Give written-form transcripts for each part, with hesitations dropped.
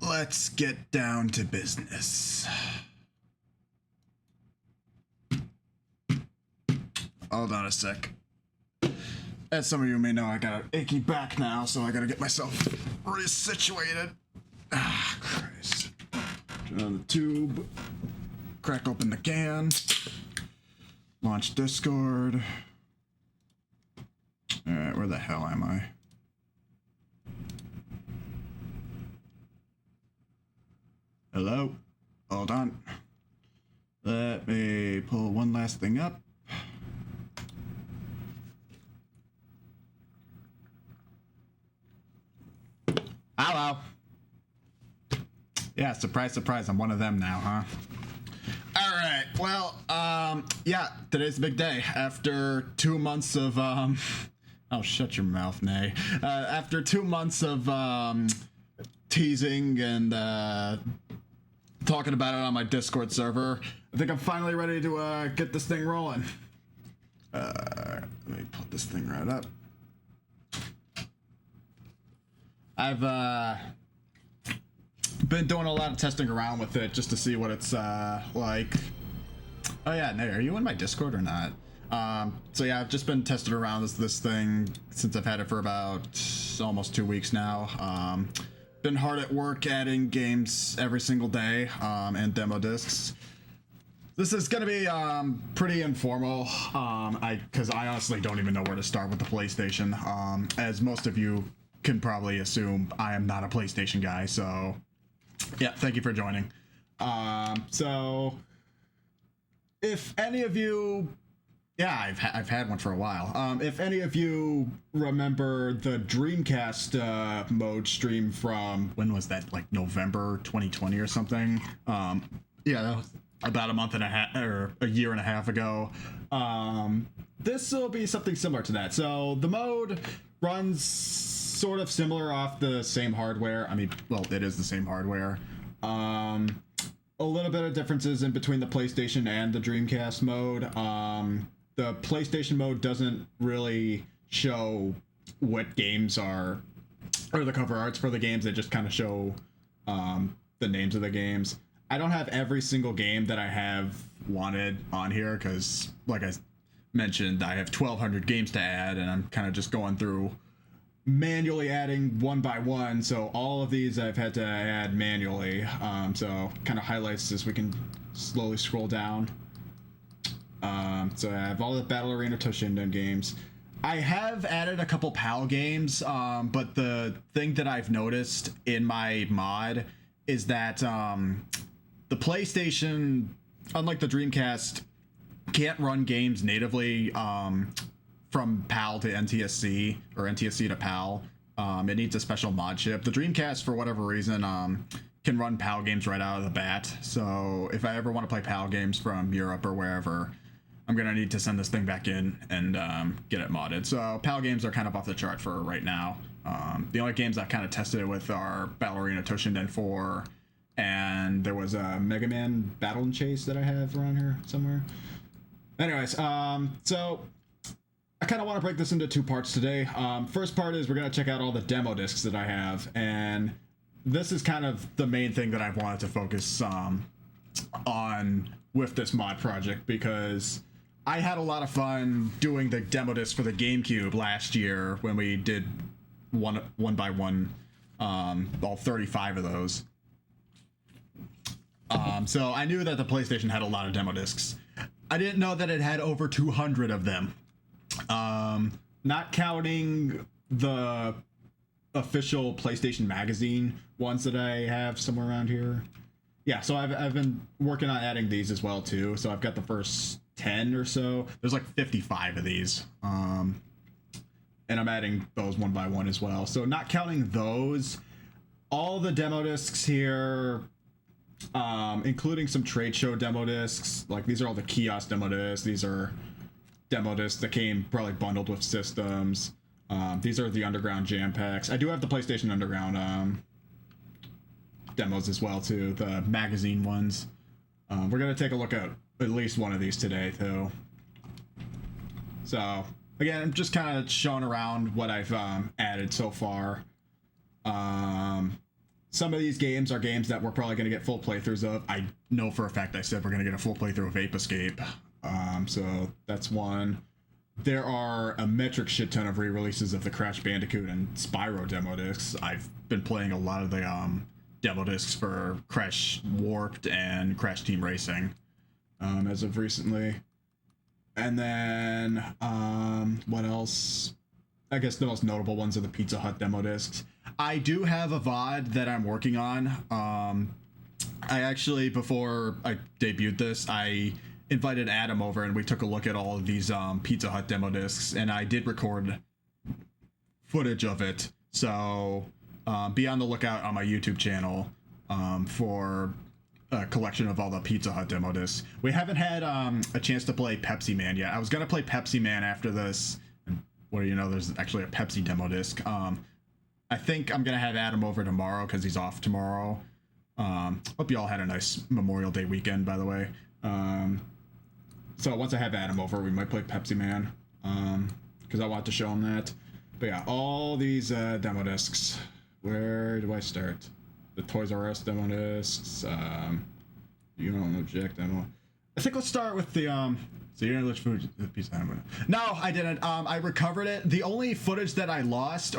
Let's get down to business. Hold on a sec. As some of you may know, I got an achy back now, so I gotta get myself resituated. Ah, Christ. Turn on the tube. Crack open the can. Launch Discord. Alright, where the hell am I? Hello? Hold on. Let me pull one last thing up. Hello. Yeah, surprise, surprise, I'm one of them now, huh? Alright, well, yeah, today's a big day. After 2 months of, oh, shut your mouth, Nay. After 2 months of, teasing and, talking about it on my Discord server, I think I'm finally ready to get this thing rolling. Let me put this thing right up. I've been doing a lot of testing around with it just to see what it's like. Oh yeah, Nay, are you in my Discord or not? So yeah, I've just been testing around this thing since I've had it for about almost 2 weeks now. Been hard at work adding games every single day, and demo discs. This is gonna be pretty informal, because I honestly don't even know where to start with the PlayStation. As most of you can probably assume, I am not a PlayStation guy, so yeah, thank you for joining. So if any of you, yeah, I've had one for a while. If any of you remember the Dreamcast mode stream from, when was that, like November 2020 or something? Yeah, that was about a month and a half or a year and a half ago. This will be something similar to that. So the mode runs sort of similar off the same hardware. I mean, well, it is the same hardware. A little bit of differences in between the PlayStation and the Dreamcast mode. The PlayStation mode doesn't really show what games are or the cover arts for the games. They just kind of show the names of the games. I don't have every single game that I have wanted on here because, like I mentioned, I have 1,200 games to add, and I'm kind of just going through manually adding one by one. So all of these I've had to add manually. So kind of highlights as we can slowly scroll down. So I have all the Battle Arena Toshinden games. I have added a couple PAL games, but the thing that I've noticed in my mod is that the PlayStation, unlike the Dreamcast, can't run games natively from PAL to NTSC or NTSC to PAL. It needs a special mod chip. The Dreamcast, for whatever reason, can run PAL games right out of the bat. So if I ever want to play PAL games from Europe or wherever, I'm going to need to send this thing back in and get it modded. So PAL games are kind of off the chart for right now. The only games I've kind of tested it with are Battle Arena Toshinden 4, and there was a Mega Man Battle and Chase that I have around here somewhere. Anyways, so I kind of want to break this into two parts today. First part is we're going to check out all the demo discs that I have, and this is kind of the main thing that I wanted to focus on with this mod project, because I had a lot of fun doing the demo disc for the GameCube last year when we did one by one, all 35 of those. So I knew that the PlayStation had a lot of demo discs. I didn't know that it had over 200 of them. Not counting the official PlayStation Magazine ones that I have somewhere around here. Yeah, so I've been working on adding these as well too. So I've got the first 10 or so. There's like 55 of these. And I'm adding those one by one as well. So not counting those, all the demo discs here, including some trade show demo discs. Like these are all the kiosk demo discs. These are demo discs that came probably bundled with systems. These are the Underground Jam Packs. I do have the PlayStation Underground demos as well too, the magazine ones. We're gonna take a look at least one of these today too. So again, I'm just kind of showing around what I've added so far. Some of these games are games that we're probably gonna get full playthroughs of. I know for a fact I said we're gonna get a full playthrough of Ape Escape. So that's one. There are a metric shit ton of re-releases of the Crash Bandicoot and Spyro demo discs. I've been playing a lot of the demo discs for Crash Warped and Crash Team Racing as of recently. And then what else? I guess the most notable ones are the Pizza Hut demo discs. I do have a VOD that I'm working on. I actually, before I debuted this, I invited Adam over and we took a look at all of these Pizza Hut demo discs, and I did record footage of it. So be on the lookout on my YouTube channel for a collection of all the Pizza Hut demo discs. We haven't had a chance to play Pepsi Man yet. I was gonna play Pepsi Man after this. What do you know? There's actually a Pepsi demo disc. I think I'm gonna have Adam over tomorrow because he's off tomorrow. Hope you all had a nice Memorial Day weekend, by the way. So once I have Adam over, we might play Pepsi Man, because I want to show him that. But yeah, all these demo discs. Where do I start? The Toys R Us demo discs. You don't object demo. I think let's start with the So you didn't look for the piece of hammer? No, I didn't. I recovered it. The only footage that I lost,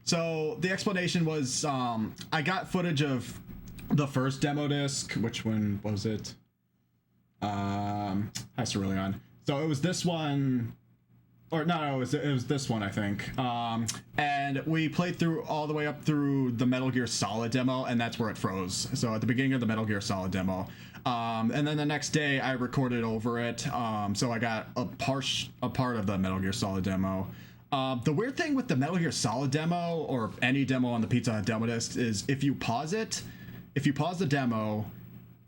so the explanation was, I got footage of the first demo disc. Which one was it? Has to really on. So it was this one, or no, it was this one, I think. And we played through all the way up through the Metal Gear Solid demo, and that's where it froze. So at the beginning of the Metal Gear Solid demo, and then the next day I recorded over it. So I got a part of the Metal Gear Solid demo. The weird thing with the Metal Gear Solid demo, or any demo on the Pizza Hut demo disc, is if you pause the demo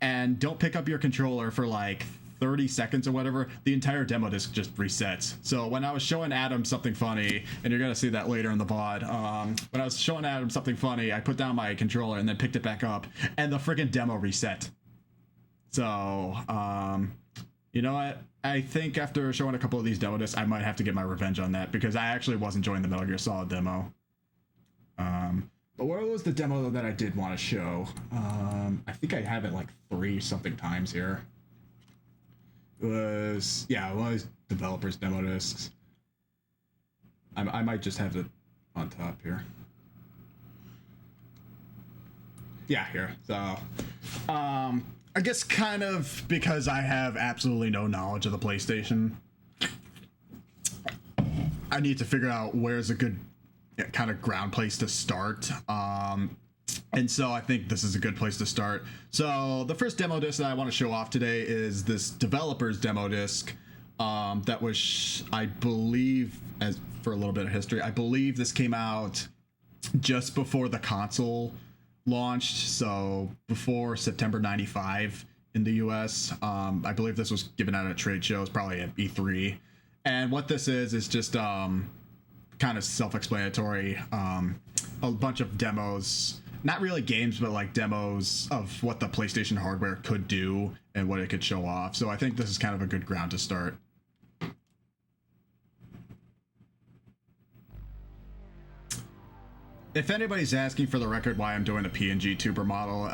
and don't pick up your controller for like 30 seconds or whatever, the entire demo disc just resets. So when I was showing Adam something funny, and you're gonna see that later in the VOD, when I was showing Adam something funny, I put down my controller and then picked it back up, and the freaking demo reset. So, you know what? I think after showing a couple of these demo discs, I might have to get my revenge on that, because I actually was enjoying the Metal Gear Solid demo. But what was the demo that I did want to show? I think I have it like 3 something times here. It was, yeah, it was developers demo discs. I might just have it on top here. Yeah, here. So, I guess kind of because I have absolutely no knowledge of the PlayStation, I need to figure out where's a good kind of ground place to start. And so I think this is a good place to start. So the first demo disc that I want to show off today is this developer's demo disc. That was, I believe, as for a little bit of history, I believe this came out just before the console launched. So before September 95 in the US. I believe this was given out at trade shows, probably at E3. And what this is just kind of self-explanatory. A bunch of demos, not really games, but like demos of what the PlayStation hardware could do and what it could show off. So I think this is kind of a good ground to start. If anybody's asking, for the record, why I'm doing a PNG tuber model,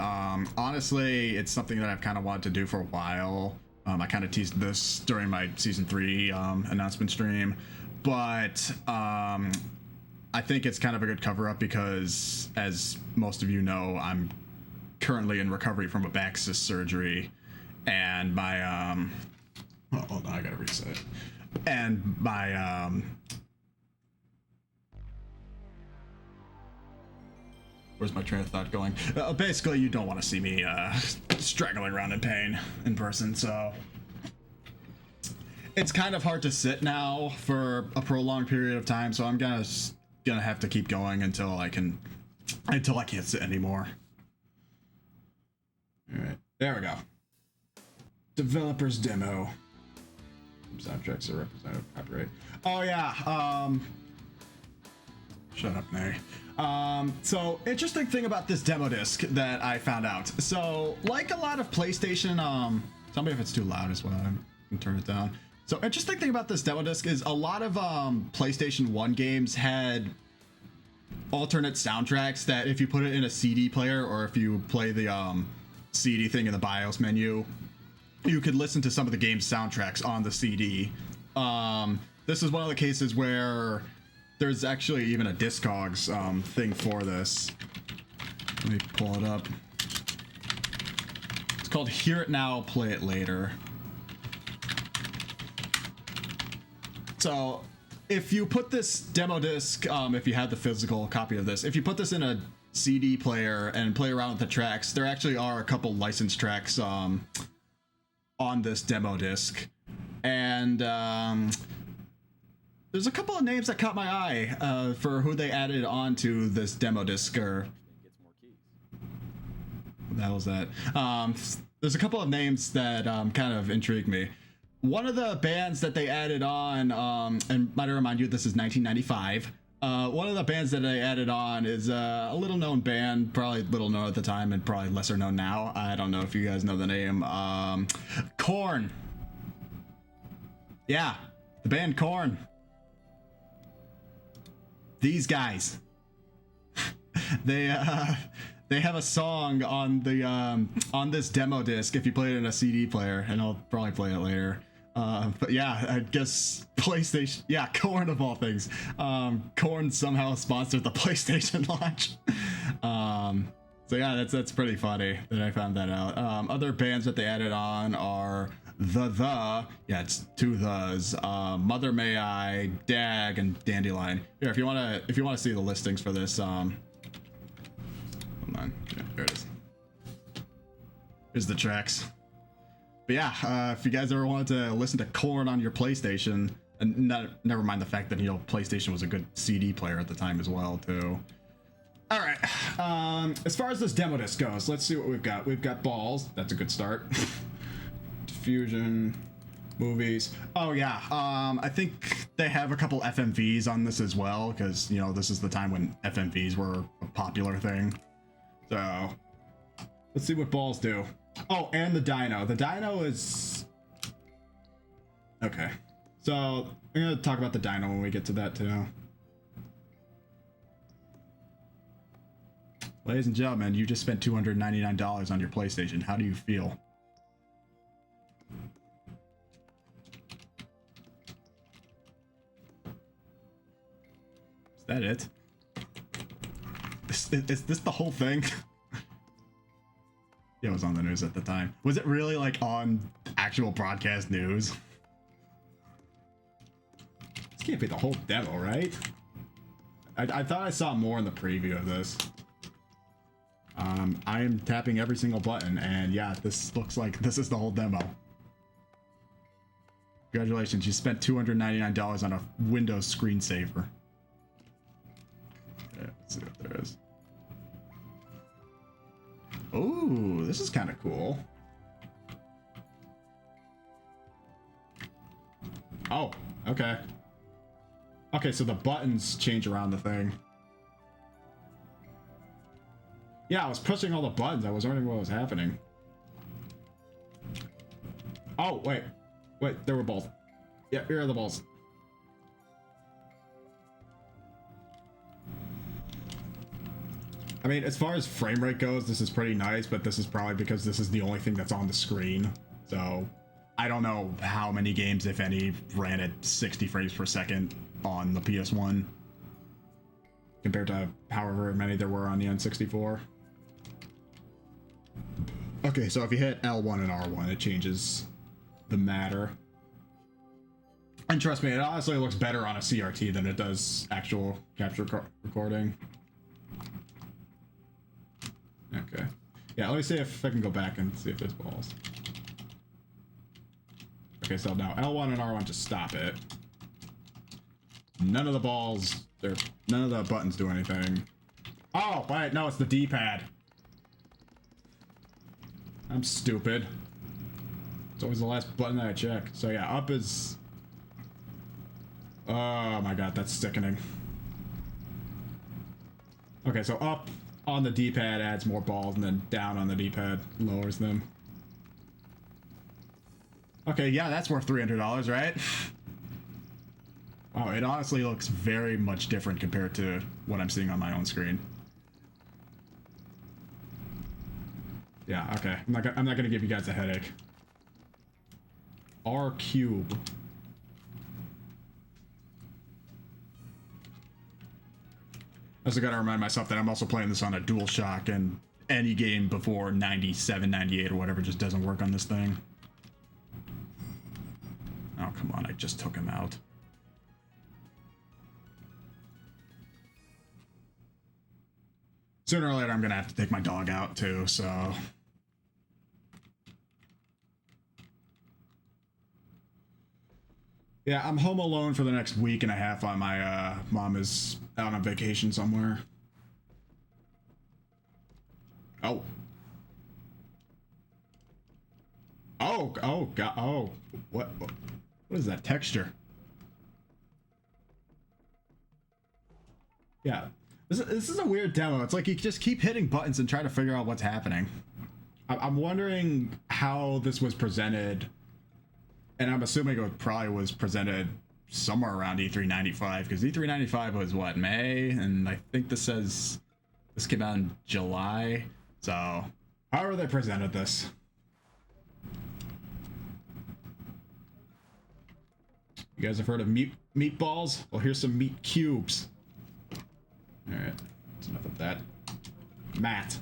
honestly, it's something that I've kind of wanted to do for a while. I kind of teased this during my Season 3 announcement stream, but I think it's kind of a good cover-up because, as most of you know, I'm currently in recovery from a back cyst surgery, and my oh, hold on, I gotta reset. And my where's my train of thought going? Basically, you don't want to see me straggling around in pain in person, so it's kind of hard to sit now for a prolonged period of time. So I'm gonna have to keep going until I can't sit anymore. All right, there we go. Developer's demo. Soundtracks are representative copyright. Oh yeah. Shut up, Mary. So interesting thing about this demo disc that I found out. So like a lot of PlayStation, tell me if it's too loud as well. I can turn it down. So interesting thing about this demo disc is a lot of PlayStation 1 games had alternate soundtracks that if you put it in a CD player or if you play the CD thing in the BIOS menu, you could listen to some of the game's soundtracks on the CD. This is one of the cases where there's actually even a Discogs thing for this. Let me pull it up. It's called Hear It Now, Play It Later. So if you put this demo disc, if you had the physical copy of this, if you put this in a CD player and play around with the tracks, there actually are a couple licensed tracks on this demo disc. And there's a couple of names that caught my eye for who they added onto this demo disc. Or what the hell is that? There's a couple of names that kind of intrigued me. One of the bands that they added on, and might I remind you, this is 1995. One of the bands that they added on is a little known band, probably little known at the time and probably lesser known now. I don't know if you guys know the name. Korn. Yeah, the band Korn. These guys. They have a song on the on this demo disc if you play it in a CD player, and I'll probably play it later. But yeah, I guess PlayStation, yeah, Korn of all things. Korn somehow sponsored the PlayStation launch. So yeah, that's pretty funny that I found that out. Other bands that they added on are yeah, it's 2 Thes, Mother May I, Dag, and Dandelion. Here, if you wanna see the listings for this, hold on, yeah, there it is. Here's the tracks. But yeah, if you guys ever wanted to listen to Korn on your PlayStation, and never mind the fact that, you know, PlayStation was a good CD player at the time as well, too. All right, as far as this demo disc goes, let's see what we've got. We've got Balls. That's a good start. Diffusion, movies. Oh yeah, I think they have a couple FMVs on this as well, because, you know, this is the time when FMVs were a popular thing. So let's see what Balls do. Oh, and the Dino. The Dino is... Okay. So, I'm going to talk about the Dino when we get to that, too. Ladies and gentlemen, you just spent $299 on your PlayStation. How do you feel? Is that it? Is this the whole thing? Yeah, it was on the news at the time. Was it really like on actual broadcast news? This can't be the whole demo, right? I thought I saw more in the preview of this. I am tapping every single button, and yeah, this looks like this is the whole demo. Congratulations, you spent $299 on a Windows screensaver. Yeah, let's see what there is. Ooh, this is kind of cool. Oh, okay. Okay, so the buttons change around the thing. Yeah, I was pushing all the buttons. I was wondering what was happening. Oh, wait. Wait, there were balls. Yeah, here are the balls. I mean, as far as frame rate goes, this is pretty nice, but this is probably because this is the only thing that's on the screen. So, I don't know how many games, if any, ran at 60 frames per second on the PS1 compared to however many there were on the N64. Okay, so if you hit L1 and R1, it changes the matter. And trust me, it honestly looks better on a CRT than it does actual capture recording. Okay. Yeah, let me see if I can go back and see if there's balls. Okay, so now L1 and R1 just stop it. None of the balls, none of the buttons do anything. Oh, wait, no, it's the D-pad. I'm stupid. It's always the last button that I check. So yeah, up is... Oh my god, that's sickening. Okay, so up on the D-pad adds more balls, and then down on the D-pad lowers them. Okay, yeah, that's worth $300, right? Wow, it honestly looks very much different compared to what I'm seeing on my own screen. Yeah, okay. I'm not gonna give you guys a headache. R cube. I also gotta remind myself that I'm also playing this on a DualShock, and any game before 97, 98 or whatever just doesn't work on this thing. Oh, come on, I just took him out. Sooner or later, I'm gonna have to take my dog out too, so... Yeah, I'm home alone for the next week and a half while my mom is out on vacation somewhere. Oh. Oh, oh, God, oh. What is that texture? Yeah. This is a weird demo. It's like you just keep hitting buttons and try to figure out what's happening. I'm wondering how this was presented, and I'm assuming it probably was presented somewhere around E395, because E395 was what, May? And I think this says this came out in July. So, however they presented this. You guys have heard of meatballs? Well, here's some meat cubes. Alright, that's enough of that. Matt. Is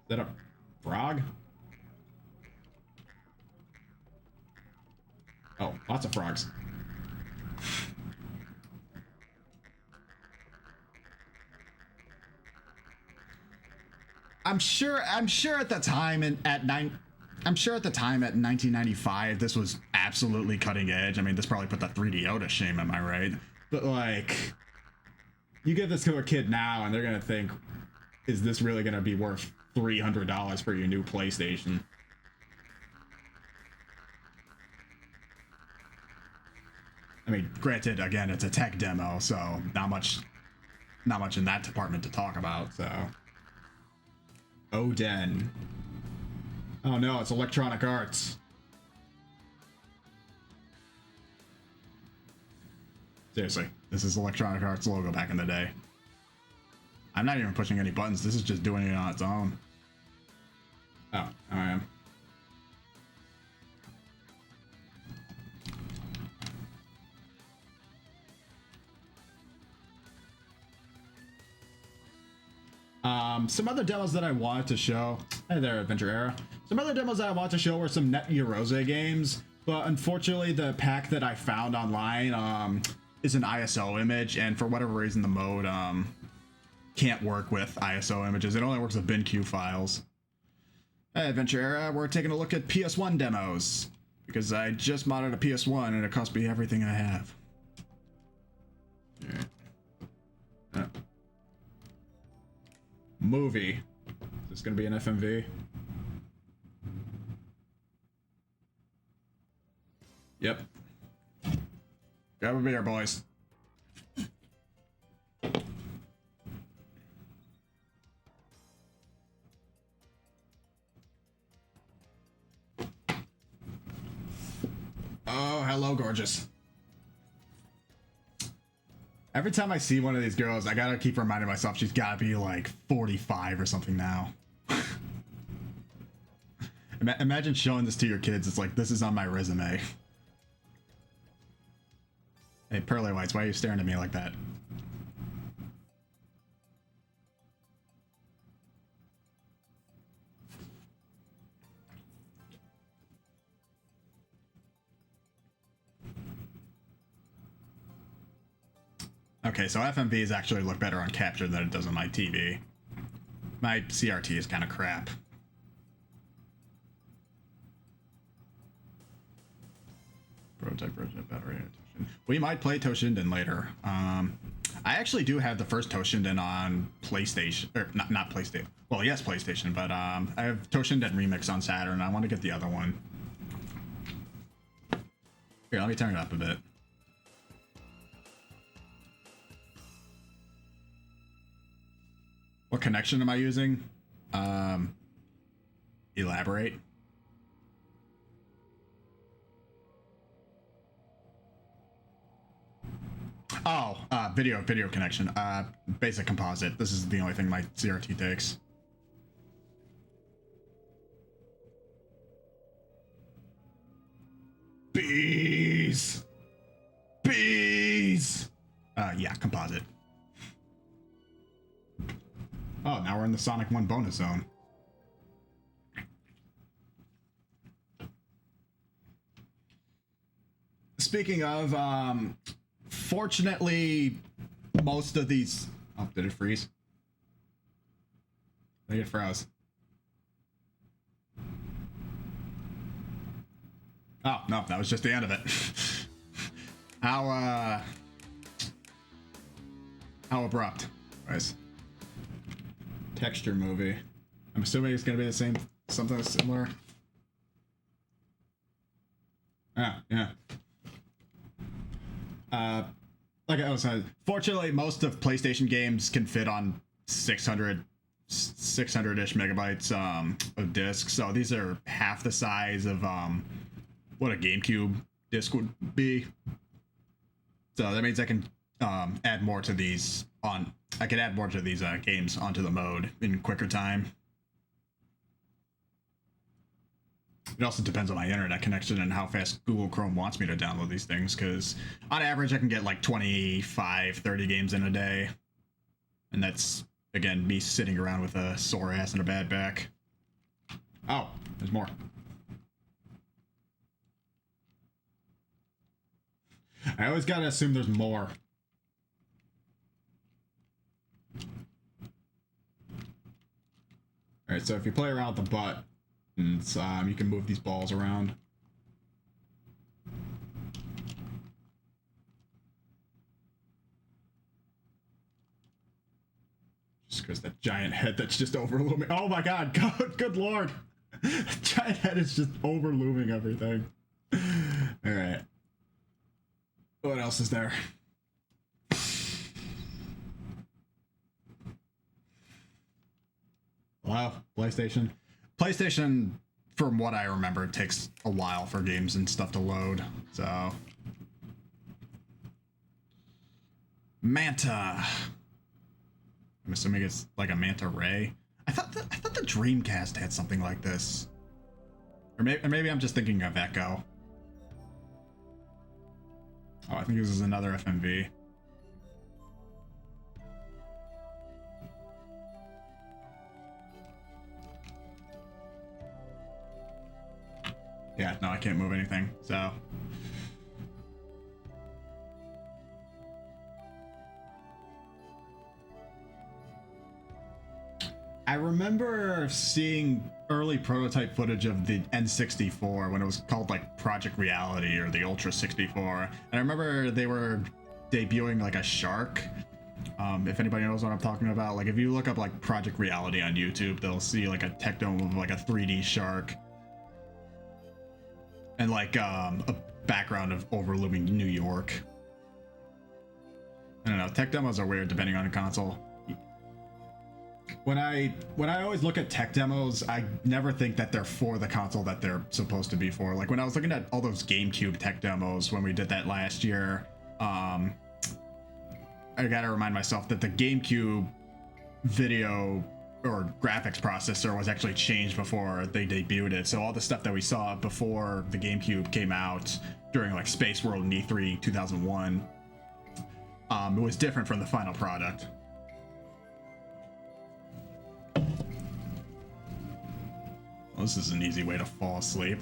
that a frog? Oh, lots of frogs. I'm sure at the time I'm sure at the time at 1995 this was absolutely cutting edge. I mean, this probably put the 3DO to shame, am I right? But like, you give this to a kid now and they're gonna think, is this really gonna be worth $300 for your new PlayStation? I mean, granted, again, it's a tech demo, so not much in that department to talk about, so. Odin. Oh no, it's Electronic Arts. Seriously, this is Electronic Arts logo back in the day. I'm not even pushing any buttons. This is just doing it on its own. Oh, I am. Some other demos that I wanted to show. Hey there, Adventure Era. Some other demos that I wanted to show were some Net Eurose games, but unfortunately the pack that I found online is an ISO image, and for whatever reason the mode can't work with ISO images. It only works with BinQ files. Hey, Adventure Era, we're taking a look at PS1 demos, because I just modded a PS1 and it cost me everything I have. Alright. Movie. Is this gonna be an FMV? Yep. Grab a beer, boys. Oh, hello, gorgeous. Every time I see one of these girls, I gotta keep reminding myself she's gotta be like 45 or something now. Imagine showing this to your kids. It's like, this is on my resume. Hey, Pearly Whites, why are you staring at me like that? Okay, so FMVs actually look better on capture than it does on my TV. My CRT is kind of crap. Prototype battery addition. We might play Toshinden later. I actually do have the first Toshinden on PlayStation, or not PlayStation. Well, yes, PlayStation, but I have Toshinden Remix on Saturn. I want to get the other one. Here, let me turn it up a bit. What connection am I using? Elaborate. Oh, video connection. Basic composite. This is the only thing my CRT takes. Bees! Bees! Yeah, composite. Oh, now we're in the Sonic 1 bonus zone. Speaking of, fortunately, most of these... Oh, did it freeze? I think it froze. Oh, no, that was just the end of it. How abrupt. Anyways. Texture movie. I'm assuming it's gonna be the same, something similar. Ah, yeah. Like I was saying, fortunately, most of PlayStation games can fit on 600-ish megabytes of disk. So these are half the size of what a GameCube disc would be. So that means I can add more to these on. I can add more to these games onto the mode in quicker time. It also depends on my internet connection and how fast Google Chrome wants me to download these things, because on average I can get like 25, 30 games in a day. And that's, again, me sitting around with a sore ass and a bad back. Oh, there's more. I always gotta assume there's more. Alright, so if you play around with the butt, you can move these balls around. Just because that giant head that's just overlooming. Oh my god, good lord! The giant head is just overlooming everything. Alright. What else is there? Wow, PlayStation. PlayStation, from what I remember, takes a while for games and stuff to load, so... Manta. I'm assuming it's like a manta ray. I thought the Dreamcast had something like this. Or maybe I'm just thinking of Echo. Oh, I think this is another FMV. Yeah, no, I can't move anything, so. I remember seeing early prototype footage of the N64 when it was called like Project Reality or the Ultra 64. And I remember they were debuting like a shark. If anybody knows what I'm talking about, like if you look up like Project Reality on YouTube, they'll see like a tech demo of like a 3D shark. And like a background of overlooming New York. I don't know, tech demos are weird depending on the console. When I always look at tech demos, I never think that they're for the console that they're supposed to be for. Like when I was looking at all those GameCube tech demos when we did that last year, I gotta remind myself that the GameCube video or graphics processor was actually changed before they debuted it. So all the stuff that we saw before the GameCube came out during like Space World and E3 2001, it was different from the final product. Well, this is an easy way to fall asleep.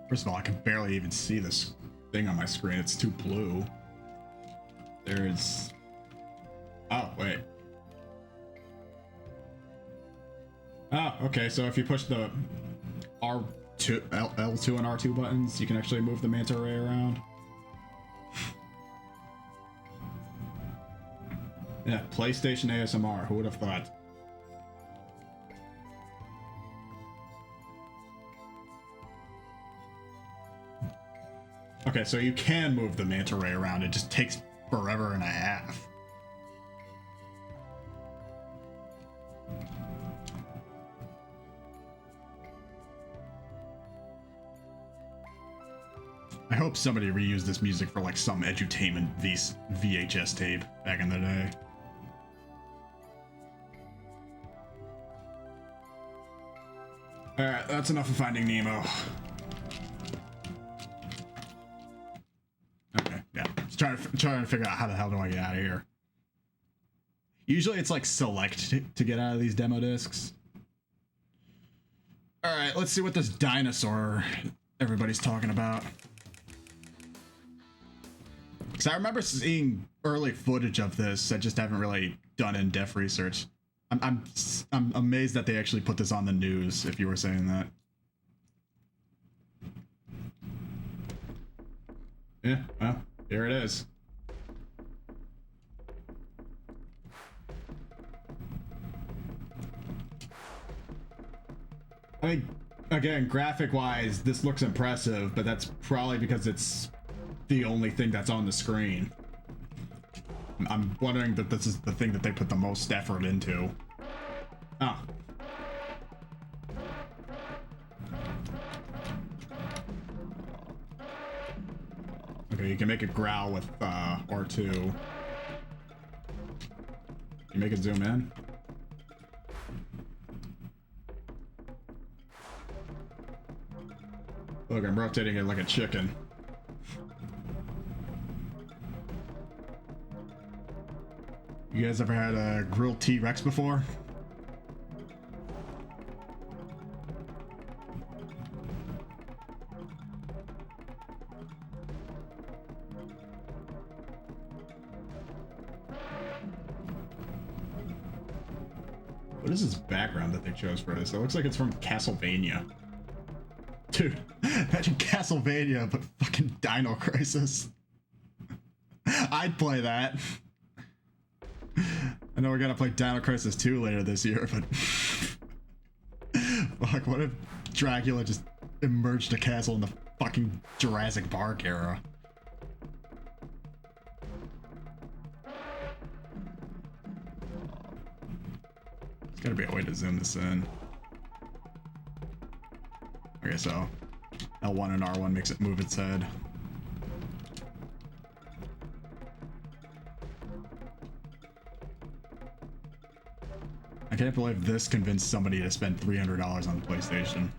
First of all, I can barely even see this thing on my screen. It's too blue. There's... Oh, wait. Oh, okay, so if you push the L2 and R2 buttons, you can actually move the manta ray around. Yeah, PlayStation ASMR, who would have thought? Okay, so you can move the manta ray around, it just takes forever and a half. I hope somebody reused this music for like some edutainment VHS tape back in the day. Alright, that's enough of Finding Nemo. Okay, yeah. Just trying to figure out how the hell do I get out of here. Usually it's like select to get out of these demo discs. Alright, let's see what this dinosaur everybody's talking about. Because I remember seeing early footage of this. I just haven't really done in-depth research. I'm amazed that they actually put this on the news, if you were saying that. Yeah, well, here it is. I mean, again, graphic-wise, this looks impressive, but that's probably because it's the only thing that's on the screen. I'm wondering that this is the thing that they put the most effort into. Oh. Okay, you can make it growl with R2. Can you make it zoom in? Look, I'm rotating it like a chicken. You guys ever had a grilled T-Rex before? What is this background that they chose for this? It looks like it's from Castlevania. Dude, imagine Castlevania, but fucking Dino Crisis. I'd play that. I know we're gonna play Dino Crisis 2 later this year, but fuck, what if Dracula just emerged a castle in the fucking Jurassic Park era? There's gotta be a way to zoom this in. Okay, so L1 and R1 makes it move its head. can't believe this convinced somebody to spend $300 on the PlayStation.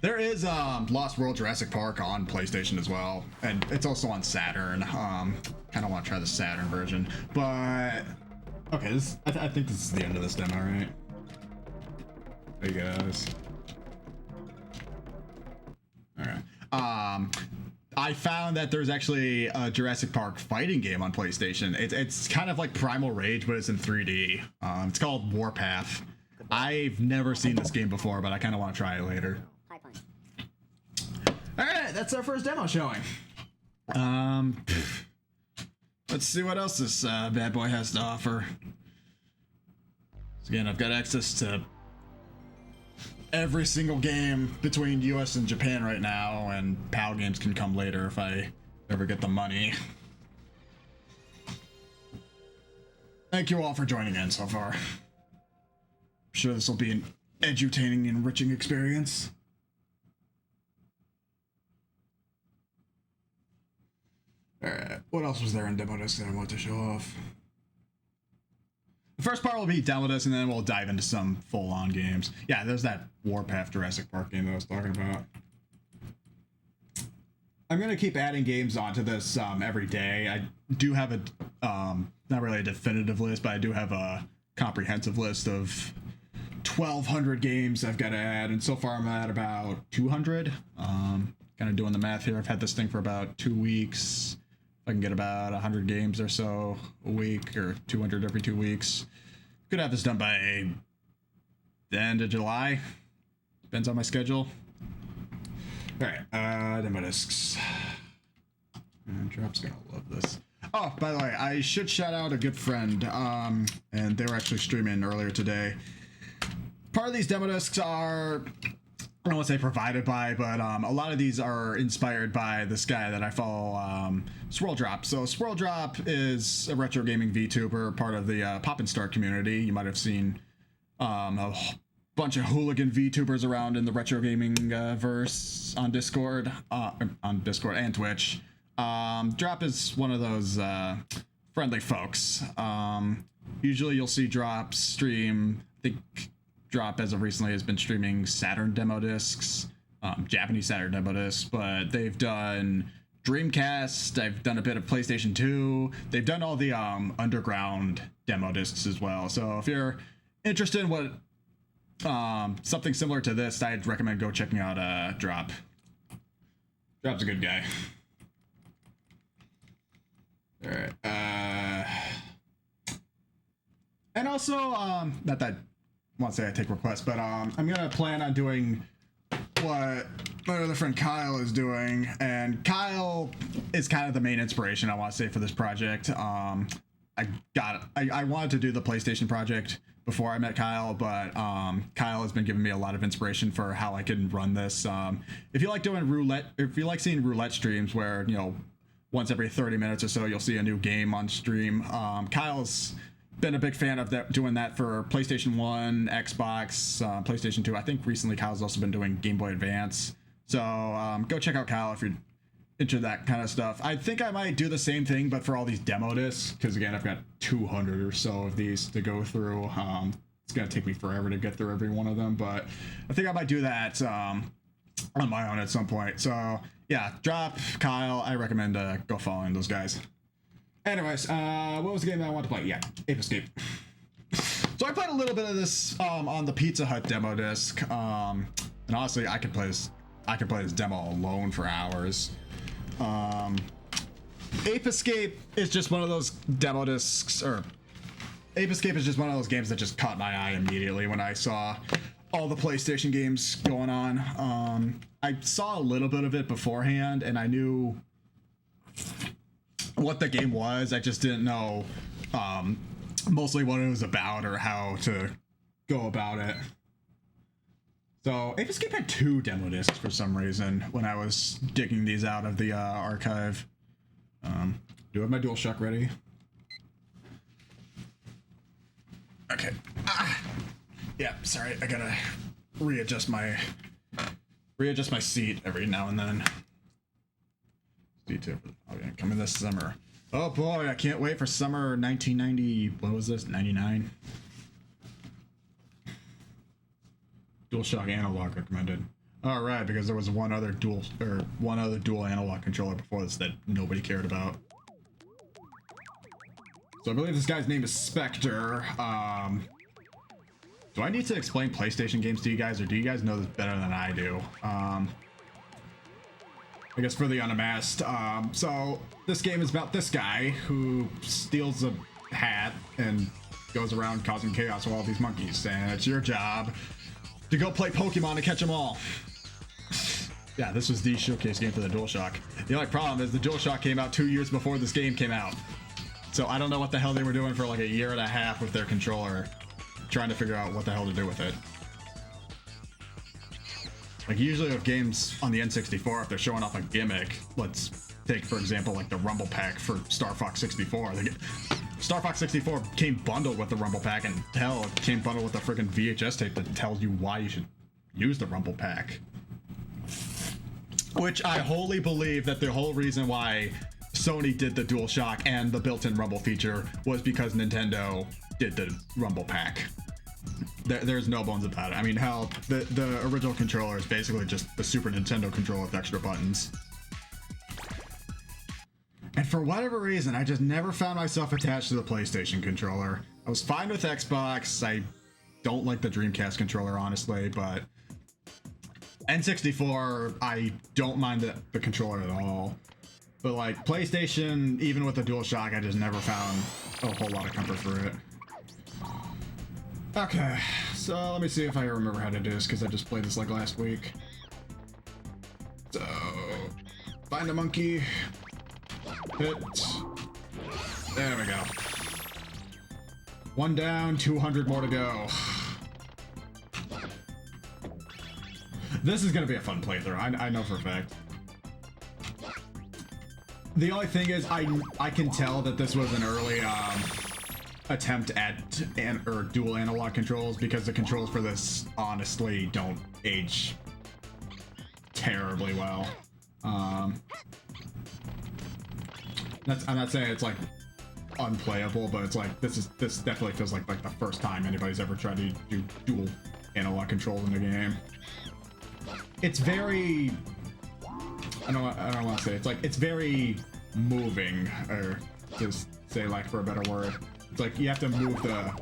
There is Lost World Jurassic Park on PlayStation as well, and it's also on Saturn. Kind of want to try the Saturn version, but okay, I think this is the end of this demo, right? There you guys. All right. I found that there's actually a Jurassic Park fighting game on PlayStation. It's kind of like Primal Rage, but it's in 3D. It's called Warpath. I've never seen this game before, but I kind of want to try it later. All right, that's our first demo showing. Let's see what else this bad boy has to offer. So again, I've got access to every single game between US and Japan right now, and PAL games can come later if I ever get the money. Thank you all for joining in so far. I'm sure this will be an edutaining, enriching experience. Alright, what else was there in demo disc that I want to show off? The first part will be demo disc, and then we'll dive into some full-on games. Yeah, there's that Warpath Jurassic Park game that I was talking about. I'm gonna keep adding games onto this every day. I do have a not really a definitive list, but I do have a comprehensive list of 1,200 games I've got to add, and so far I'm at about 200. Kind of doing the math here. I've had this thing for about 2 weeks. If I can get about 100 games or so a week, or 200 every 2 weeks, could have this done by the end of July. Depends on my schedule. All right, demo discs. And Drop's gonna love this. Oh, by the way, I should shout out a good friend, and they were actually streaming earlier today. Part of these demo discs are, I don't want to say provided by, but a lot of these are inspired by this guy that I follow, Swirl Drop. So Swirl Drop is a retro gaming VTuber, part of the Pop and Start community. You might have seen a bunch of hooligan VTubers around in the retro gaming verse on Discord and Twitch. Drop is one of those friendly folks. Usually you'll see Drop stream, I think Drop as of recently has been streaming Saturn demo discs, Japanese Saturn demo discs, but they've done Dreamcast, they've done a bit of PlayStation 2, they've done all the underground demo discs as well. So if you're interested in what something similar to this, I'd recommend go checking out Drop. Drop's a good guy. All right. And also, not that I want to say I take requests, but I'm gonna plan on doing what my other friend Kyle is doing, and Kyle is kind of the main inspiration I want to say for this project. I wanted to do the PlayStation project before I met Kyle, but Kyle has been giving me a lot of inspiration for how I can run this. If you like doing roulette, if you like seeing roulette streams where, you know, once every 30 minutes or so you'll see a new game on stream, Kyle's been a big fan of that, doing that for PlayStation 1, Xbox, PlayStation 2. I think recently Kyle's also been doing Game Boy Advance. So go check out Kyle if you're into that kind of stuff. I think I might do the same thing, but for all these demo discs, because again, I've got 200 or so of these to go through. It's going to take me forever to get through every one of them, but I think I might do that on my own at some point. So yeah, Drop, Kyle, I recommend go following those guys. Anyways, what was the game that I wanted to play? Yeah, Ape Escape. So I played a little bit of this on the Pizza Hut demo disc, and honestly, I could play this demo alone for hours. Ape Escape is just one of those demo discs, or Ape Escape is just one of those games that just caught my eye immediately when I saw all the PlayStation games going on. I saw a little bit of it beforehand, and I knew what the game was. I just didn't know mostly what it was about or how to go about it. So Ape Escape had 2 demo discs for some reason when I was digging these out of the archive. Do I have my DualShock ready? Okay. Yeah, sorry, I gotta readjust my seat every now and then. D2 coming this summer. Oh boy, I can't wait for summer 1990. What was this? 99. DualShock analog recommended. All right, because there was one other dual analog controller before this that nobody cared about. So I believe this guy's name is Spectre. Do I need to explain PlayStation games to you guys, or do you guys know this better than I do? I guess for the unamassed. So this game is about this guy who steals a hat and goes around causing chaos with all these monkeys, and it's your job to go play Pokemon and catch them all. Yeah, this was the showcase game for the DualShock. The only problem is the DualShock came out 2 years before this game came out. So I don't know what the hell they were doing for like a year and a half with their controller, trying to figure out what the hell to do with it. Like usually with games on the N64, if they're showing off a gimmick, let's take for example like the Rumble Pack for Star Fox 64. Star Fox 64 came bundled with the Rumble Pack, and hell, it came bundled with a freaking VHS tape that tells you why you should use the Rumble Pack. Which I wholly believe that the whole reason why Sony did the DualShock and the built-in Rumble feature was because Nintendo did the Rumble Pack. There's no bones about it. I mean, hell, the original controller is basically just the Super Nintendo controller with extra buttons. And for whatever reason, I just never found myself attached to the PlayStation controller. I was fine with Xbox. I don't like the Dreamcast controller, honestly, but N64, I don't mind the controller at all. But like PlayStation, even with the DualShock, I just never found a whole lot of comfort for it. Okay, so let me see if I remember how to do this, because I just played this like last week. So, find a monkey, hit, there we go. One down, 200 more to go. This is gonna be a fun playthrough, I know for a fact. The only thing is, I can tell that this was an early attempt at dual analog controls, because the controls for this honestly don't age terribly well. I'm not saying it's like unplayable, but it's like this definitely feels like the first time anybody's ever tried to do dual analog controls in a game. It's very, I don't want to say, it's very moving, or just say, like, for a better word, it's like you have to move the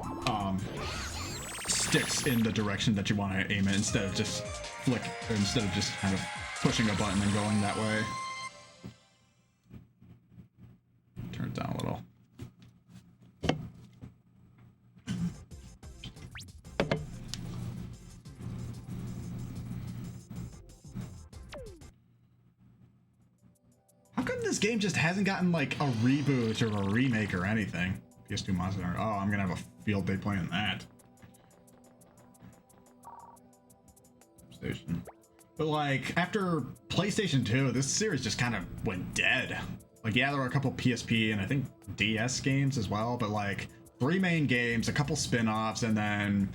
sticks in the direction that you want to aim it, instead of just kind of pushing a button and going that way. Turn it down a little. How come this game just hasn't gotten like a reboot or a remake or anything? PS2 Monster Hunter. Oh, I'm gonna have a field day playing that. PlayStation. But like after PlayStation 2, this series just kind of went dead. Like yeah, there were a couple PSP and I think DS games as well, but like 3 main games, a couple spin-offs, and then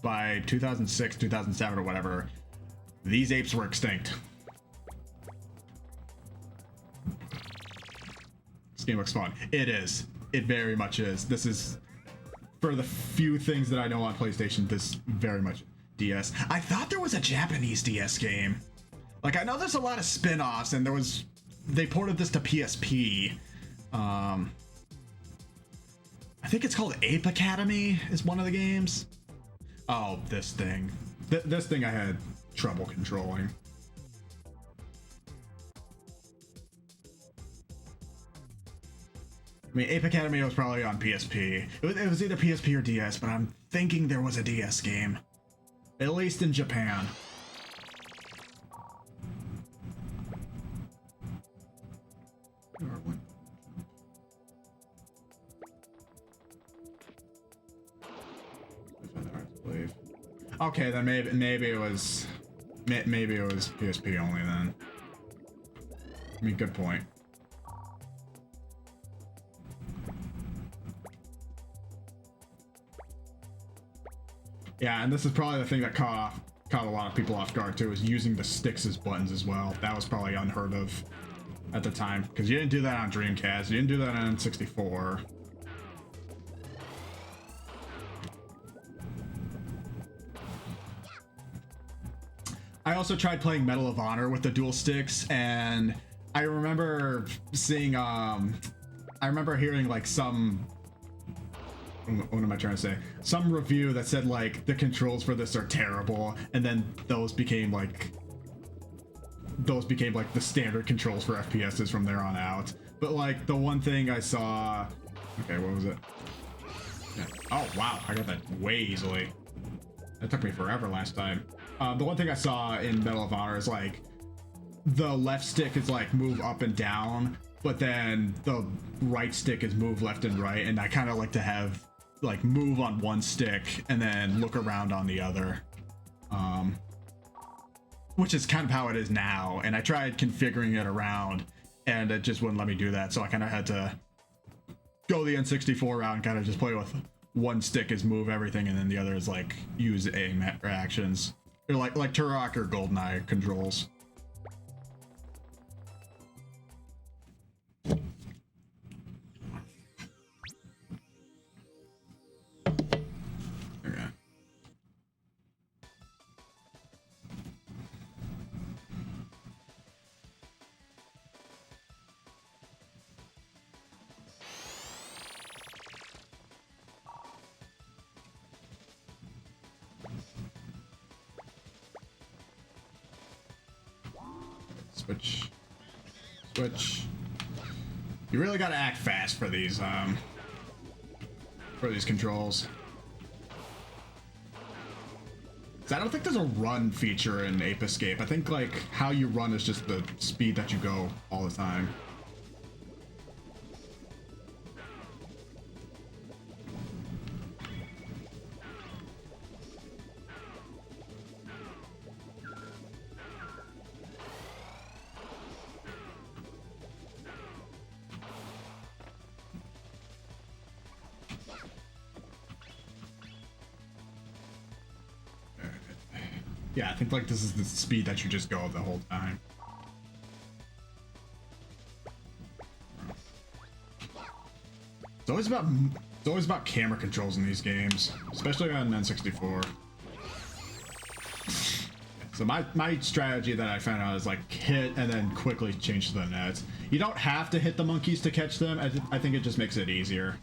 by 2006, 2007 or whatever, these apes were extinct. This game looks fun. It is. It very much is. This is, for the few things that I know on PlayStation, this very much DS. I thought there was a Japanese DS game. Like, I know there's a lot of spin-offs, and they ported this to PSP. I think it's called Ape Academy is one of the games. Oh, this thing. This thing I had trouble controlling. I mean, Ape Academy was probably on PSP. It was either PSP or DS, but I'm thinking there was a DS game. At least in Japan. Okay, then maybe it was PSP only then. I mean, good point. Yeah, and this is probably the thing that caught a lot of people off guard too, is using the sticks as buttons as well. That was probably unheard of at the time, because you didn't do that on Dreamcast, you didn't do that on N64. I also tried playing Medal of Honor with the dual sticks, and I remember seeing I remember hearing like some, what am I trying to say? Some review that said like the controls for this are terrible, and then those became like the standard controls for FPSs from there on out. But like the one thing I saw, okay, what was it? Yeah. Oh wow, I got that way easily. That took me forever last time. The one thing I saw in Medal of Honor is like the left stick is like move up and down, but then the right stick is move left and right, and I kind of like to have like move on one stick and then look around on the other, which is kind of how it is now. And I tried configuring it around and it just wouldn't let me do that, so I kind of had to go the N64 route and kind of just play with one stick is move everything and then the other is like use aim actions, or like Turok or GoldenEye controls. Okay. Switch. You really gotta act fast for these controls. 'Cause I don't think there's a run feature in Ape Escape. I think like how you run is just the speed that you go all the time. Yeah, I think like this is the speed that you just go the whole time. It's always about camera controls in these games, especially on N64. So my strategy that I found out is like hit and then quickly change to the net. You don't have to hit the monkeys to catch them. I think it just makes it easier.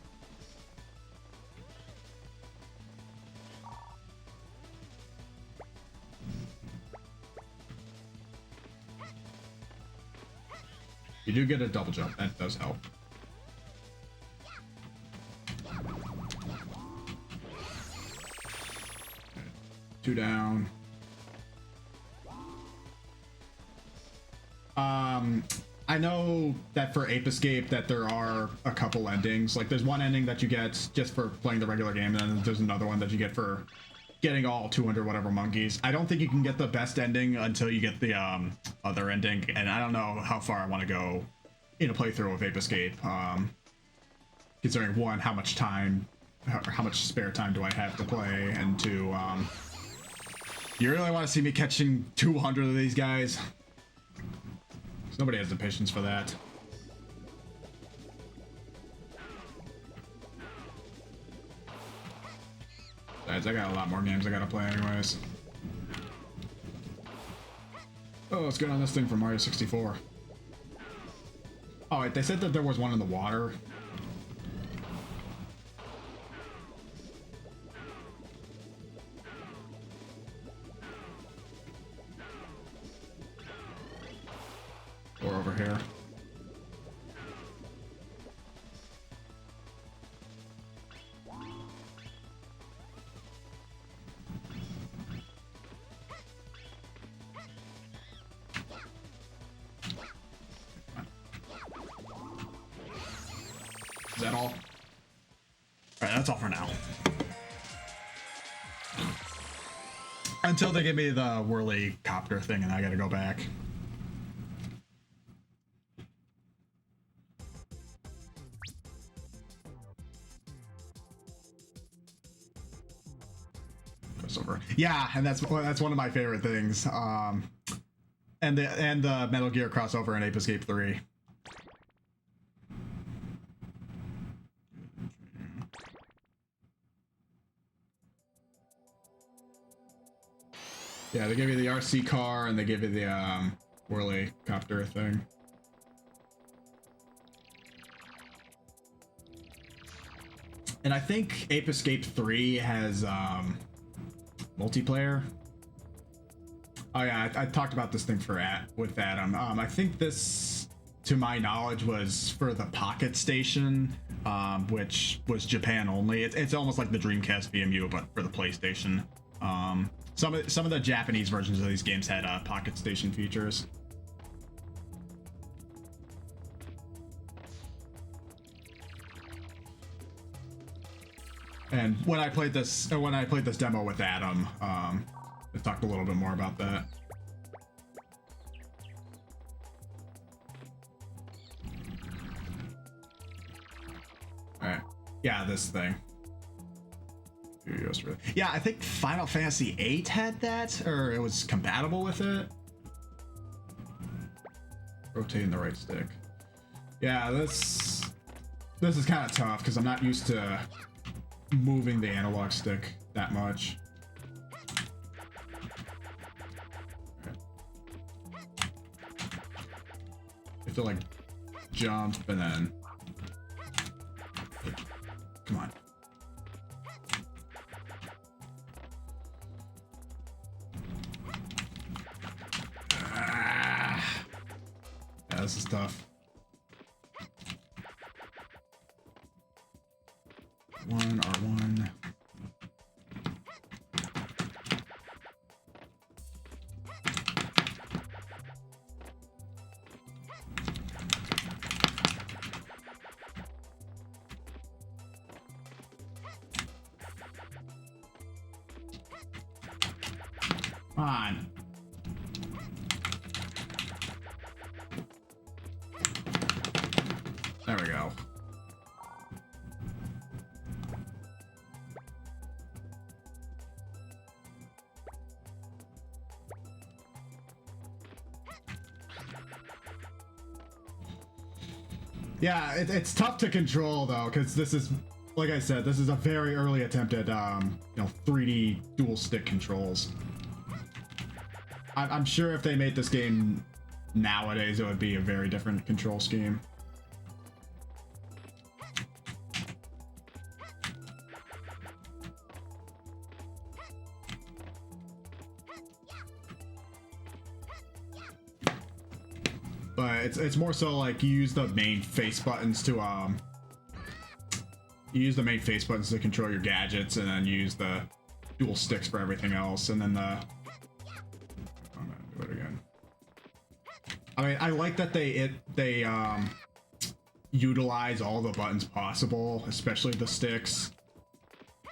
You do get a double jump, that does help. Two down. I know that for Ape Escape that there are a couple endings. Like there's one ending that you get just for playing the regular game, and then there's another one that you get for getting all 200 whatever monkeys. I don't think you can get the best ending until you get the other ending, and I don't know how far I want to go in a playthrough of Ape Escape, considering one, how much time, how much spare time do I have to play, and two, you really want to see me catching 200 of these guys? Nobody has the patience for that. Besides, I got a lot more games I gotta play anyways. Oh, let's get on this thing from Mario 64. Oh, wait, they said that there was one in the water. Or over here. Is that all? Alright, that's all for now. Until they give me the whirly copter thing and I gotta go back. Over. Yeah, and that's one of my favorite things. And the Metal Gear crossover in Ape Escape 3. Yeah, they give you the RC car and they give you the whirly copter thing. And I think Ape Escape 3 has multiplayer. Oh yeah, I talked about this thing with Adam. I think this, to my knowledge, was for the Pocket Station, which was Japan only. It's almost like the Dreamcast VMU, but for the PlayStation. Some of the Japanese versions of these games had Pocket Station features. And when I played this demo with Adam, I talked a little bit more about that. All right, yeah, this thing. Yeah, I think Final Fantasy VIII had that, or it was compatible with it. Rotating the right stick. Yeah, this is kind of tough because I'm not used to moving the analog stick that much. You have to like jump and then come on. Yeah, this is tough. One R1. Come on. There we go. Yeah, it's tough to control though, because this is, like I said, this is a very early attempt at 3D dual stick controls. I'm sure if they made this game nowadays, it would be a very different control scheme. But it's more so like you use the main face buttons to control your gadgets, and then use the dual sticks for everything else, and then the I'm gonna do it again. I mean, I like that they utilize all the buttons possible, especially the sticks.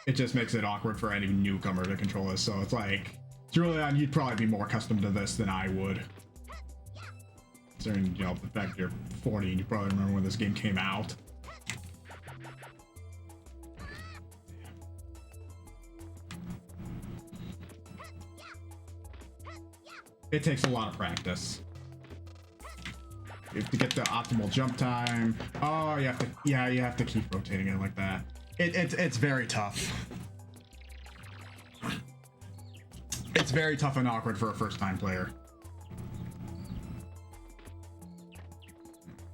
It just makes it awkward for any newcomer to control this, so it's like, it's really on, you'd probably be more accustomed to this than I would. Considering, the fact you're 40 and you probably remember when this game came out. It takes a lot of practice. You have to get the optimal jump time. Oh, you have to keep rotating it like that. It's very tough. It's very tough and awkward for a first-time player.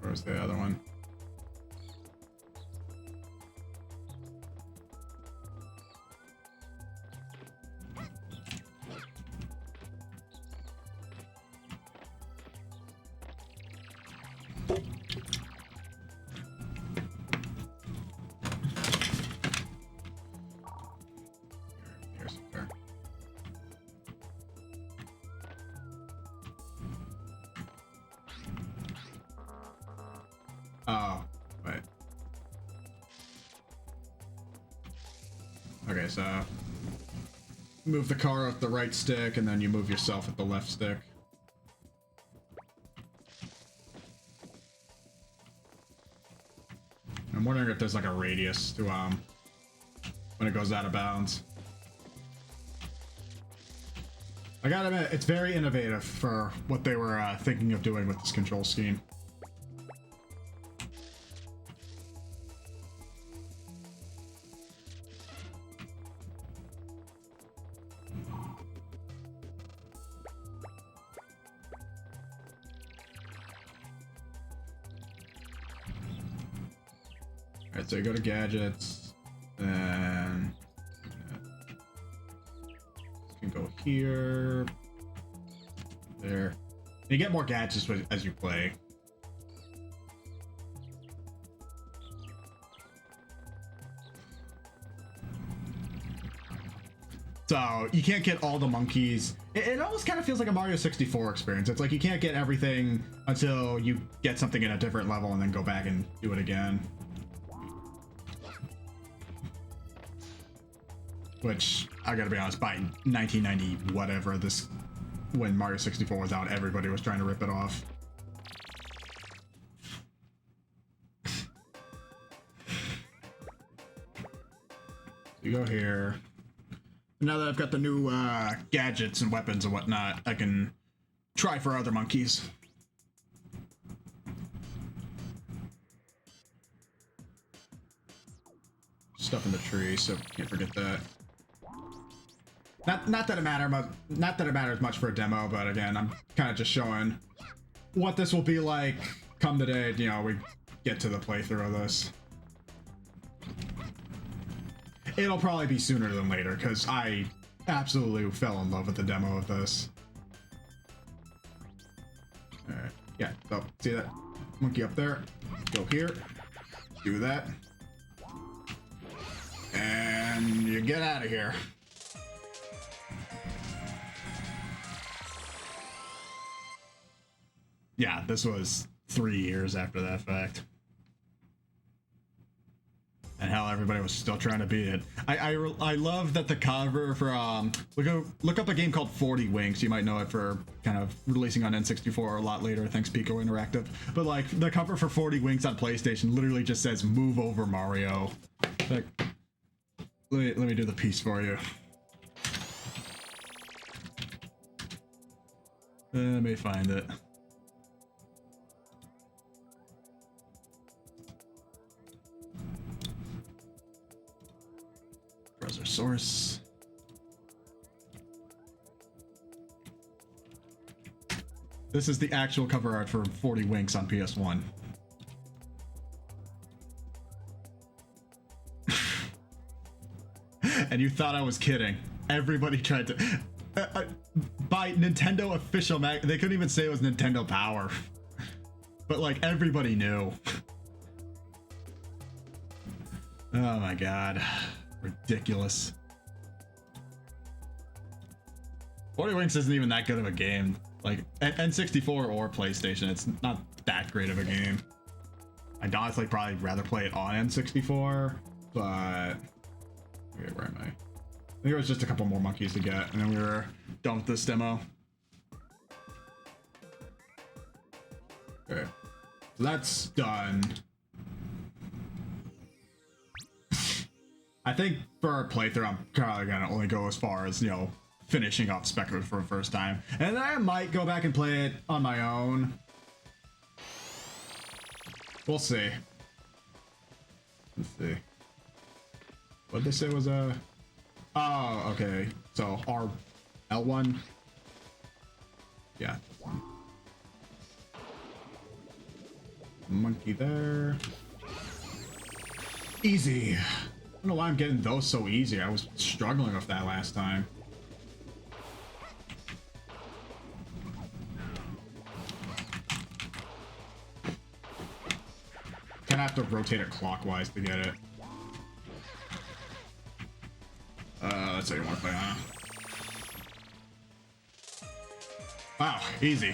Where's the other one? Oh, wait. Okay, so move the car with the right stick, and then you move yourself with the left stick. I'm wondering if there's like a radius to when it goes out of bounds. I gotta admit, it's very innovative for what they were thinking of doing with this control scheme. Alright, so you go to gadgets, and you can go here, there. And you get more gadgets as you play. So you can't get all the monkeys. It almost kind of feels like a Mario 64 experience. It's like you can't get everything until you get something in a different level and then go back and do it again. Which, I gotta be honest, by 1990 whatever, this, when Mario 64 was out, everybody was trying to rip it off. You go here. Now that I've got the new gadgets and weapons and whatnot, I can try for other monkeys. Stuff in the tree, so can't forget that. Not that it matters much for a demo, but again, I'm kind of just showing what this will be like come the day, you know, we get to the playthrough of this. It'll probably be sooner than later, because I absolutely fell in love with the demo of this. Alright, yeah, so see that monkey up there? Go here, do that, and you get out of here. Yeah, this was 3 years after that fact. And hell, everybody was still trying to beat it. I love that the cover for look up a game called 40 Winks. You might know it for kind of releasing on N64 a lot later, thanks Pico Interactive. But like the cover for 40 Winks on PlayStation literally just says "Move over, Mario." Like, let me do the piece for you. Let me find it. Browser source. This is the actual cover art for 40 Winks on PS1. And you thought I was kidding. Everybody tried to... by Nintendo official mag... They couldn't even say it was Nintendo Power. But like, everybody knew. Oh my god. Ridiculous. 40 Winks isn't even that good of a game. Like, N64 or PlayStation, it's not that great of a game. I'd honestly probably rather play it on N64, but... Okay, where am I? I think it was just a couple more monkeys to get, and then we were done with this demo. Okay. So that's done. I think for a playthrough, I'm probably gonna only go as far as, you know, finishing off Spectre for the first time. And then I might go back and play it on my own. We'll see. Let's see. What'd they say was a... Oh, okay. So, R... L1? Yeah. Monkey there. Easy. I don't know why I'm getting those so easy. I was struggling with that last time. Kinda have to rotate it clockwise to get it. Let's say you want to play, huh? Wow, easy.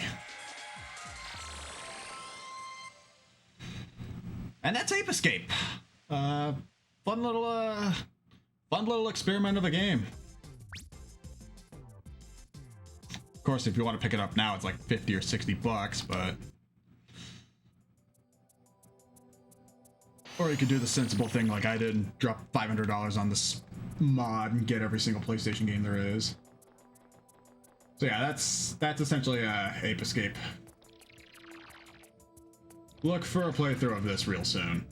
And that's Ape Escape. Fun little experiment of a game. Of course, if you want to pick it up now, it's like 50 or 60 bucks, but... Or you could do the sensible thing like I did and drop $500 on this mod and get every single PlayStation game there is. So yeah, that's essentially Ape Escape. Look for a playthrough of this real soon.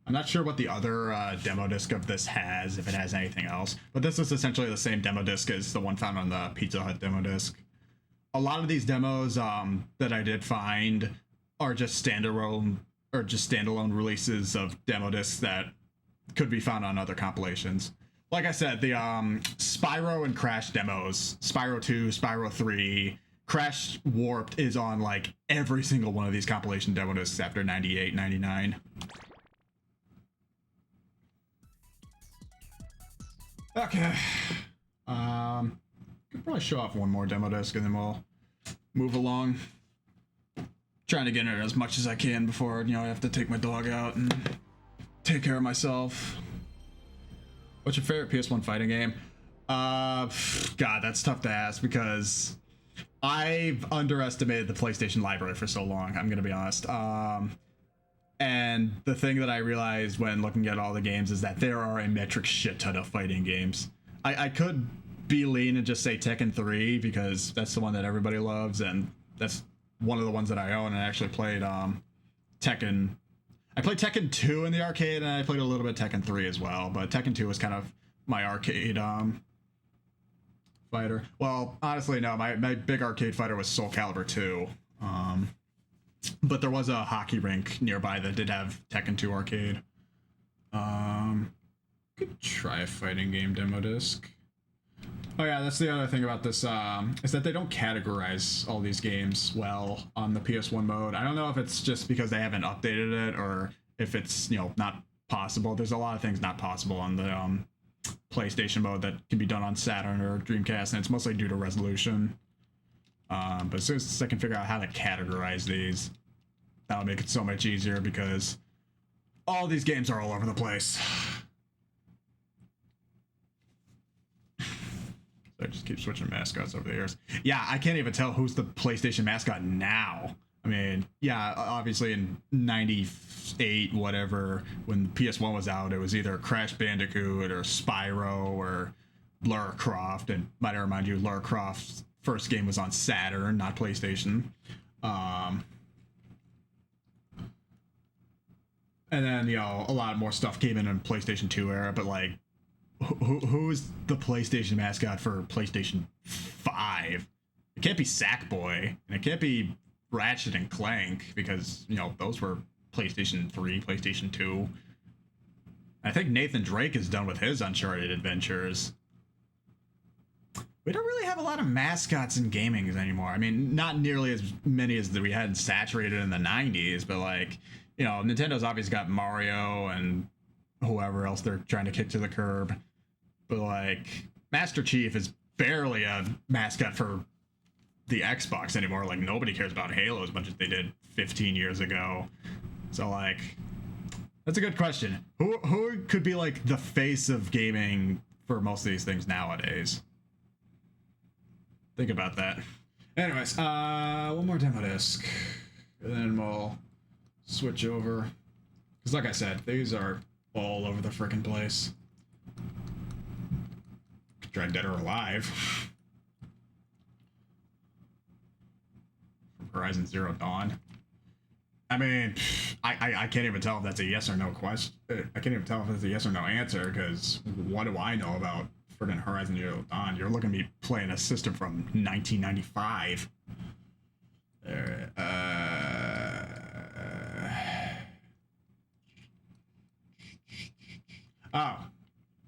I'm not sure what the other demo disc of this has, if it has anything else, but this is essentially the same demo disc as the one found on the Pizza Hut demo disc. A lot of these demos that I did find are just standalone releases of demo discs that could be found on other compilations. Like I said, the Spyro and Crash demos, Spyro 2, Spyro 3, Crash Warped is on like every single one of these compilation demo discs after 98, 99. Okay. Could probably show off one more demo disc and then we'll move along. Trying to get in it as much as I can before, I have to take my dog out and take care of myself. What's your favorite PS1 fighting game? God, that's tough to ask because I've underestimated the PlayStation library for so long, I'm gonna be honest. And the thing that I realized when looking at all the games is that there are a metric shit ton of fighting games. I could be lean and just say Tekken 3 because that's the one that everybody loves, and that's one of the ones that I own. And I actually played Tekken. I played Tekken 2 in the arcade, and I played a little bit Tekken 3 as well, but Tekken 2 was kind of my arcade fighter. Well, honestly, no, my big arcade fighter was Soul Calibur 2. But there was a hockey rink nearby that did have Tekken 2 arcade. Could try a fighting game demo disc. Oh yeah, that's the other thing about this, is that they don't categorize all these games well on the PS1 mode. I don't know if it's just because they haven't updated it or if it's, not possible. There's a lot of things not possible on the PlayStation mode that can be done on Saturn or Dreamcast, and it's mostly due to resolution. But as soon as I can figure out how to categorize these, that'll make it so much easier because all these games are all over the place. I just keep switching mascots over the years. Yeah, I can't even tell who's the PlayStation mascot now. I mean, yeah, obviously in 98, whatever, when PS1 was out, it was either Crash Bandicoot or Spyro or Lara Croft. And might I remind you, Lara Croft's first game was on Saturn, not PlayStation. And then, a lot more stuff came in PlayStation 2 era, but like, who's the PlayStation mascot for PlayStation 5? It can't be Sackboy, and it can't be Ratchet and Clank because, those were PlayStation 3, PlayStation 2. I think Nathan Drake is done with his Uncharted adventures. We don't really have a lot of mascots in gaming anymore. I mean, not nearly as many as we had saturated in the 90s, but like, Nintendo's obviously got Mario and whoever else they're trying to kick to the curb. But like, Master Chief is barely a mascot for the Xbox anymore. Like, nobody cares about Halo as much as they did 15 years ago. So like, that's a good question. Who could be like the face of gaming for most of these things nowadays? Think about that. Anyways, one more demo disc, and then we'll switch over. Because like I said, these are all over the frickin' place. Could try Dead or Alive. From Horizon Zero Dawn. I mean, I can't even tell if that's a yes or no question. I can't even tell if it's a yes or no answer, because what do I know about friggin' Horizon Zero Dawn? You're looking at me playing a system from 1995. There, oh,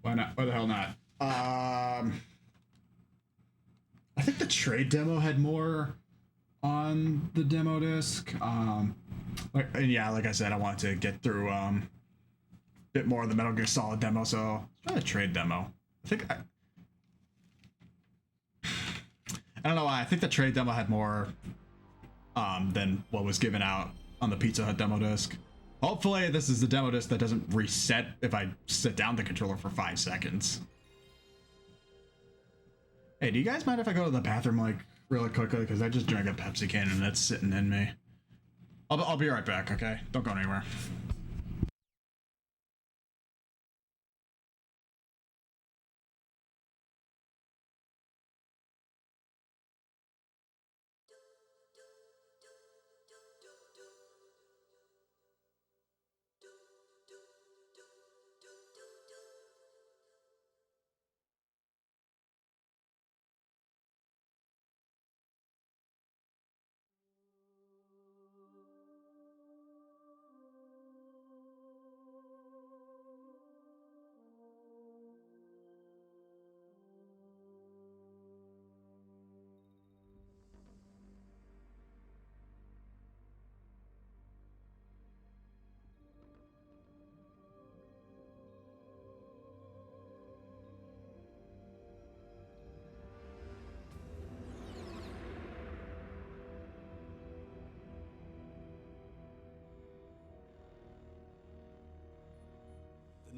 why not? Why the hell not? I think the trade demo had more on the demo disc. Like I said, I wanted to get through a bit more of the Metal Gear Solid demo, so let's try the trade demo. I don't know why. I think the trade demo had more than what was given out on the Pizza Hut demo disc. Hopefully this is the demo disc that doesn't reset if I sit down the controller for 5 seconds. Hey, do you guys mind if I go to the bathroom like really quickly? Because I just drank a Pepsi can and that's sitting in me. I'll be right back, okay? Don't go anywhere.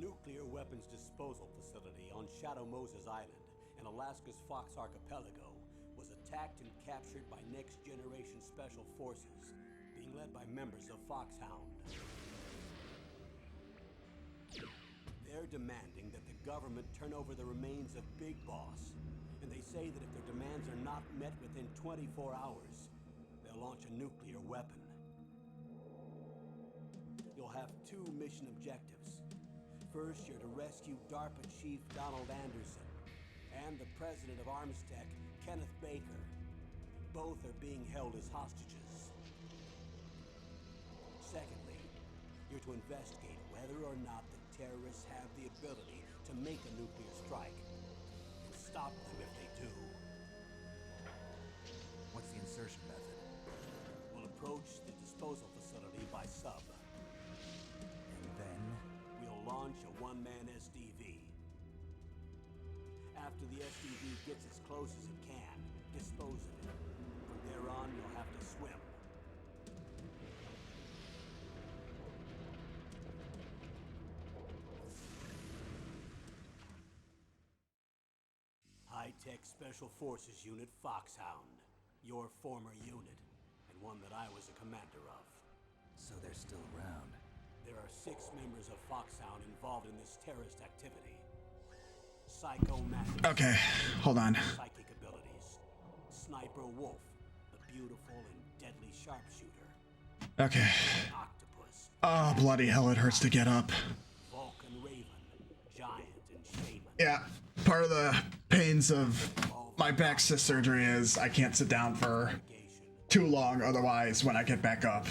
nuclear weapons disposal facility on Shadow Moses Island in Alaska's Fox Archipelago was attacked and captured by next-generation special forces, being led by members of Foxhound. They're demanding that the government turn over the remains of Big Boss, and they say that if their demands are not met within 24 hours, they'll launch a nuclear weapon. You'll have two mission objectives. First, you're to rescue DARPA Chief Donald Anderson and the president of Armstech, Kenneth Baker. Both are being held as hostages. Secondly, you're to investigate whether or not the terrorists have the ability to make a nuclear strike and stop them if they do. What's the insertion method? We'll approach the disposal facility by sub. And then? We'll launch a one-man SDV. After the SDV gets as close as it can, dispose of it. From there on, you'll have to swim. High-Tech Special Forces Unit Foxhound. Your former unit, and one that I was a commander of. So they're still around. There are 6 members of Foxhound involved in this terrorist activity. Psychomatic. Okay, hold on. Psychic abilities. Sniper Wolf, the beautiful and deadly sharpshooter. Okay. Octopus. Oh, bloody hell, it hurts to get up. Vulcan Raven, Giant and Shaman. Yeah, part of the pains of my back cyst surgery is I can't sit down for too long, otherwise when I get back up,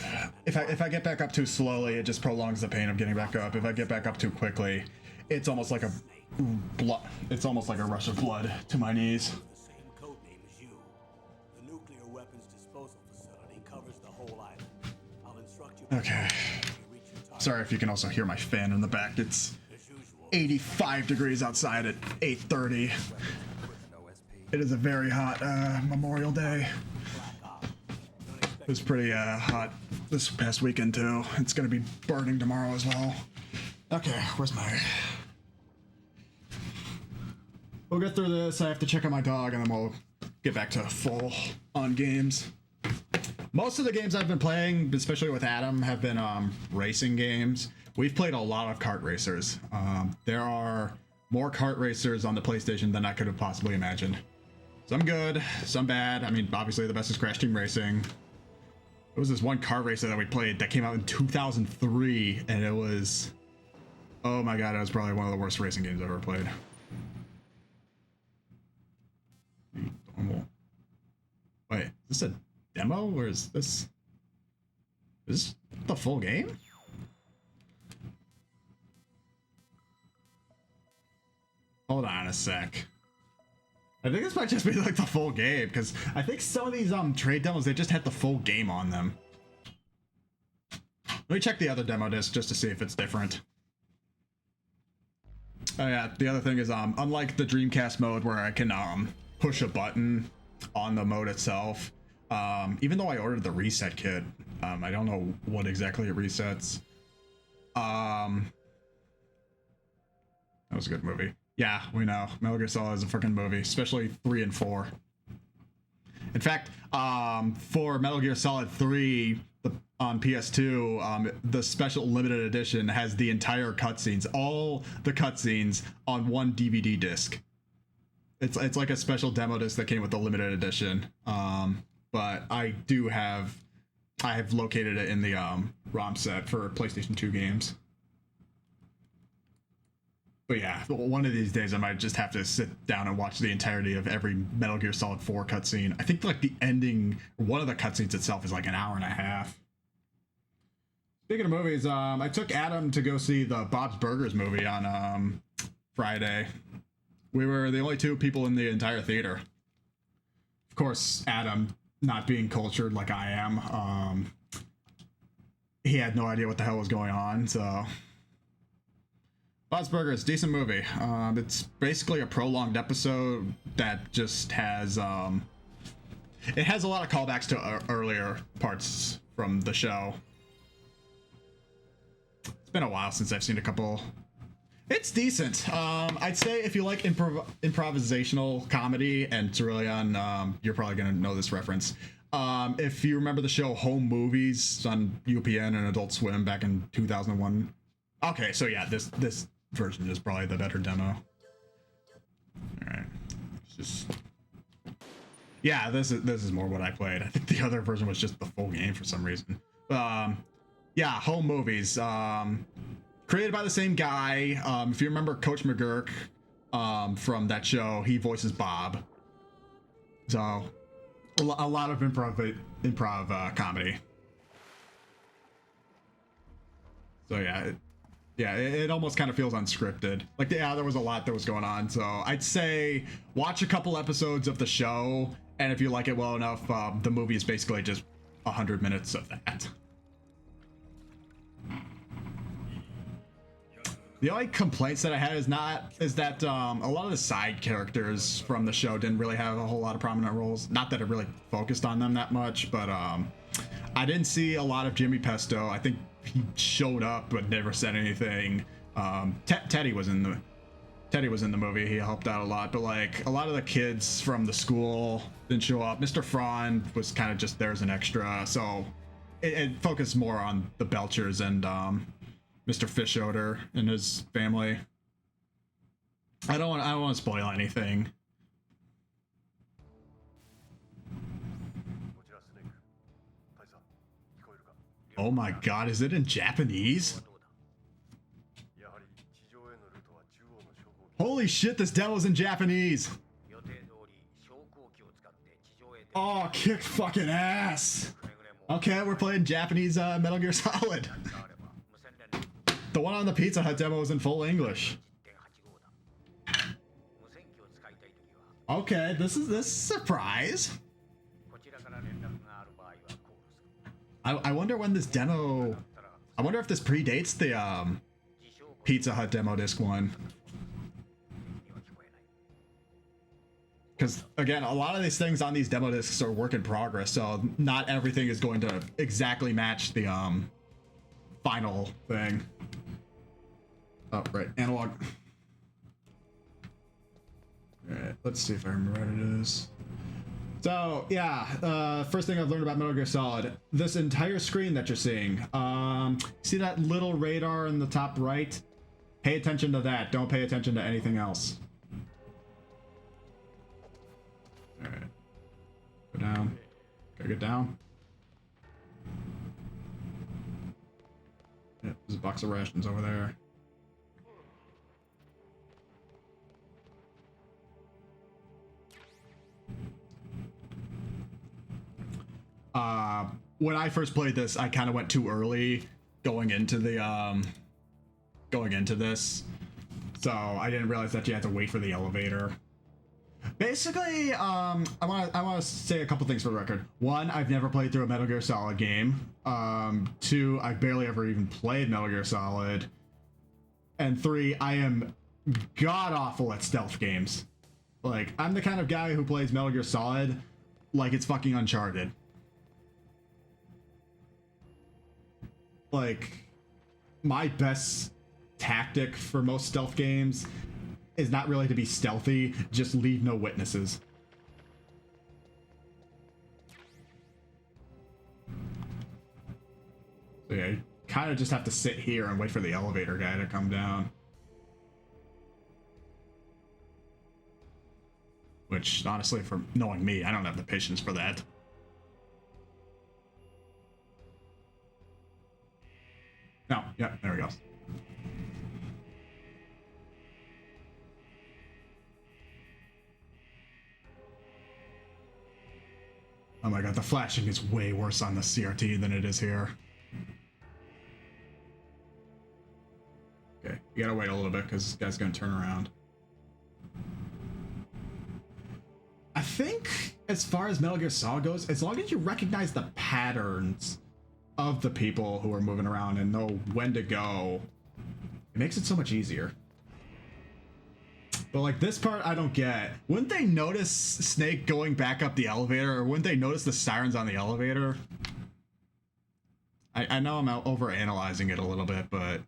if I get back up too slowly, it just prolongs the pain of getting back up. If I get back up too quickly, it's almost like a rush of blood to my knees. The same code name as you. The nuclear weapons disposal facility covers the whole island. I'll instruct you. Okay. Reach your target. Sorry if you can also hear my fan in the back. It's As usual. 85 degrees outside at 8:30. It is a very hot Memorial Day. It was pretty hot this past weekend too. It's gonna be burning tomorrow as well. Okay, where's my... We'll get through this. I have to check on my dog and then we'll get back to full on games. Most of the games I've been playing, especially with Adam, have been racing games. We've played a lot of kart racers. There are more kart racers on the PlayStation than I could have possibly imagined. Some good, some bad. I mean, obviously the best is Crash Team Racing. There was this one kart racer that we played that came out in 2003, and it was... Oh my god, it was probably one of the worst racing games I've ever played. Normal. Wait, is this a demo, or is this the full game? Hold on a sec. I think this might just be like the full game, because I think some of these trade demos, they just had the full game on them. Let me check the other demo disc just to see if it's different. Oh yeah, the other thing is unlike the Dreamcast mode where I can push a button on the mode itself, even though I ordered the reset kit, I don't know what exactly it resets. That was a good movie. Yeah, we know. Metal Gear Solid is a freaking movie, especially 3 and 4. In fact, for Metal Gear Solid 3 on PS2, the special limited edition has the entire cutscenes, all the cutscenes on one DVD disc. It's like a special demo disc that came with the limited edition. But I have located it in the ROM set for PlayStation 2 games. But yeah, one of these days I might just have to sit down and watch the entirety of every Metal Gear Solid 4 cutscene. I think like the ending, one of the cutscenes itself is like an hour and a half. Speaking of movies, I took Adam to go see the Bob's Burgers movie on Friday. We were the only 2 people in the entire theater. Of course, Adam, not being cultured like I am, he had no idea what the hell was going on, so... Bob's Burgers, decent movie. It's basically a prolonged episode that just has it has a lot of callbacks to earlier parts from the show. It's been a while since I've seen a couple. It's decent. I'd say if you like improvisational comedy, and it's really on, you're probably gonna know this reference. If you remember the show Home Movies on UPN and Adult Swim back in 2001. Okay, so yeah, this version is probably the better demo. All right, it's just yeah, this is more what I played. I think the other version was just the full game for some reason. Yeah, Home Movies. Created by the same guy. If you remember Coach McGurk from that show, he voices Bob. So a lot of improv comedy. So yeah, it almost kind of feels unscripted. Like, yeah, there was a lot that was going on. So I'd say watch a couple episodes of the show, and if you like it well enough, the movie is basically just 100 minutes of that. The only complaints that I had is that a lot of the side characters from the show didn't really have a whole lot of prominent roles. Not that it really focused on them that much, but I didn't see a lot of Jimmy Pesto. I think he showed up but never said anything. Teddy was in the movie. He helped out a lot, but like a lot of the kids from the school didn't show up. Mr. Frond was kind of just there as an extra, so it focused more on the Belchers and Mr. Fischoeder and his family. I don't want to spoil anything. Oh my god, is it in Japanese? Holy shit, this demo's in Japanese! Oh, kick fucking ass! Okay, we're playing Japanese Metal Gear Solid. The one on the Pizza Hut demo was in full English. Okay, this is a surprise. I wonder when this demo. I wonder if this predates the Pizza Hut demo disc one. Because again, a lot of these things on these demo discs are work in progress, so not everything is going to exactly match the final thing. Oh, right, analog. Alright, let's see if I remember what it is. So, yeah, first thing I've learned about Metal Gear Solid, this entire screen that you're seeing, see that little radar in the top right? Pay attention to that, don't pay attention to anything else. Alright, go down, gotta get down. Yeah, there's a box of rations over there. When I first played this, I kind of went too early going into this, so I didn't realize that you had to wait for the elevator. Basically, I want to say a couple things for the record. One, I've never played through a Metal Gear Solid game. Two, I've barely ever even played Metal Gear Solid. And three, I am god awful at stealth games. Like, I'm the kind of guy who plays Metal Gear Solid like it's fucking Uncharted. Like, my best tactic for most stealth games is not really to be stealthy, just leave no witnesses. So yeah, you kind of just have to sit here and wait for the elevator guy to come down. Which, honestly, for knowing me, I don't have the patience for that. No, yeah, there we go. Oh my god, the flashing is way worse on the CRT than it is here. Okay, you gotta wait a little bit because this guy's gonna turn around. I think, as far as Metal Gear Solid goes, as long as you recognize the patterns of the people who are moving around and know when to go, it makes it so much easier. But like this part I don't get. Wouldn't they notice Snake going back up the elevator, or wouldn't they notice the sirens on the elevator? I know I'm overanalyzing it a little bit, but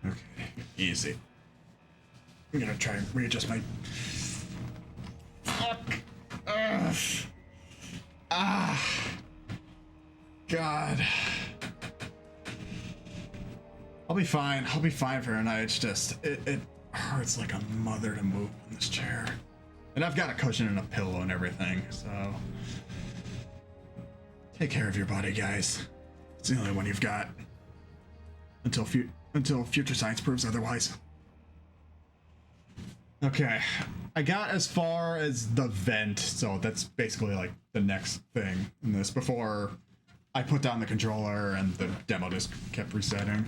Okay, easy. I'm gonna try and readjust my... Fuck! Ugh. Ah! God. I'll be fine. I'll be fine for tonight. It's just, it hurts like a mother to move in this chair. And I've got a cushion and a pillow and everything, so... Take care of your body, guys. It's the only one you've got. Until future science proves otherwise. Okay. I got as far as the vent, so that's basically like the next thing in this before I put down the controller and the demo disc kept resetting.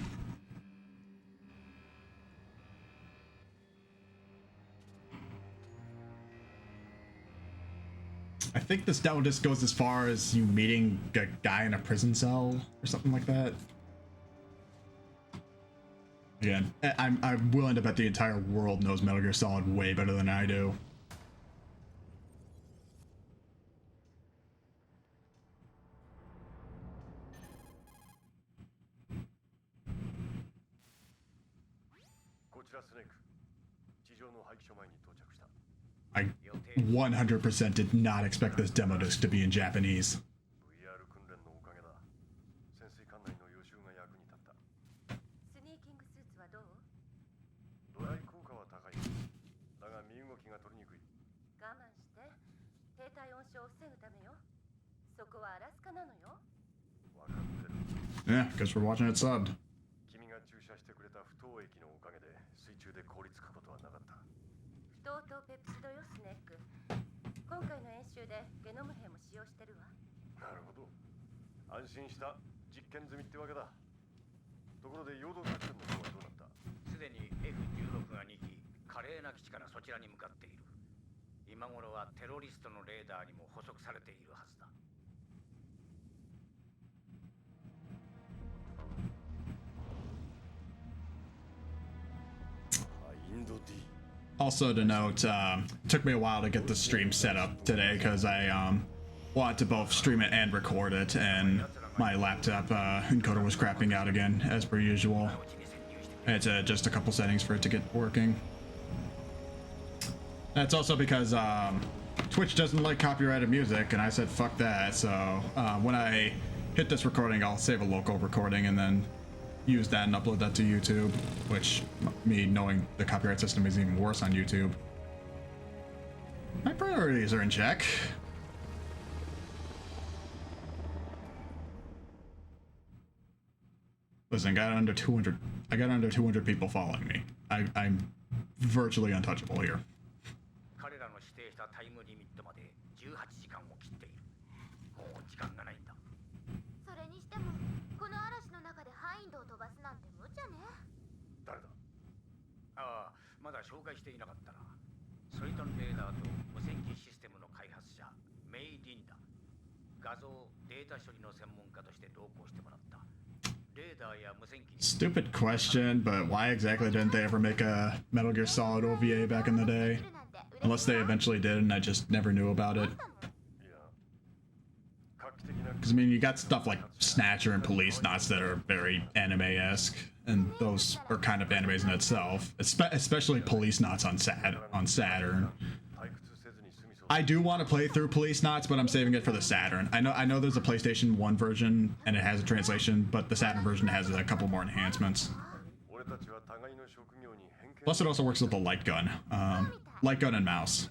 I think this demo disc goes as far as you meeting a guy in a prison cell or something like that. Again, I'm willing to bet the entire world knows Metal Gear Solid way better than I do. I 100% did not expect this demo disc to be in Japanese. Yeah, because we're watching it subbed. Also to note, took me a while to get the stream set up today because I wanted to both stream it and record it, and my laptop encoder was crapping out again as per usual. I had to adjust a couple settings for it to get working. That's also because Twitch doesn't like copyrighted music, and I said fuck that, so when I hit this recording, I'll save a local recording and then use that and upload that to YouTube, which, me knowing the copyright system is even worse on YouTube. My priorities are in check. Listen, I got under 200 people following me. I'm virtually untouchable here. Stupid question, but why exactly didn't they ever make a Metal Gear Solid OVA back in the day? Unless they eventually did and I just never knew about it. Because, I mean, you got stuff like Snatcher and Police Knots that are very anime-esque, and those are kind of animes in itself, especially Police Knots on Saturn. I do want to play through Police Knots, but I'm saving it for the Saturn. I know there's a PlayStation 1 version, and it has a translation, but the Saturn version has a couple more enhancements. Plus, it also works with the light gun and mouse.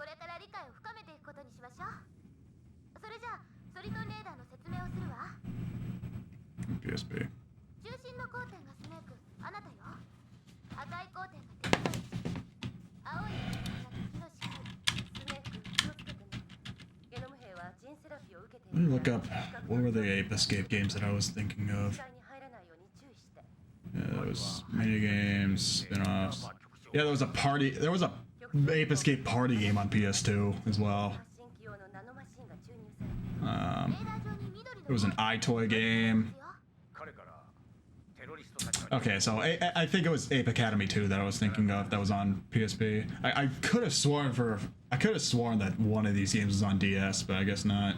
PSP. Let me look up what were the Ape Escape games that I was thinking of. Yeah, there was mini games, spin-offs. Yeah, there was a Ape Escape party game on PS2 as well. There was an iToy game. Okay, so I think it was Ape Academy 2 that I was thinking of that was on PSP. I could have sworn that one of these games was on DS, but I guess not.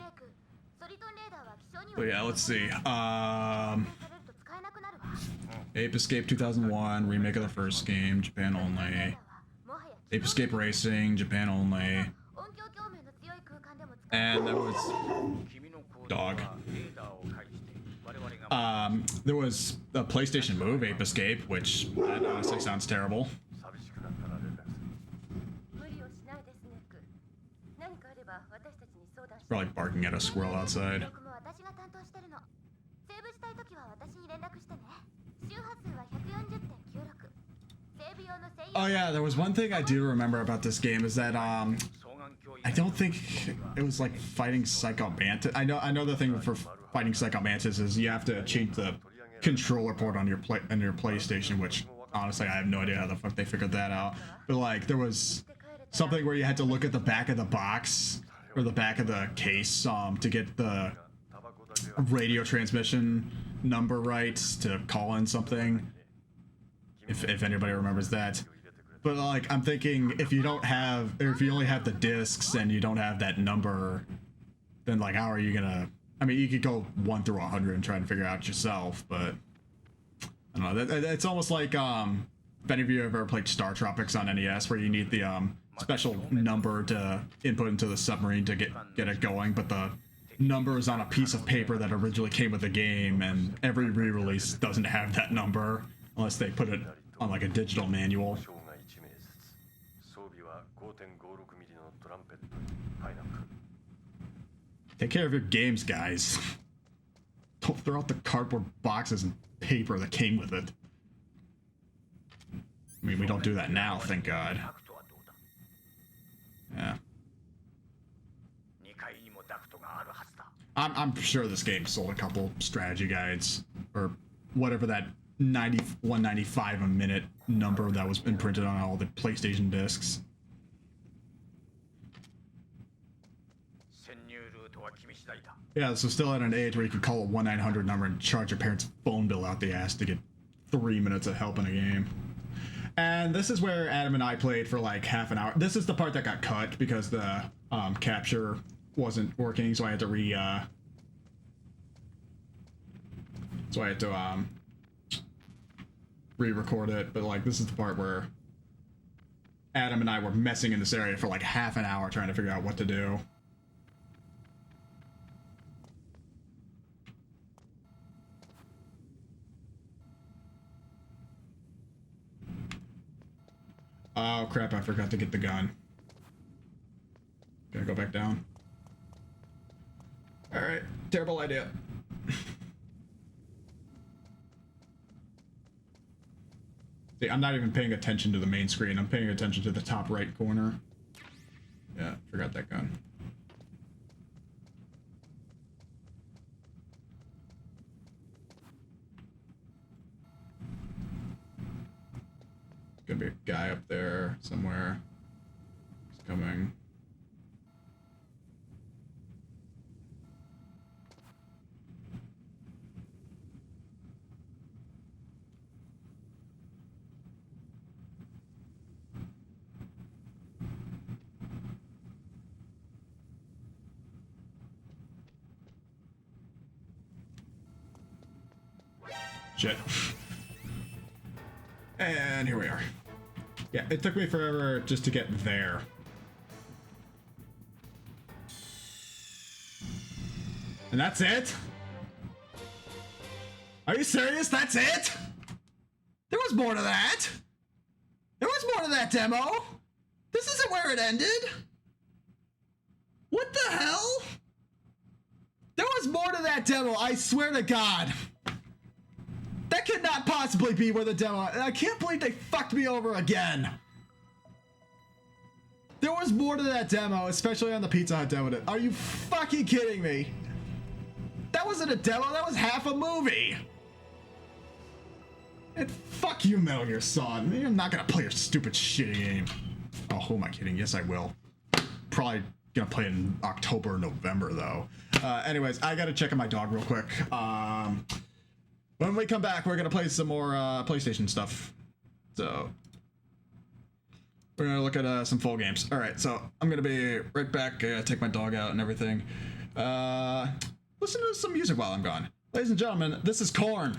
But yeah, let's see. Ape Escape 2001, remake of the first game, Japan only. Ape Escape Racing, Japan only. And there was dog. There was a PlayStation Move Ape Escape, which that honestly sounds terrible. Probably barking at a squirrel outside. Oh yeah, there was one thing I do remember about this game is that I don't think it was like fighting Psycho Mantis. I know the thing for fighting Psycho Mantis is you have to change the controller port on your PlayStation, which honestly I have no idea how the fuck they figured that out. But like there was something where you had to look at the back of the box or the back of the case to get the radio transmission number right to call in something. If anybody remembers that. But like I'm thinking if you only have the discs and you don't have that number, then like how are you gonna, I mean you could go 1 through 100 and try and figure it out yourself, but I don't know, it's almost like if any of you have ever played Star Tropics on NES where you need the special number to input into the submarine to get it going, but the number is on a piece of paper that originally came with the game, and every re-release doesn't have that number unless they put it on like a digital manual. Take care of your games, guys. Don't throw out the cardboard boxes and paper that came with it. I mean, we don't do that now, thank God. Yeah. I'm sure this game sold a couple strategy guides or whatever that 195 a minute number that was imprinted on all the PlayStation discs. Yeah, so still at an age where you could call a 1-900 number and charge your parents' phone bill out the ass to get 3 minutes of help in a game. And this is where Adam and I played for like half an hour. This is the part that got cut because the capture wasn't working, so I had to re-record it. But like this is the part where Adam and I were messing in this area for like half an hour trying to figure out what to do. Oh crap, I forgot to get the gun. Gonna go back down. Alright, terrible idea. See, I'm not even paying attention to the main screen. I'm paying attention to the top right corner. Yeah, forgot that gun. Gonna be a guy up there somewhere. He's coming. Shit. And here we are. Yeah, it took me forever just to get there. And that's it? Are you serious? That's it? There was more to that. There was more to that demo. This isn't where it ended. What the hell? There was more to that demo, I swear to God. That could not possibly be where the demo... I can't believe they fucked me over again. There was more to that demo, especially on the Pizza Hut demo. Are you fucking kidding me? That wasn't a demo, that was half a movie. And fuck you, Metal Gear Solid. You're not gonna play your stupid shitty game. Oh, who am I kidding? Yes, I will. Probably gonna play in October or November, though. Anyways, I gotta check on my dog real quick. When we come back, we're gonna play some more PlayStation stuff. So we're gonna look at some full games. All right, so I'm gonna be right back. Take my dog out and everything. Listen to some music while I'm gone. Ladies and gentlemen, this is Korn.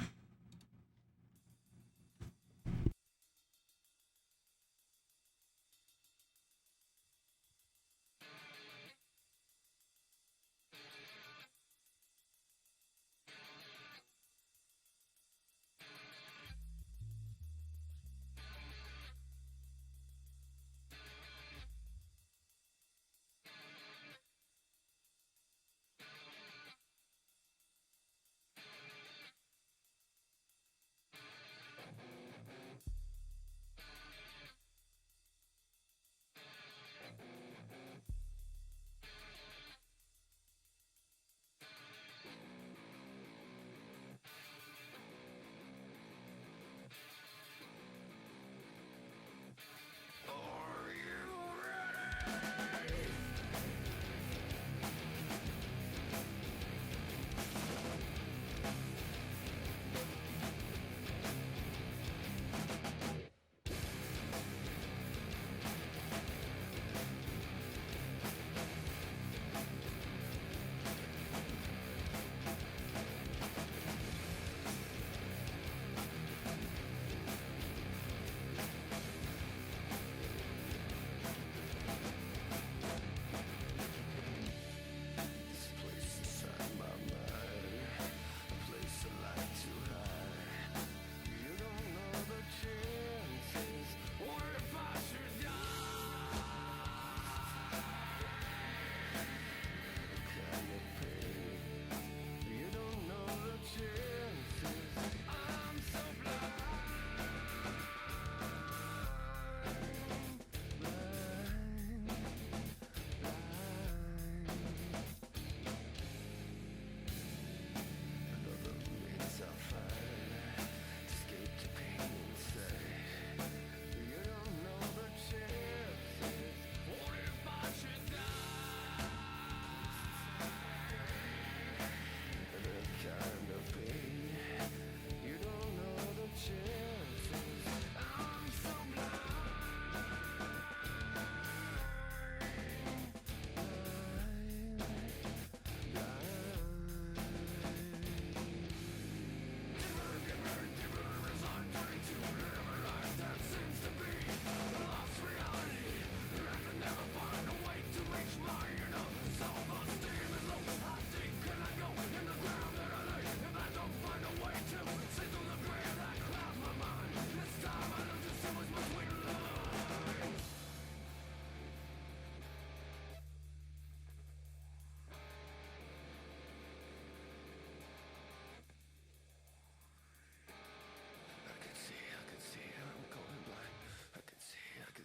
I could see I'm going blind. I can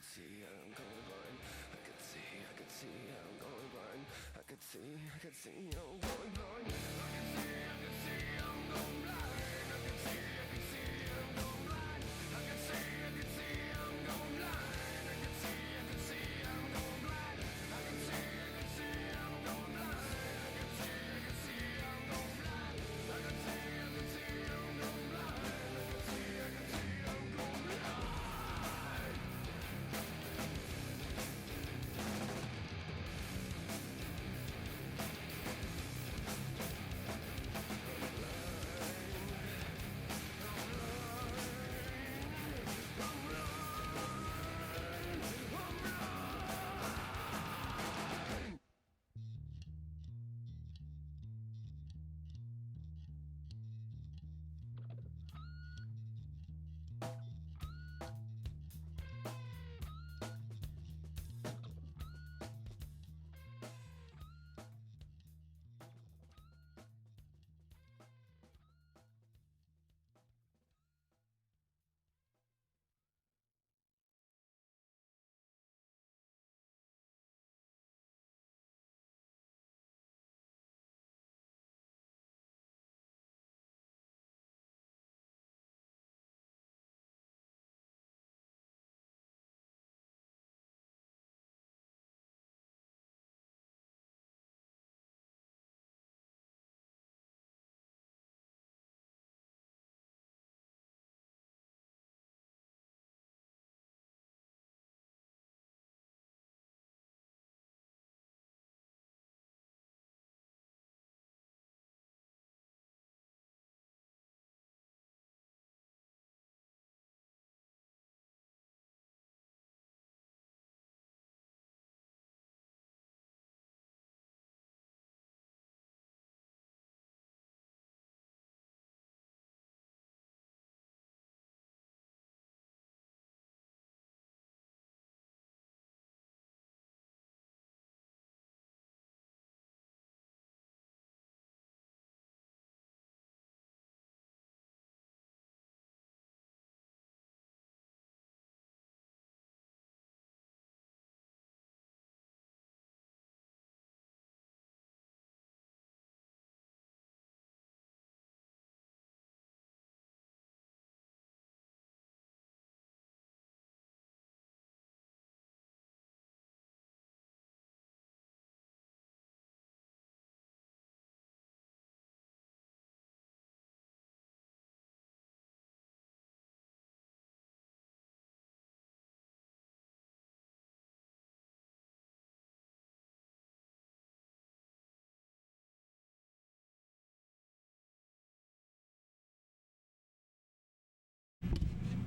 see I'm going blind. I can see I'm going blind. I can see I'm going blind. I can see I'm going blind. I can see I'm going blind. I can see I'm going blind. I can see I'm going blind. I can see I'm going blind.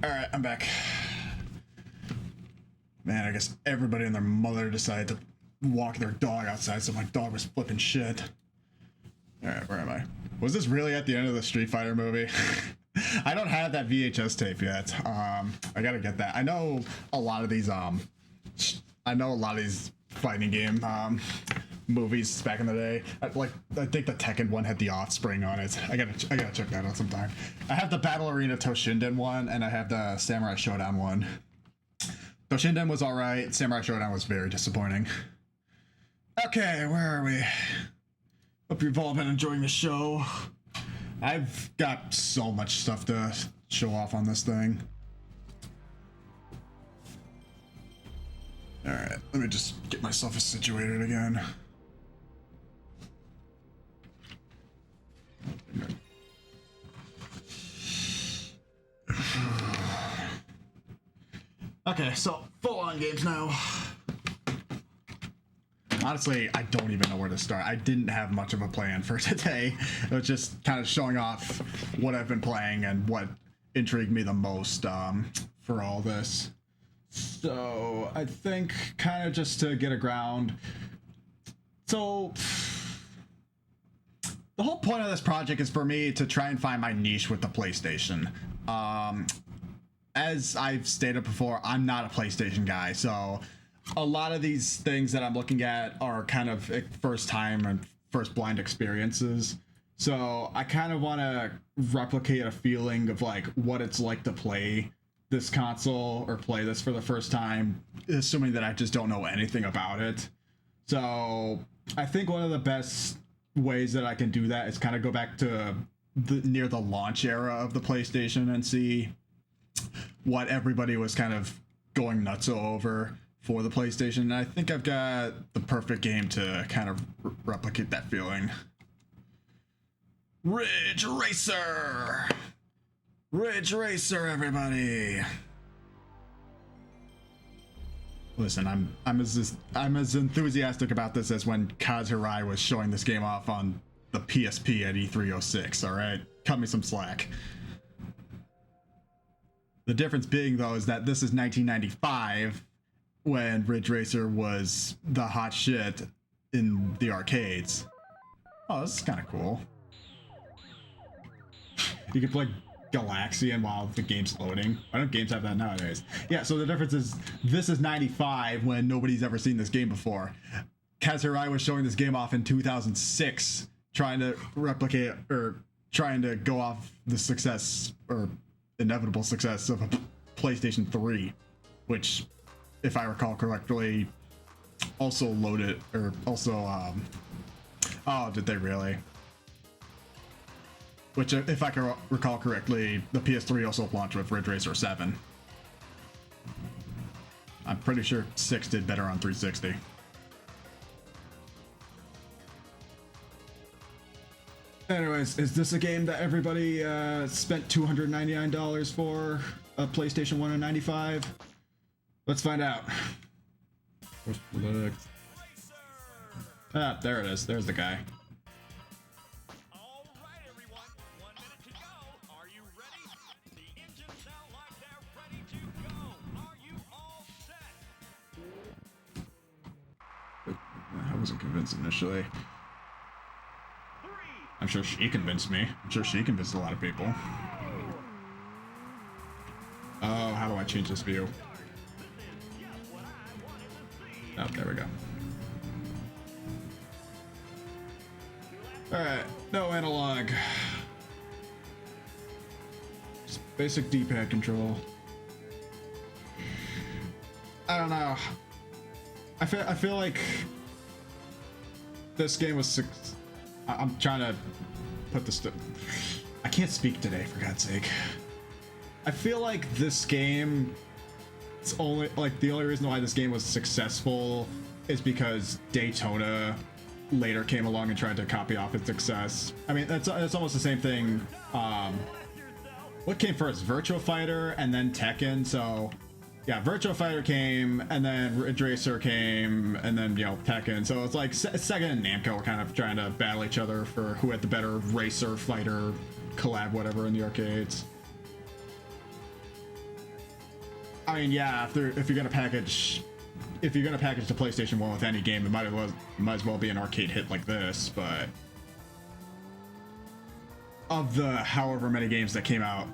All right, I'm back. Man, I guess everybody and their mother decided to walk their dog outside, so my dog was flipping shit. All right, where am I? Was this really at the end of the Street Fighter movie? I don't have that VHS tape yet. I gotta get that. I know a lot of these fighting game movies back in the day. I think the Tekken one had the Offspring on it. I gotta check that out sometime. I have the Battle Arena Toshinden one, and I have the Samurai Showdown one. Toshinden was alright. Samurai Showdown was very disappointing. Okay, where are we? Hope you've all been enjoying the show. I've got so much stuff to show off on this thing. Alright, let me just get myself situated again. Okay, so full-on games now. Honestly, I don't even know where to start. I didn't have much of a plan for today. It was just kind of showing off what I've been playing and what intrigued me the most for all this. So I think kind of just to get a ground. So the whole point of this project is for me to try and find my niche with the PlayStation. As I've stated before, I'm not a PlayStation guy, so a lot of these things that I'm looking at are kind of first time and first blind experiences. So I kind of want to replicate a feeling of like what it's like to play this console or play this for the first time, assuming that I just don't know anything about it. So I think one of the best ways that I can do that is kind of go back to near the launch era of the PlayStation and see what everybody was kind of going nuts over for the PlayStation. And I think I've got the perfect game to kind of replicate that feeling. Ridge Racer! Ridge Racer, everybody! Listen, I'm as enthusiastic about this as when Kaz Hirai was showing this game off on the PSP at E306, alright? Cut me some slack. The difference being, though, is that this is 1995, when Ridge Racer was the hot shit in the arcades. Oh, this is kind of cool. You can play Galaxian while the game's loading. Why don't games have that nowadays? Yeah, so the difference is this is 95 when nobody's ever seen this game before. Kaz Hirai was showing this game off in 2006, trying to replicate or trying to go off the success or inevitable success of a PlayStation 3, which, if I recall correctly, also loaded or also oh, did they really? Which, if I can recall correctly, the PS3 also launched with Ridge Racer 7. I'm pretty sure 6 did better on 360. Anyways, is this a game that everybody spent $299 for a PlayStation 1 in 95? Let's find out. Ah, there it is. There's the guy. I wasn't convinced initially. I'm sure she convinced me. I'm sure she convinced a lot of people. Oh, how do I change this view? Oh, there we go. Alright, no analog. Just basic D-pad control. I don't know. I feel like this game was I'm trying to put this to... I can't speak today, for God's sake. I feel like this game, it's only like the only reason why this game was successful is because Daytona later came along and tried to copy off its success. I mean, that's almost the same thing. What came first, Virtua Fighter and then Tekken? So yeah, Virtua Fighter came, and then Ridge Racer came, and then, you know, Tekken. So it's like Sega and Namco were kind of trying to battle each other for who had the better racer, fighter, collab, whatever in the arcades. I mean, yeah, if you're gonna package the PlayStation 1 with any game, it might as well be an arcade hit like this. But of the however many games that came out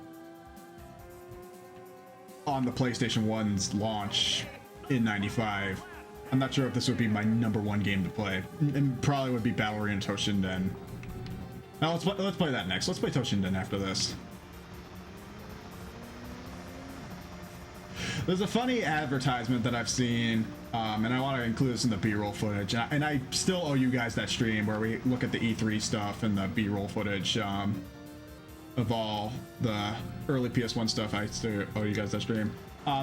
on the PlayStation 1's launch in '95, I'm not sure if this would be my #1 game to play. It probably would be Battle Arena Toshinden. Now let's play that next. Let's play Toshinden after this. There's a funny advertisement that I've seen, and I want to include this in the B-roll footage. And I still owe you guys that stream where we look at the E3 stuff and the B-roll footage of all the early PS1 stuff. I still owe you guys that stream.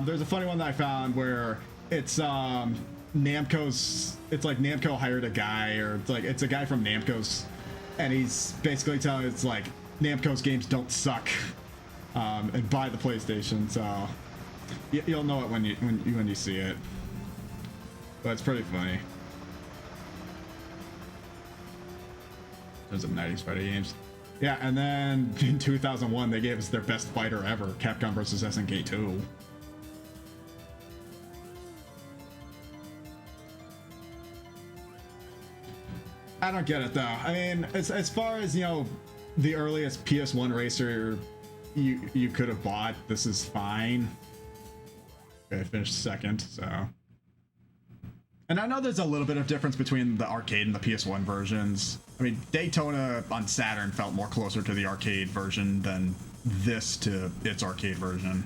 There's a funny one that I found where it's Namco's. It's like Namco hired a guy, or it's a guy from Namco's, and he's basically telling it's like Namco's games don't suck, and buy the PlayStation. So. You'll know it when you see it, but it's pretty funny. Those are 90s fighting games. Yeah, and then in 2001 they gave us their best fighter ever, Capcom vs SNK 2. I don't get it though. I mean, as far as, you know, the earliest PS1 racer you could have bought, this is fine. I finished second, so. And I know there's a little bit of difference between the arcade and the PS1 versions. I mean, Daytona on Saturn felt more closer to the arcade version than this to its arcade version.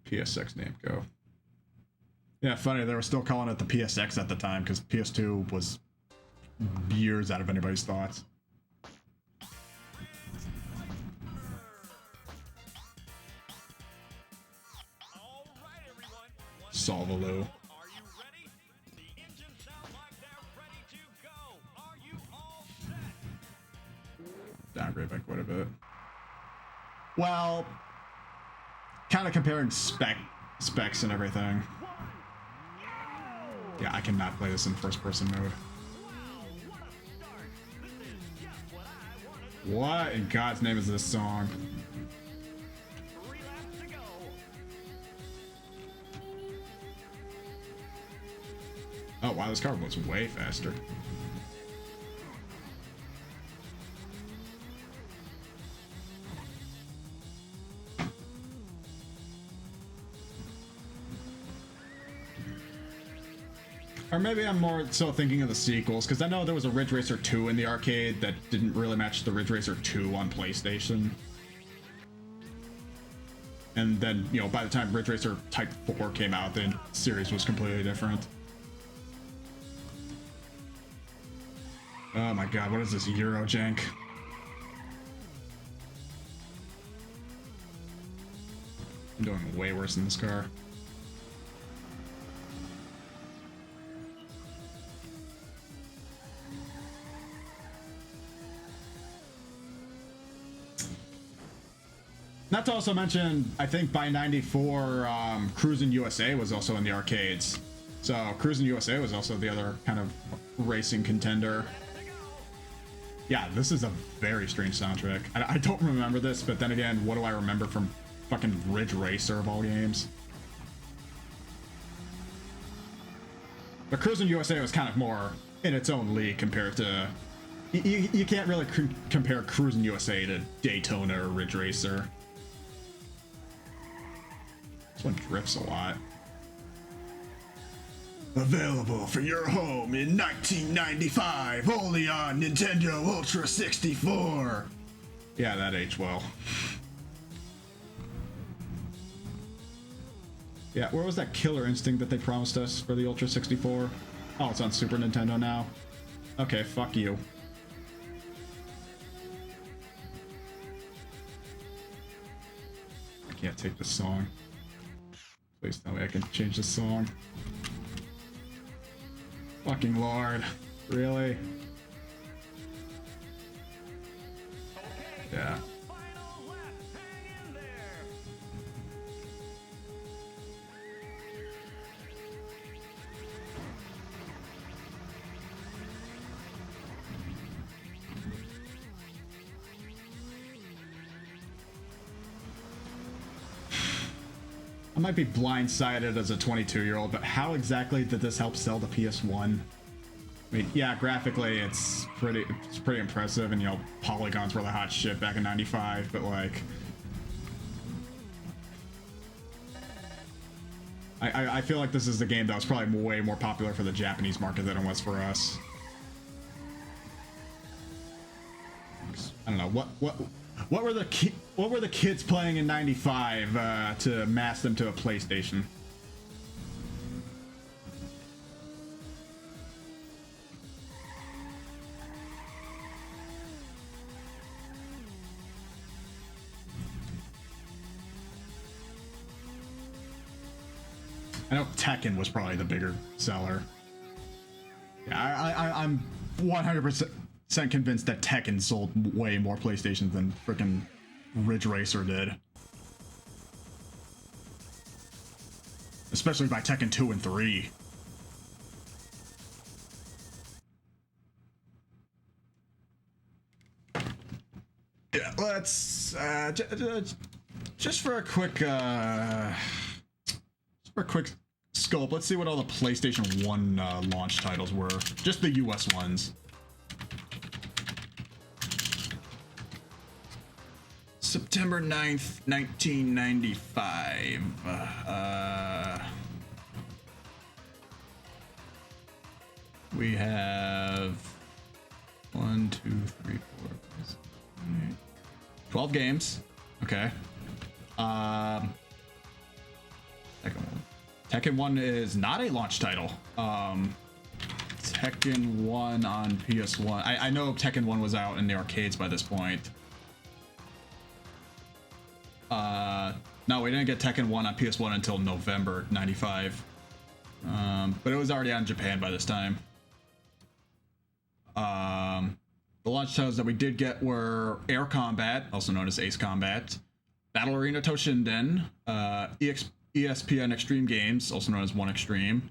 PSX Namco. Yeah, funny, they were still calling it the PSX at the time because PS2 was years out of anybody's thoughts. Solvaloo. Are you ready? The engines sound like they're ready to go. Are you all set? Downgrade by quite a bit. Well, kind of comparing specs and everything. Yeah, I cannot play this in first-person mode. What in God's name is this song? Oh wow, this car was way faster. Or maybe I'm more so thinking of the sequels, because I know there was a Ridge Racer 2 in the arcade that didn't really match the Ridge Racer 2 on PlayStation. And then, you know, by the time Ridge Racer Type 4 came out, the series was completely different. Oh my god, what is this Euro jank? I'm doing way worse in this car. Not to also mention, I think by '94, Cruisin' USA was also in the arcades. So Cruisin' USA was also the other kind of racing contender. Yeah, this is a very strange soundtrack. I don't remember this, but then again, what do I remember from fucking Ridge Racer of all games? But Cruisin' USA was kind of more in its own league compared to... You can't really compare Cruisin' USA to Daytona or Ridge Racer. This one drifts a lot. Available for your home in 1995, only on Nintendo Ultra 64. Yeah, that aged well. Yeah, where was that Killer Instinct that they promised us for the Ultra 64? Oh, it's on Super Nintendo now. Okay, fuck you. I can't take this song. Please tell me I can change this song. Fucking Lord. Really? Yeah. I might be blindsided as a 22-year-old, but how exactly did this help sell the PS1? I mean, yeah, graphically it's pretty impressive, and you know, polygons were the hot shit back in '95, but like, I feel like this is the game that was probably way more popular for the Japanese market than it was for us. I don't know what were the kids playing in '95 to mass them to a PlayStation. I know Tekken was probably the bigger seller. Yeah, I'm 100% convinced that Tekken sold way more PlayStations than freaking Ridge Racer did. Especially by Tekken 2 and 3. Yeah, let's just for a quick scope, let's see what all the PlayStation 1 launch titles were. Just the US ones. September 9th, 1995. We have 1, 2, 3, 4, 5, 6, 7, 8, 12 games. Okay. Tekken 1 is not a launch title. Tekken 1 on PS1. I know Tekken 1 was out in the arcades by this point. No, we didn't get Tekken 1 on PS1 until November 95. But it was already out in Japan by this time. The launch titles that we did get were Air Combat, also known as Ace Combat, Battle Arena Toshinden, ESPN Extreme Games, also known as 1 Extreme,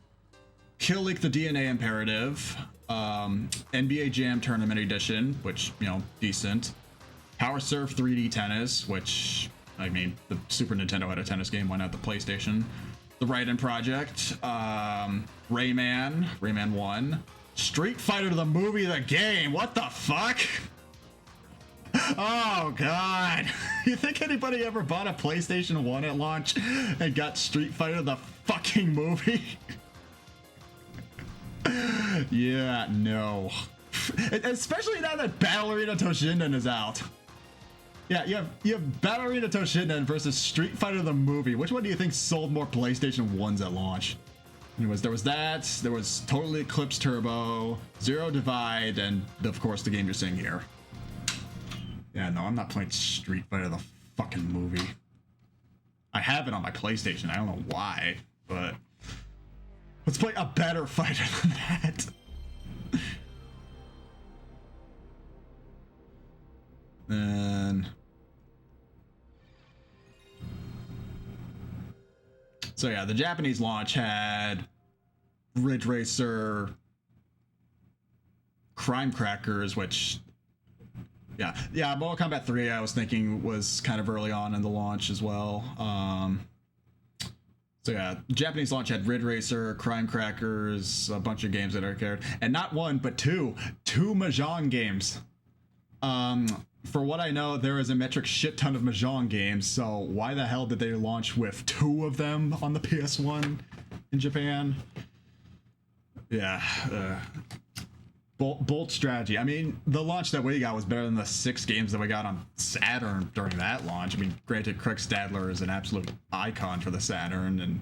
Kill League the DNA Imperative, NBA Jam Tournament Edition, which, you know, decent, Power Surf 3D Tennis, which, I mean, the Super Nintendo had a tennis game, why not the PlayStation? The Raiden Project, Rayman 1, Street Fighter the movie, the game, what the fuck? Oh god. You think anybody ever bought a PlayStation 1 at launch and got Street Fighter the fucking movie? Yeah, no. Especially now that Battle Arena Toshinden is out. Yeah, you have Battle Arena Toshinden versus Street Fighter the movie. Which one do you think sold more PlayStation 1s at launch? Anyways, there was that, there was Totally Eclipse Turbo, Zero Divide, and of course the game you're seeing here. Yeah, no, I'm not playing Street Fighter the fucking movie. I have it on my PlayStation, I don't know why, but let's play a better fighter than that. Then... So yeah, the Japanese launch had Ridge Racer, Crime Crackers, which, yeah, Mortal Kombat 3 I was thinking was kind of early on in the launch as well. So yeah, Japanese launch had Ridge Racer, Crime Crackers, a bunch of games that I cared, and not one but two Mahjong games. For what I know, there is a metric shit ton of Mahjong games, so why the hell did they launch with 2 of them on the PS1 in Japan? Yeah, bold strategy. I mean, the launch that we got was better than the 6 games that we got on Saturn during that launch. I mean, granted, Craig Stadler is an absolute icon for the Saturn, and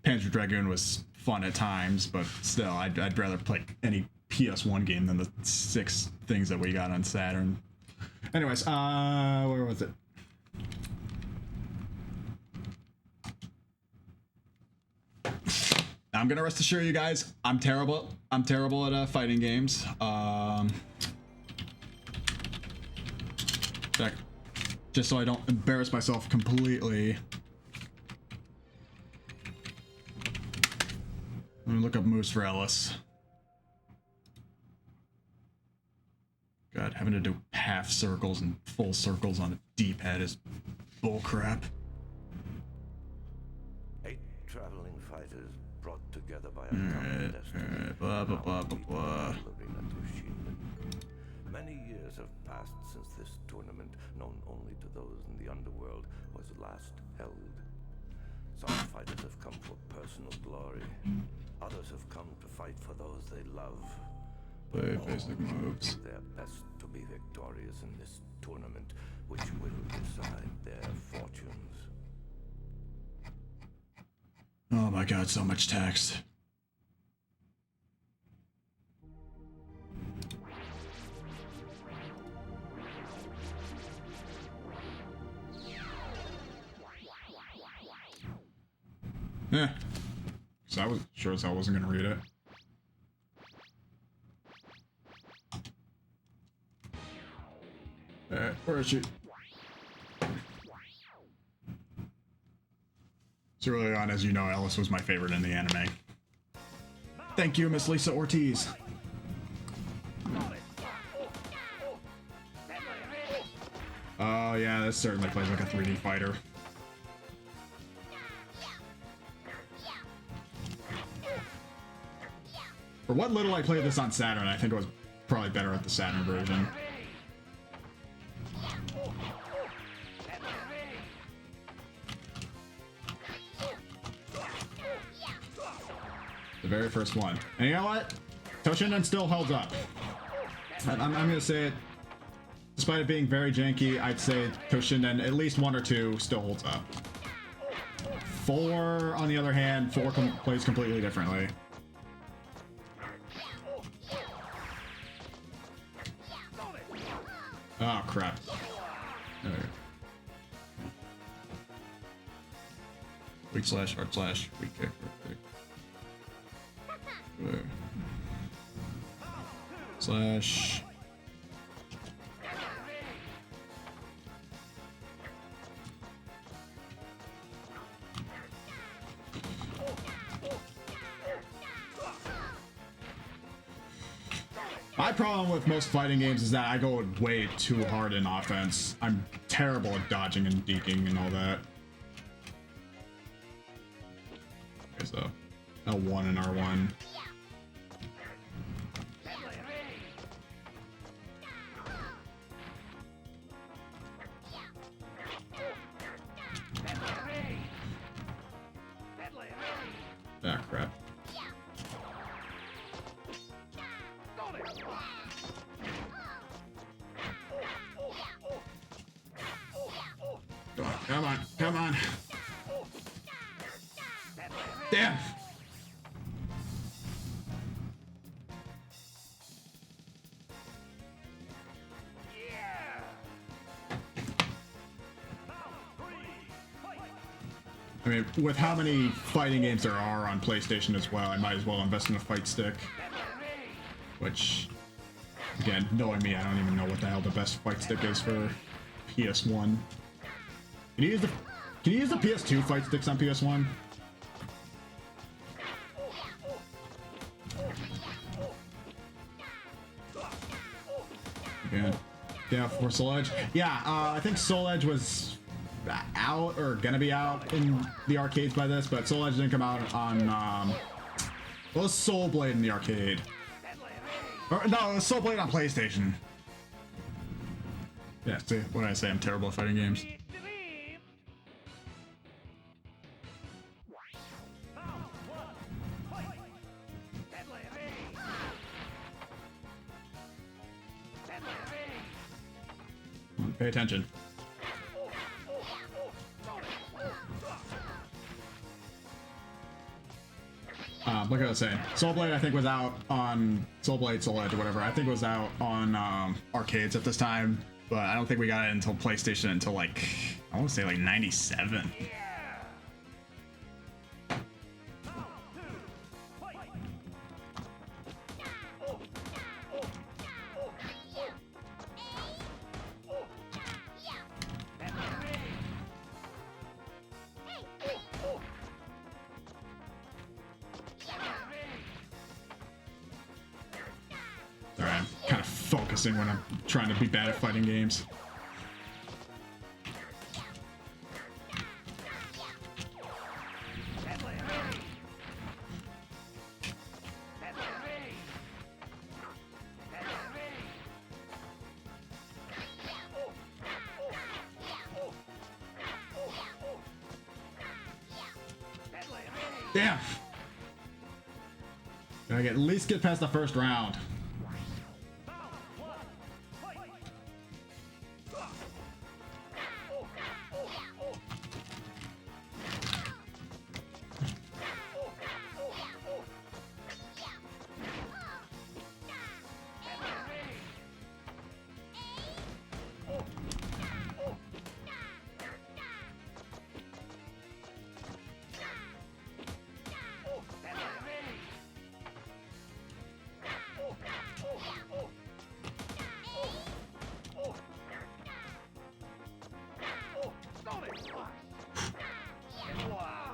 Panzer Dragoon was fun at times, but still, I'd rather play any PS1 game than the 6 things that we got on Saturn. Anyways, where was it? I'm gonna rest assure you guys, I'm terrible at fighting games. Just so I don't embarrass myself completely. Let me look up moves for Ellis. God, having to do half circles and full circles on a D-pad is bullcrap. fighters brought together by a common destiny. Blah, blah, blah, blah, blah. Arena to Shinmen. Many years have passed since this tournament, known only to those in the underworld, was last held. Some fighters have come for personal glory. Others have come to fight for those they love. Play basic moves. Their best to be victorious in this tournament, which will decide their fortunes. Oh my god, so much text. Yeah. So I was sure as hell wasn't gonna read it. Where is she? So early on, as you know, Ellis was my favorite in the anime. Thank you, Miss Lisa Ortiz. Oh yeah, this certainly plays like a 3D fighter. For what little I played this on Saturn, I think it was probably better at the Saturn version. The very first one. And you know what? Toshinden still holds up. I'm gonna say it. Despite it being very janky, I'd say Toshinden, at least 1 or 2, still holds up. 4, on the other hand, 4 plays completely differently. Oh crap. There we go. Weak slash, hard slash, weak kick, right there. Slash. My problem with most fighting games is that I go way too hard in offense. I'm terrible at dodging and deking and all that. Okay, so L1 and R1. Ah, crap. Come on, come on. Damn. I mean, with how many fighting games there are on PlayStation as well, I might as well invest in a fight stick. Which, again, knowing me, I don't even know what the hell the best fight stick is for PS1. Can you use the PS2 fight sticks on PS1? Yeah, for Soul Edge. Yeah, I think Soul Edge was out or gonna be out in the arcades by this, but Soul Edge didn't come out on well, it was Soul Blade in the arcade. Or, no, it was Soul Blade on PlayStation. Yeah, see, what did I say? I'm terrible at fighting games. Pay attention. Look at what I was saying. Soul Blade, I think, was out on Soul Blade, Soul Edge, or whatever. I think it was out on arcades at this time, but I don't think we got it until PlayStation until like, I want to say like 97. When I'm trying to be bad at fighting games. Damn. Gotta at least get past the first round.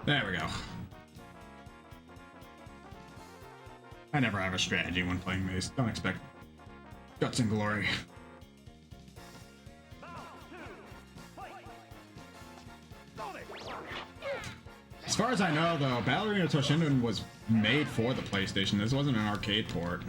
There we go. I never have a strategy when playing these. Don't expect guts and glory. As far as I know, though, Ballerina Toshinden was made for the PlayStation. This wasn't an arcade port.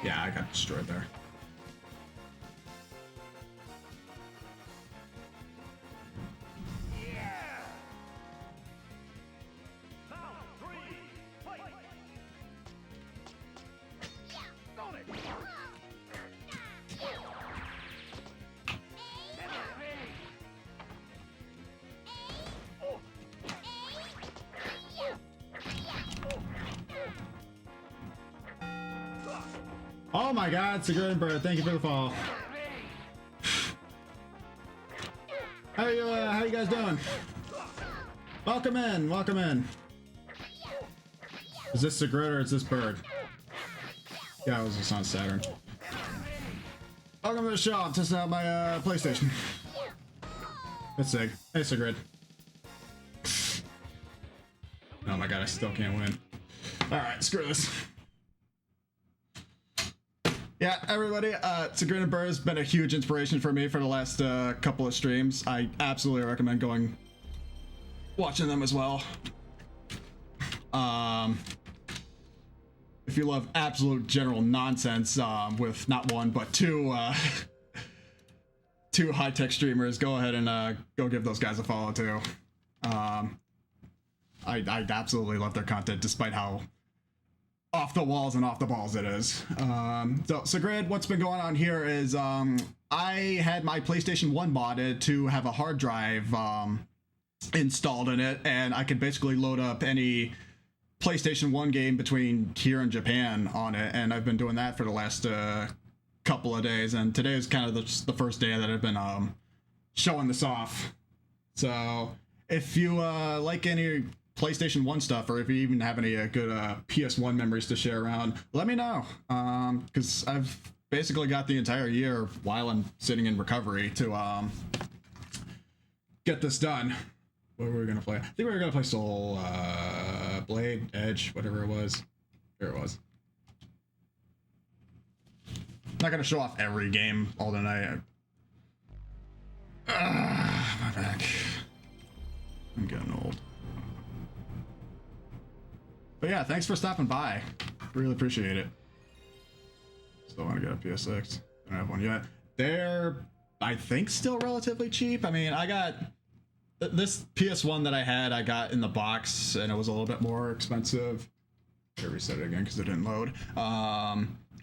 Yeah, I got destroyed there. Oh my god, Sigurd and Bird, thank you for the fall. How you guys doing? Welcome in, welcome in. Is this Sigurd or is this Bird? Yeah, it was just on Saturn. Welcome to the show, I'm testing out my PlayStation. That's Sig. Hey Sigurd. Oh my god, I still can't win. Alright, screw this. Yeah, everybody, Sigurd and Bird has been a huge inspiration for me for the last couple of streams. I absolutely recommend watching them as well. If you love absolute general nonsense with not one but two high-tech streamers, go ahead and go give those guys a follow too. I absolutely love their content despite how off the walls and off the balls it is. So Sigrid, what's been going on here is I had my PlayStation 1 modded to have a hard drive installed in it, and I could basically load up any PlayStation 1 game between here and Japan on it, and I've been doing that for the last couple of days, and today is kind of the first day that I've been showing this off. So if you like any PlayStation 1 stuff, or if you even have any good PS1 memories to share around, let me know, because I've basically got the entire year while I'm sitting in recovery to get this done. What were we gonna play? I think we were gonna play Soul Blade, Edge, whatever it was. There it was. I'm not gonna show off every game all the night. My back. I'm getting old. But yeah, thanks for stopping by. Really appreciate it. Still want to get a PS6. Don't have one yet. They're, I think, still relatively cheap. I mean, I got this PS1 that I had, I got in the box, and it was a little bit more expensive. I reset it again because it didn't load.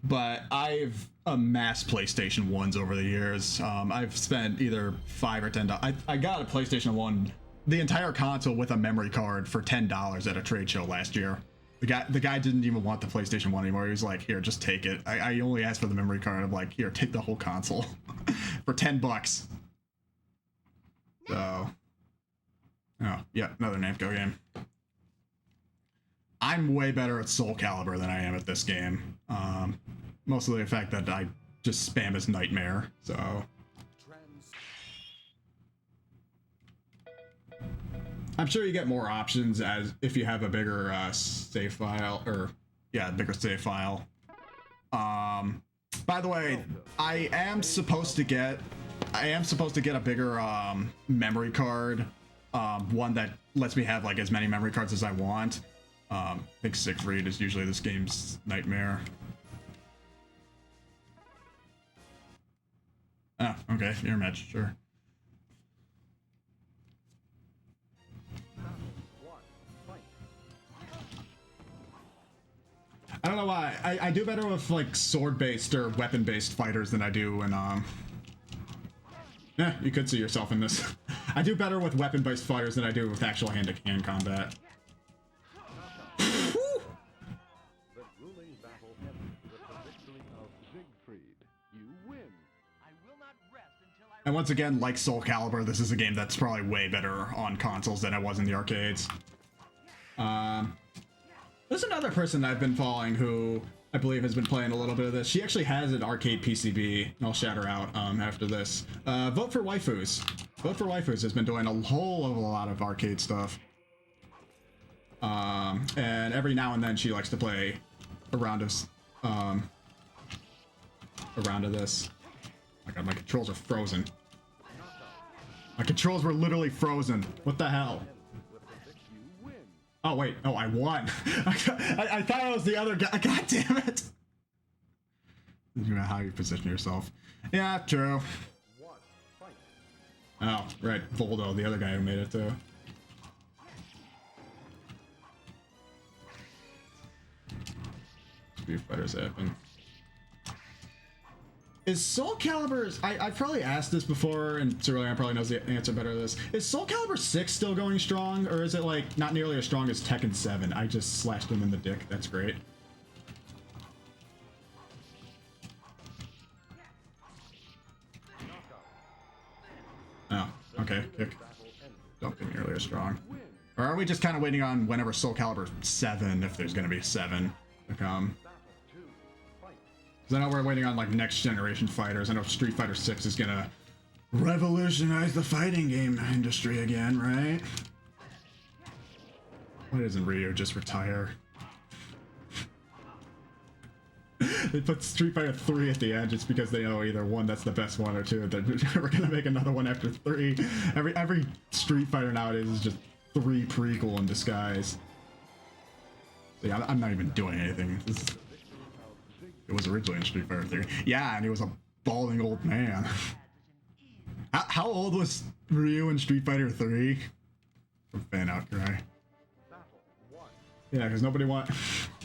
But I've amassed PlayStation 1s over the years. I've spent either $5 or $10. I got a PlayStation 1, the entire console with a memory card for $10 at a trade show last year. The guy didn't even want the PlayStation 1 anymore. He was like, here, just take it. I only asked for the memory card. I'm like, here, take the whole console for $10. So, oh, yeah, another Namco game. I'm way better at Soul Calibur than I am at this game. Mostly the fact that I just spam as Nightmare, so. I'm sure you get more options as if you have a bigger save file, or yeah, bigger save file. By the way, I am supposed to get a bigger memory card, one that lets me have like as many memory cards as I want. I think Siegfried is usually this game's nightmare. Ah, okay, your match, sure. I don't know why. I do better with like sword-based or weapon-based fighters than I do in yeah, you could see yourself in this. I do better with weapon-based fighters than I do with actual hand-to-hand combat. The grueling battle ended with the victory of Siegfried. You win. I will not rest until I And once again, like Soul Calibur, this is a game that's probably way better on consoles than it was in the arcades. There's another person I've been following who I believe has been playing a little bit of this. She actually has an arcade PCB, and I'll shout her out after this. Vote for Waifus. Vote for Waifus has been doing a whole lot of arcade stuff. And every now and then she likes to play a round of this. Oh my god, my controls are frozen. My controls were literally frozen. What the hell? Oh wait, oh I won. I thought I was the other guy. God damn it! You know how you position yourself. Yeah, true. Oh, right, Voldo, the other guy who made it too. Street Fighters happen. Is Soul Calibur's... I've probably asked this before, and Cerulean probably knows the answer better to this. Is Soul Calibur 6 still going strong, or is it, like, not nearly as strong as Tekken 7? I just slashed him in the dick. That's great. Oh, okay. Kick. Don't get nearly as strong. Or are we just kind of waiting on whenever Soul Calibur 7, if there's going to be a 7, to come? Because I know we're waiting on like next generation fighters. I know Street Fighter 6 is gonna revolutionize the fighting game industry again, right? Why doesn't Ryu just retire? They put Street Fighter 3 at the end just because they know either one, that's the best one, or two, they're never gonna make another one after 3. Every Street Fighter nowadays is just 3 prequel in disguise. So yeah, I'm not even doing anything. It was originally in Street Fighter 3. Yeah, and he was a balding old man. How old was Ryu in Street Fighter 3? From fan outcry. Yeah, because nobody want.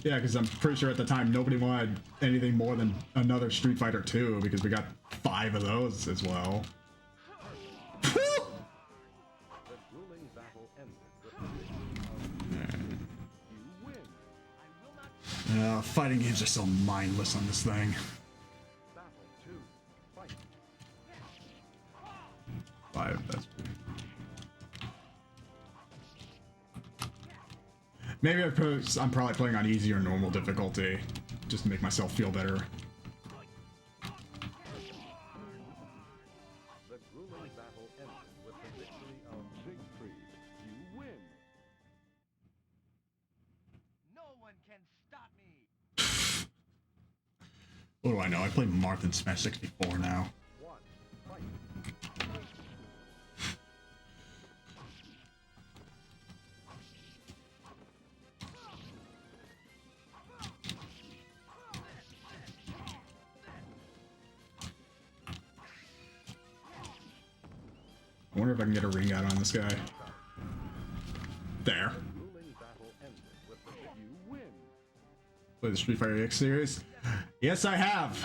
Yeah, because I'm pretty sure at the time nobody wanted anything more than another Street Fighter 2 because we got 5 of those as well. Fighting games are so mindless on this thing. 5, that's cool. Maybe I'm probably playing on easy or normal difficulty, just to make myself feel better. The grueling battle ended with the victory of Siegfried. You win. No one can stop me. What do I know? I play Marth in Smash 64 now. I wonder if I can get a ring out on this guy. There. Play the Street Fighter EX series? Yes, I have.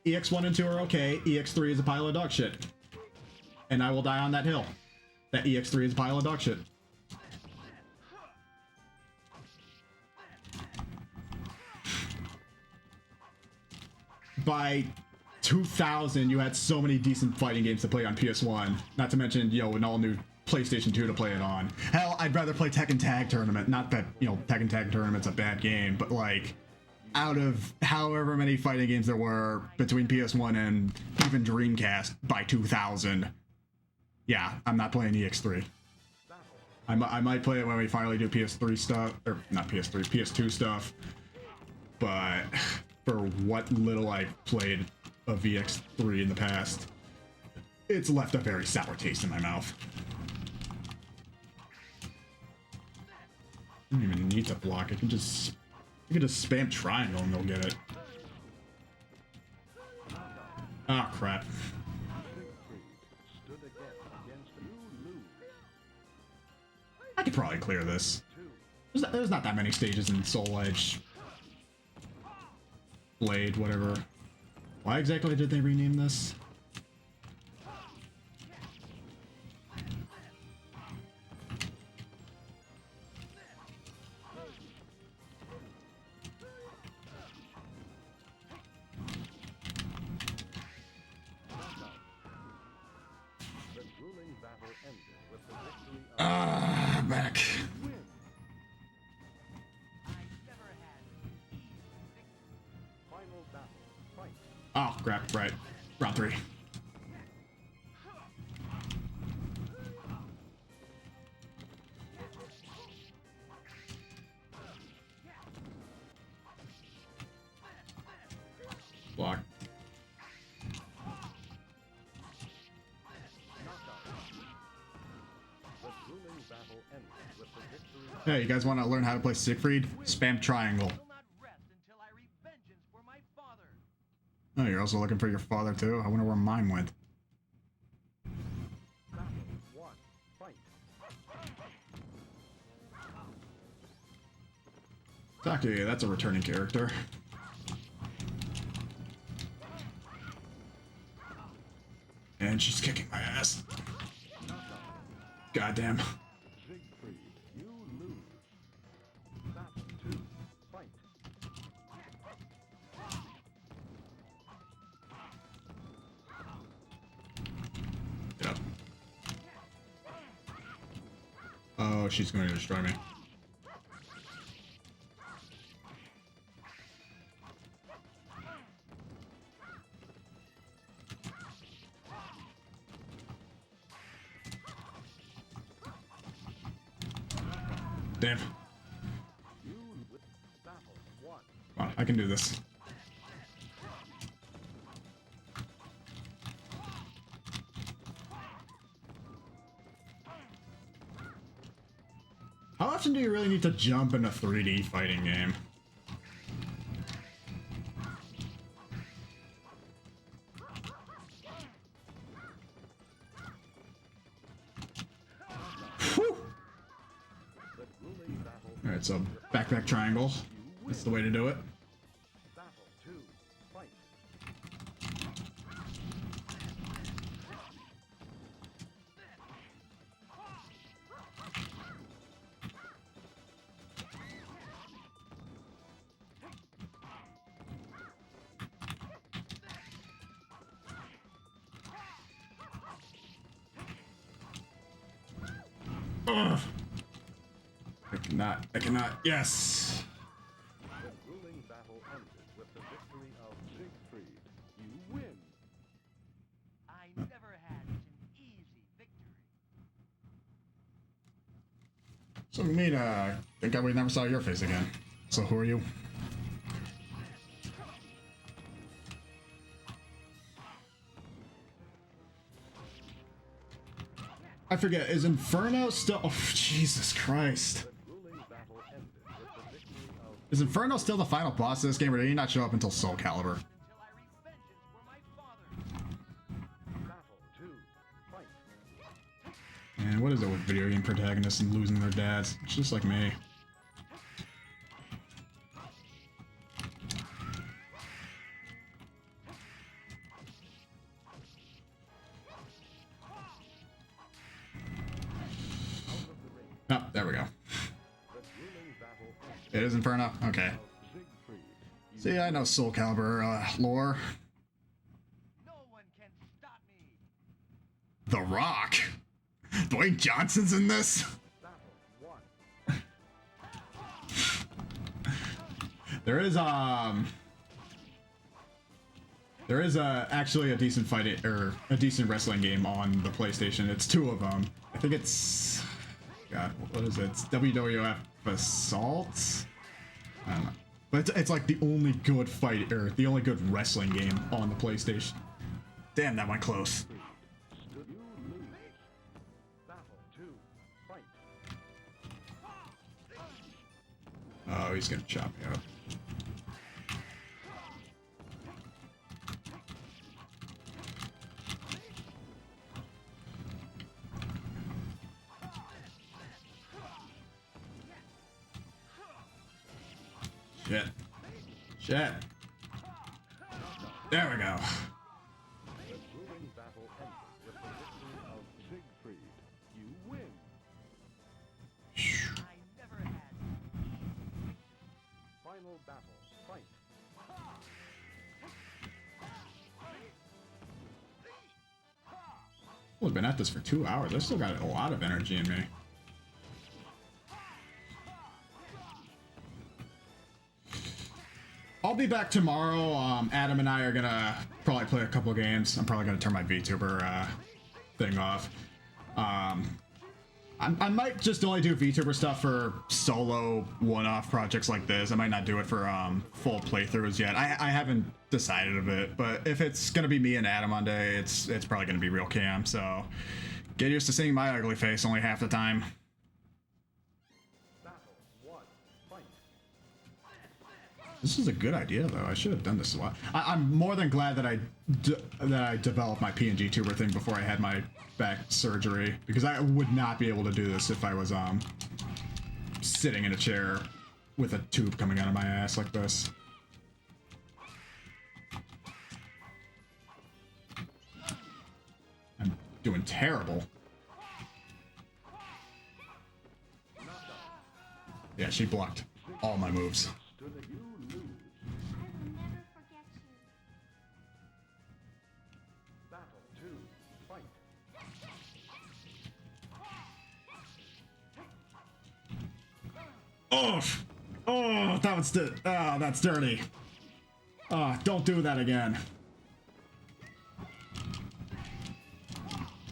EX1 and 2 are okay. EX3 is a pile of dog shit. And I will die on that hill. That EX3 is a pile of dog shit. By 2000, you had so many decent fighting games to play on PS1. Not to mention, you know, an all-new PlayStation 2 to play it on. Hell, I'd rather play Tekken Tag Tournament. Not that, you know, Tekken Tag Tournament's a bad game, but like, out of however many fighting games there were between PS1 and even Dreamcast by 2000, yeah, I'm not playing EX3. I might play it when we finally do PS3 stuff, or not PS3, PS2 stuff, but for what little I've played of EX3 in the past, it's left a very sour taste in my mouth. don't even need to block. You can just spam triangle and they'll get it. Oh crap. Stood against you lose. I could probably clear this. There's not that many stages in Soul Edge. Blade, whatever. Why exactly did they rename this? The grueling battle ended with the victory of Back. final battle. Fight. Oh crap, right. Round 3. Block. The grueling battle ended with the victory of Hey, you guys want to learn how to play Siegfried? Spam triangle. will not rest until I wreak vengeance for my father. Oh, you're also looking for your father too? I wonder where mine went. battle. 1. Fight. Taki, that's a returning character. And she's kicking my ass. Goddamn. Siegfried, you lose. Battle 2. Fight. Get up. Oh, she's going to destroy me. Damn. You lose. Battle 1. Come on, I can do this. How often do you really need to jump in a 3D fighting game? Whew. The grueling battle. Alright, so back triangle. That's the way to do it. Battle 2. Fight. Ugh. I cannot, yes! The grueling battle ended with the victory of Siegfried. You win. I never had such an easy victory. So we made, thank God we never saw your face again. So who are you? I forget, is Inferno still, oh Jesus Christ. The grueling battle ended with the victory of Is Inferno still the final boss of this game, or did he not show up until Soul Calibur? Until I wreak vengeance for my father. battle 2. Fight. And what is it with video game protagonists and losing their dads? It's just like me. Oh, there we go. The grueling battle ended It is Inferno? Okay. with Siegfried. You See, I know Soul Calibur lore. No one can stop me. The Rock? Dwayne Johnson's in this? battle 1. There is actually a decent fight or a decent wrestling game on the PlayStation. It's 2 of them. I think it's, God, what is it? It's WWF Assault. I don't know, but it's like the only good fight or the only good wrestling game on the PlayStation. Damn, that went close. You lose. Battle 2. Fight. Oh, he's gonna chop me up. Shit. Shit. There we go. The grueling battle ended with the victory of Siegfried. You win. I never had. Final battle. Fight. Well, I've been at this for 2 hours. I still got a lot of energy in me. I'll be back tomorrow. Adam and I are gonna probably play a couple games. I'm probably gonna turn my VTuber thing off. I might just only do VTuber stuff for solo one-off projects like this. I might not do it for full playthroughs yet. I haven't decided a bit, but if it's gonna be me and Adam one day, it's probably gonna be real cam. So get used to seeing my ugly face only half the time. Battle 1. Fight. This is a good idea, though. I should have done this a lot. I'm more than glad that I developed my PNG tuber thing before I had my back surgery, because I would not be able to do this if I was sitting in a chair with a tube coming out of my ass like this. I'm doing terrible. Yeah, she blocked all my moves. You lose. I will never forget you. Battle 2. Fight. Oh, oh, that was oh, that's dirty. Oh, don't do that again.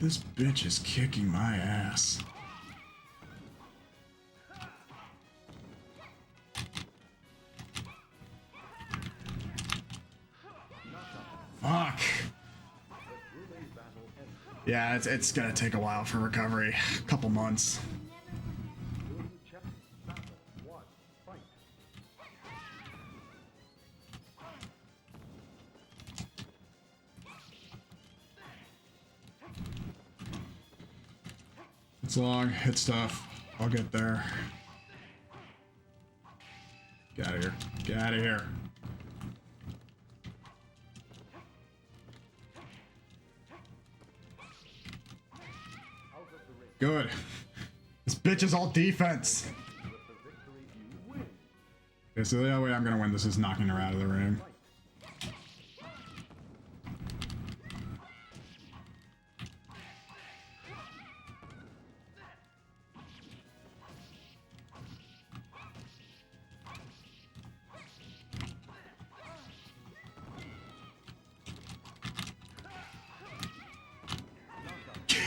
This bitch is kicking my ass. Fuck. Yeah, it's gonna take a while for recovery. A couple months. Check. Battle 1. Fight. It's long, it's tough. I'll get there. Get out of here. Get out of here. Good. This bitch is all defense. Okay, so the only way I'm gonna win this is knocking her out of the ring.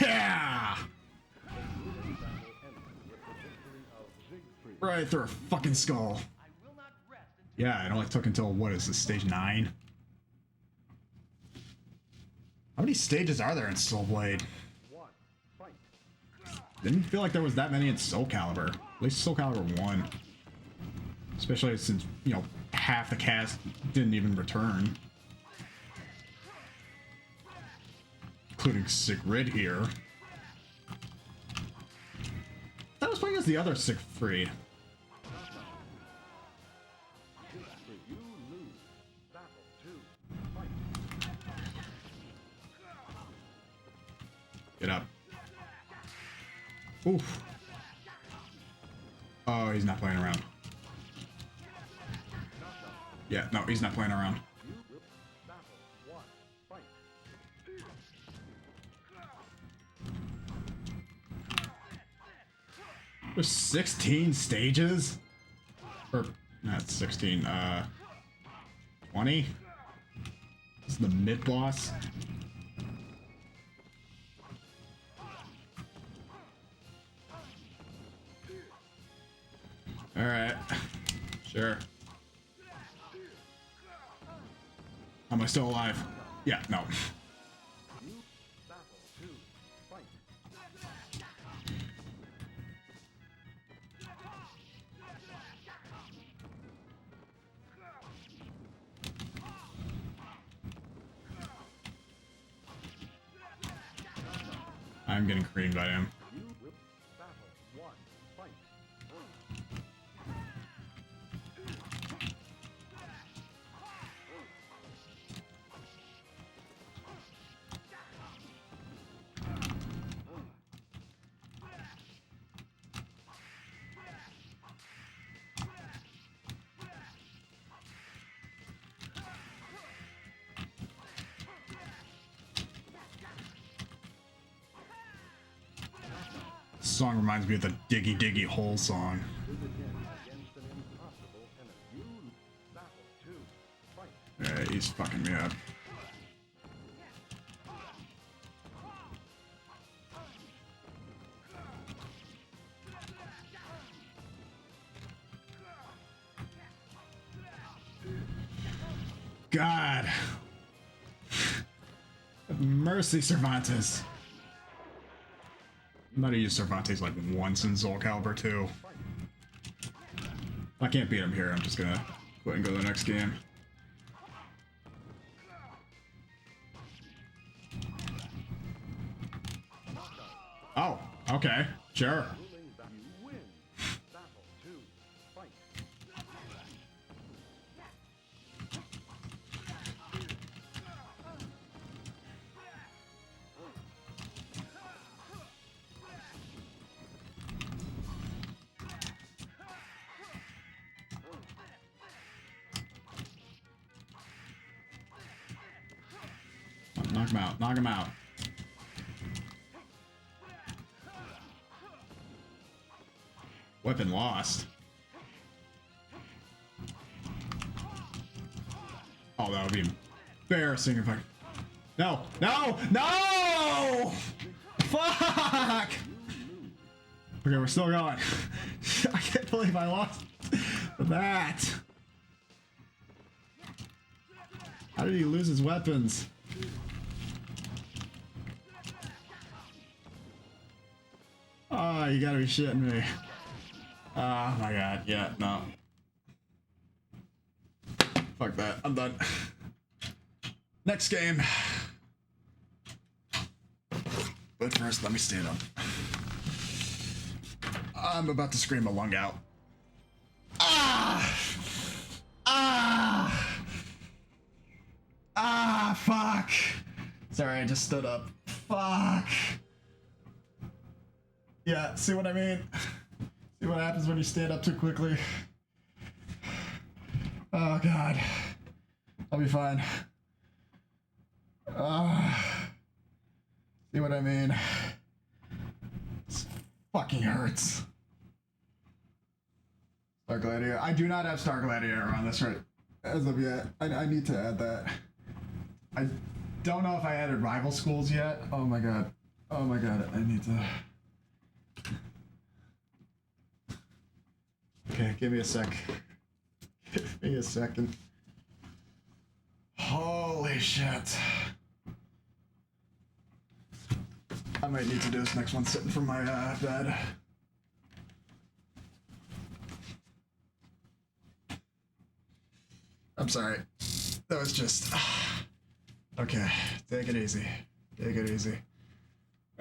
Yeah! Right through her fucking skull. Yeah, it only took until, what is this, stage 9? How many stages are there in Soul Blade? Didn't feel like there was that many in Soul Calibur. At least Soul Calibur 1. Especially since, you know, half the cast didn't even return. Including Sigrid here. That was playing as the other Siegfried. You lose. Battle 2. Fight. Get up. Oof. Oh, he's not playing around. Yeah, no, he's not playing around. Battle 1. Fight. There's 16 stages? Or, not 16, 20? This is the mid-boss? Alright. Sure. Am I still alive? Yeah, no. Battle 2. Fight. I'm getting creamed by him. You will battle 1. Fight. This song reminds me of the Diggy Diggy Hole song. Is again against an impossible enemy. You battle 2. Fight. Yeah, he's fucking me up. God. Mercy, Cervantes. I might have used Cervantes like once in Soul Calibur 2. I can't beat him here. I'm just gonna go ahead and go to the next game. Oh, okay. Sure. Ruling that you win. Battle 2. Fight. Knock him out. Knock him out. Weapon lost. Oh, that would be embarrassing if I... No! No! No! Fuck! Okay, we're still going. I can't believe I lost that. How did he lose his weapons? Oh, you gotta be shitting me. Oh my god, yeah, no. Fuck that, I'm done. Next game. But first, let me stand up. I'm about to scream a lung out. Ah! Ah! Ah, fuck! Sorry, I just stood up. Fuck! Yeah, see what I mean? See what happens when you stand up too quickly? Oh god. I'll be fine. See what I mean? This fucking hurts. Star Gladiator. I do not have Star Gladiator on this right as of yet. I need to add that. I don't know if I added rival schools yet. Oh my god. Oh my god. I need to... Okay, give me a sec. Give me a second. Holy shit. I might need to do this next one sitting from my bed. I'm sorry. That was just... Okay, take it easy. Take it easy.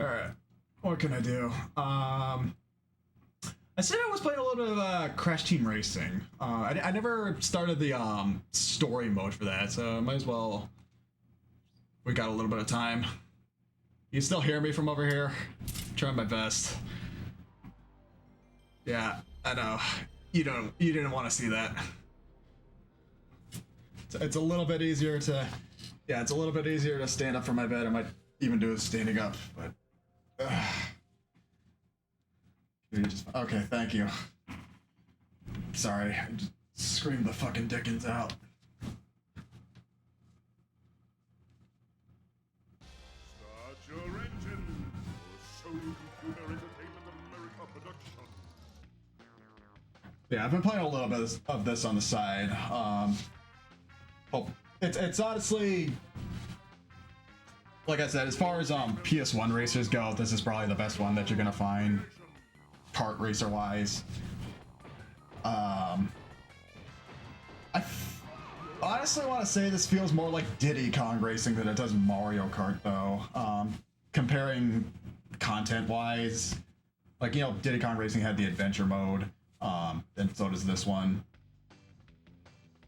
Alright, what can I do? I said I was playing a little bit of Crash Team Racing. I never started the story mode for that, so might as well. We got a little bit of time. You still hear me from over here? Trying my best. Yeah, I know. You didn't want to see that. It's a little bit easier to. Yeah, it's a little bit easier to stand up from my bed. I might even do it standing up, but. Okay, thank you. Sorry, I just screamed the fucking Dickens out. Start your engine. Sony Computer Entertainment America production. Yeah, I've been playing a little bit of this on the side. It's honestly, like I said, as far as PS1 racers go, this is probably the best one that you're gonna find, kart racer wise. I honestly want to say this feels more like Diddy Kong Racing than it does Mario Kart, though. Comparing content wise. Like, you know, Diddy Kong Racing had the adventure mode, and so does this one.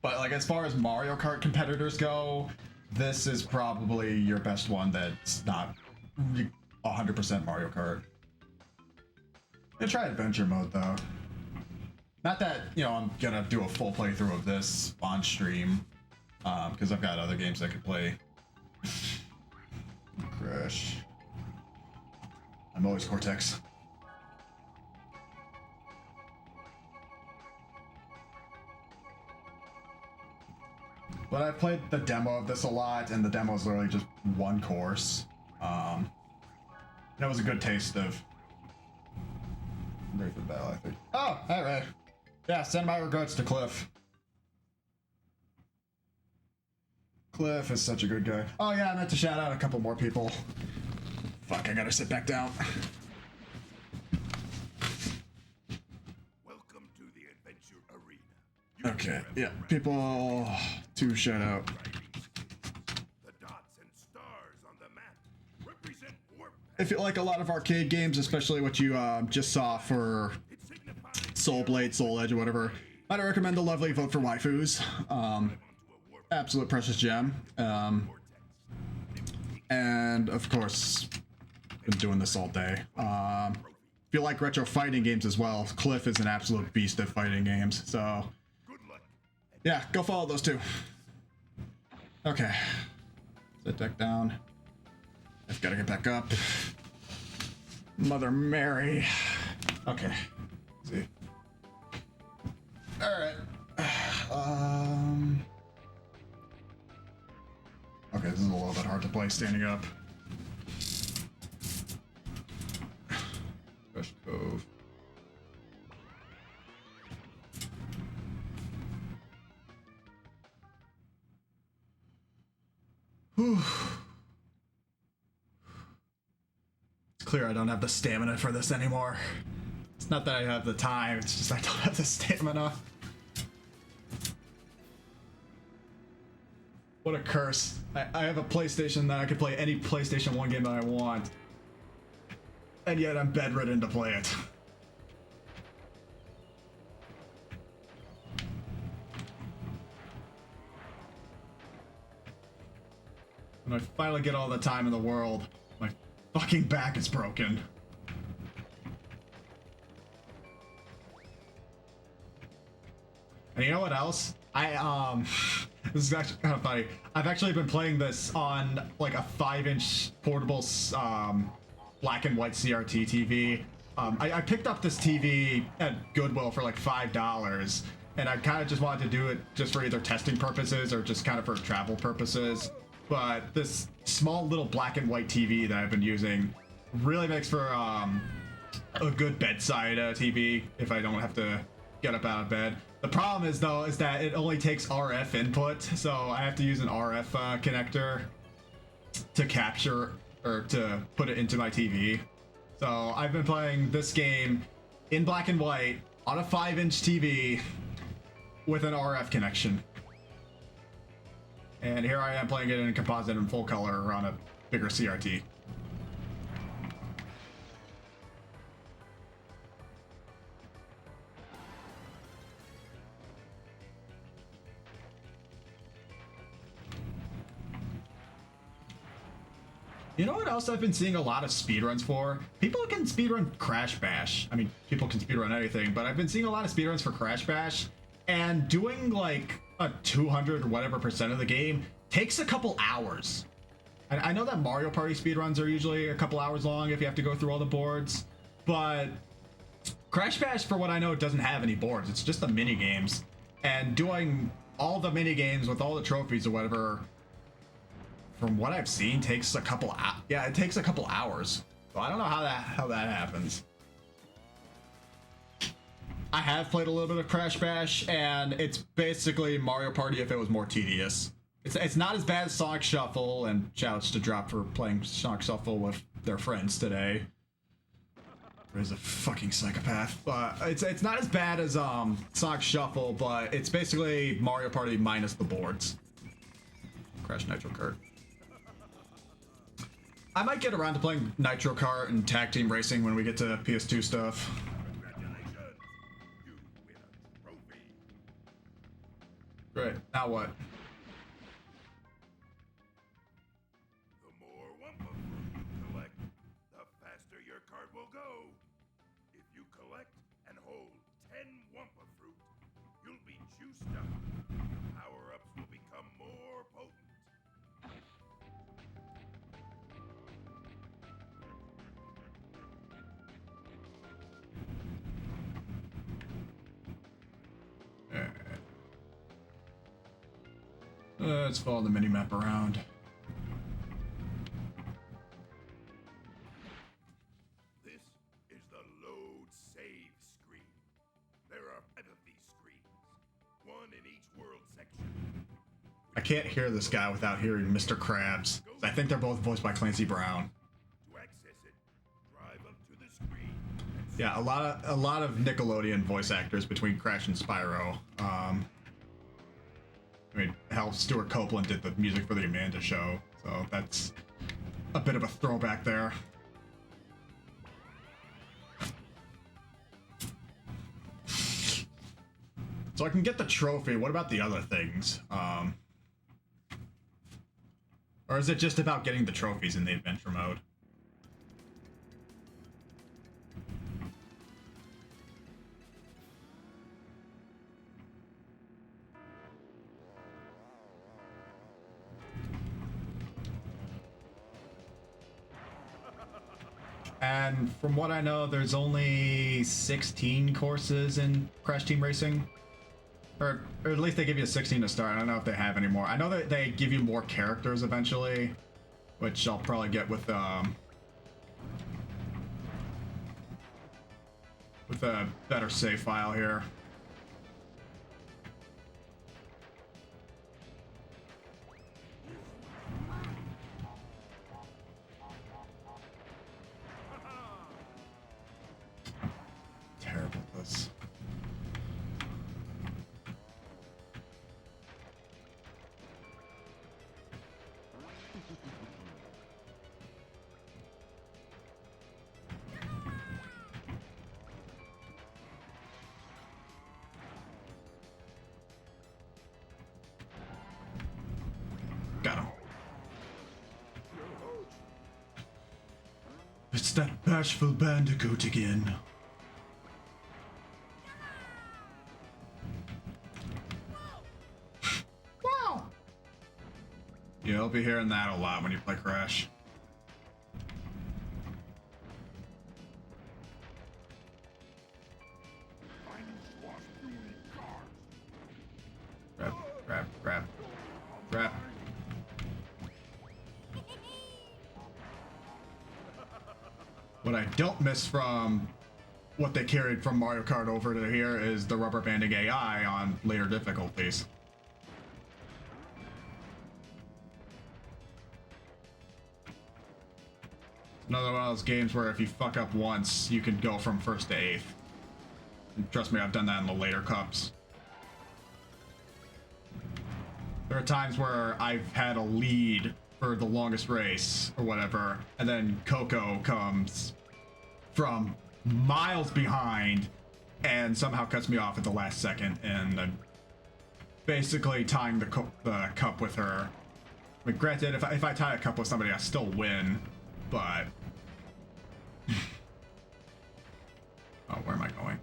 But like, as far as Mario Kart competitors go, this is probably your best one that's not 100% Mario Kart. I'm gonna try adventure mode though. Not that, you know, I'm gonna do a full playthrough of this on stream, because I've got other games I could play. Crash. I'm always Cortex. But I've played the demo of this a lot, and the demo is literally just one course. That was a good taste of. Ready for battle, I think. Oh, all right. Yeah, send my regrets to Cliff. Cliff is such a good guy. Oh yeah, I meant to shout out a couple more people. Fuck, I gotta sit back down. Welcome to the adventure arena. Okay, yeah, people to shout out. The dots and stars on the map represent warp. If you like a lot of arcade games, especially what you just saw for Soul Blade, Soul Edge, or whatever, I'd recommend the lovely Vote for Waifus. Absolute precious gem. And of course, been doing this all day. If you like retro fighting games as well, Cliff is an absolute beast at fighting games. So, yeah, go follow those two. Okay, set deck down. I've got to get back up. Mother Mary. Okay. Let's see. All right. Okay, this is a little bit hard to play standing up. Fresh Cove. Whew. It's clear I don't have the stamina for this anymore. It's not that I have the time, it's just I don't have the stamina. What a curse. I have a PlayStation that I could play any PlayStation 1 game that I want. And yet I'm bedridden to play it. When I finally get all the time in the world, my fucking back is broken. And you know what else? This is actually kind of funny. I've actually been playing this on like a 5-inch portable black and white CRT TV. I picked up this TV at Goodwill for like $5, and I kind of just wanted to do it just for either testing purposes or just kind of for travel purposes. But this small little black and white TV that I've been using really makes for a good bedside TV if I don't have to get up out of bed. The problem is though is that it only takes RF input, so I have to use an RF connector to capture or to put it into my TV. So I've been playing this game in black and white on a 5-inch TV with an RF connection. And here I am playing it in composite and full color on a bigger CRT. You know what else I've been seeing a lot of speedruns for? People can speedrun Crash Bash. I mean, people can speedrun anything, but I've been seeing a lot of speedruns for Crash Bash, and doing like a 200 or whatever percent of the game takes a couple hours. And I know that Mario Party speedruns are usually a couple hours long if you have to go through all the boards, but Crash Bash, for what I know, doesn't have any boards. It's just the mini games, and doing all the mini games with all the trophies or whatever, from what I've seen, takes a couple it takes a couple hours. So I don't know how that happens. I have played a little bit of Crash Bash, and it's basically Mario Party if it was more tedious. It's not as bad as Sonic Shuffle, and shoutouts to Drop for playing Sonic Shuffle with their friends today. He's a fucking psychopath. But it's not as bad as Sonic Shuffle, but it's basically Mario Party minus the boards. Crash Nitro Kart. I might get around to playing Nitro Kart and Tag Team Racing when we get to PS2 stuff. Congratulations! You win a trophy. Great. Now what? The more Wumpa fruit you collect, the faster your cart will go. If you collect and hold 10 Wumpa fruit, you'll be juiced up. Power-ups will become more potent. Let's follow the mini-map around. This is the load save screen. There are 5 of these screens, one in each world section. I can't hear this guy without hearing Mr. Krabs. I think they're both voiced by Clancy Brown. To access it, drive up to the screen. And Yeah, a lot of Nickelodeon voice actors between Crash and Spyro. I mean, hell, Stuart Copeland did the music for the Amanda Show, so that's a bit of a throwback there. So I can get the trophy. What about the other things? Or is it just about getting the trophies in the adventure mode? And from what I know, there's only 16 courses in Crash Team Racing. Or at least they give you 16 to start. I don't know if they have any more. I know that they give you more characters eventually, which I'll probably get with a better save file here. Terrible at this. Got him. It's that bashful bandicoot again. Wow. Yeah, I'll be hearing that a lot when you play Crash. Grab, grab, grab, grab. What I don't miss from what they carried from Mario Kart over to here is the rubber banding AI on later difficulties. Another one of those games where if you fuck up once, you can go from first to 8th. And trust me, I've done that in the later cups. There are times where I've had a lead for the longest race or whatever, and then Coco comes from miles behind and somehow cuts me off at the last second, and I'm basically tying the cup with her. I mean, granted, if I tie a cup with somebody, I still win, but... Oh, where am I going?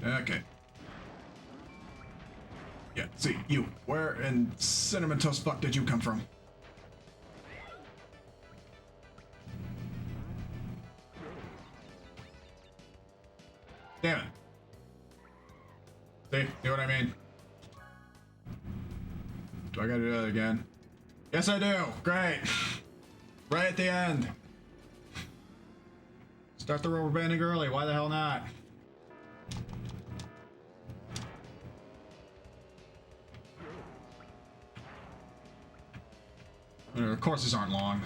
Okay. Yeah, see, you. Where in Cinnamon Toast fuck did you come from? Damn it. See what I mean? Do I gotta do that again? Yes, I do. Great. Right at the end. Start the rubber banding early. Why the hell not? The courses aren't long.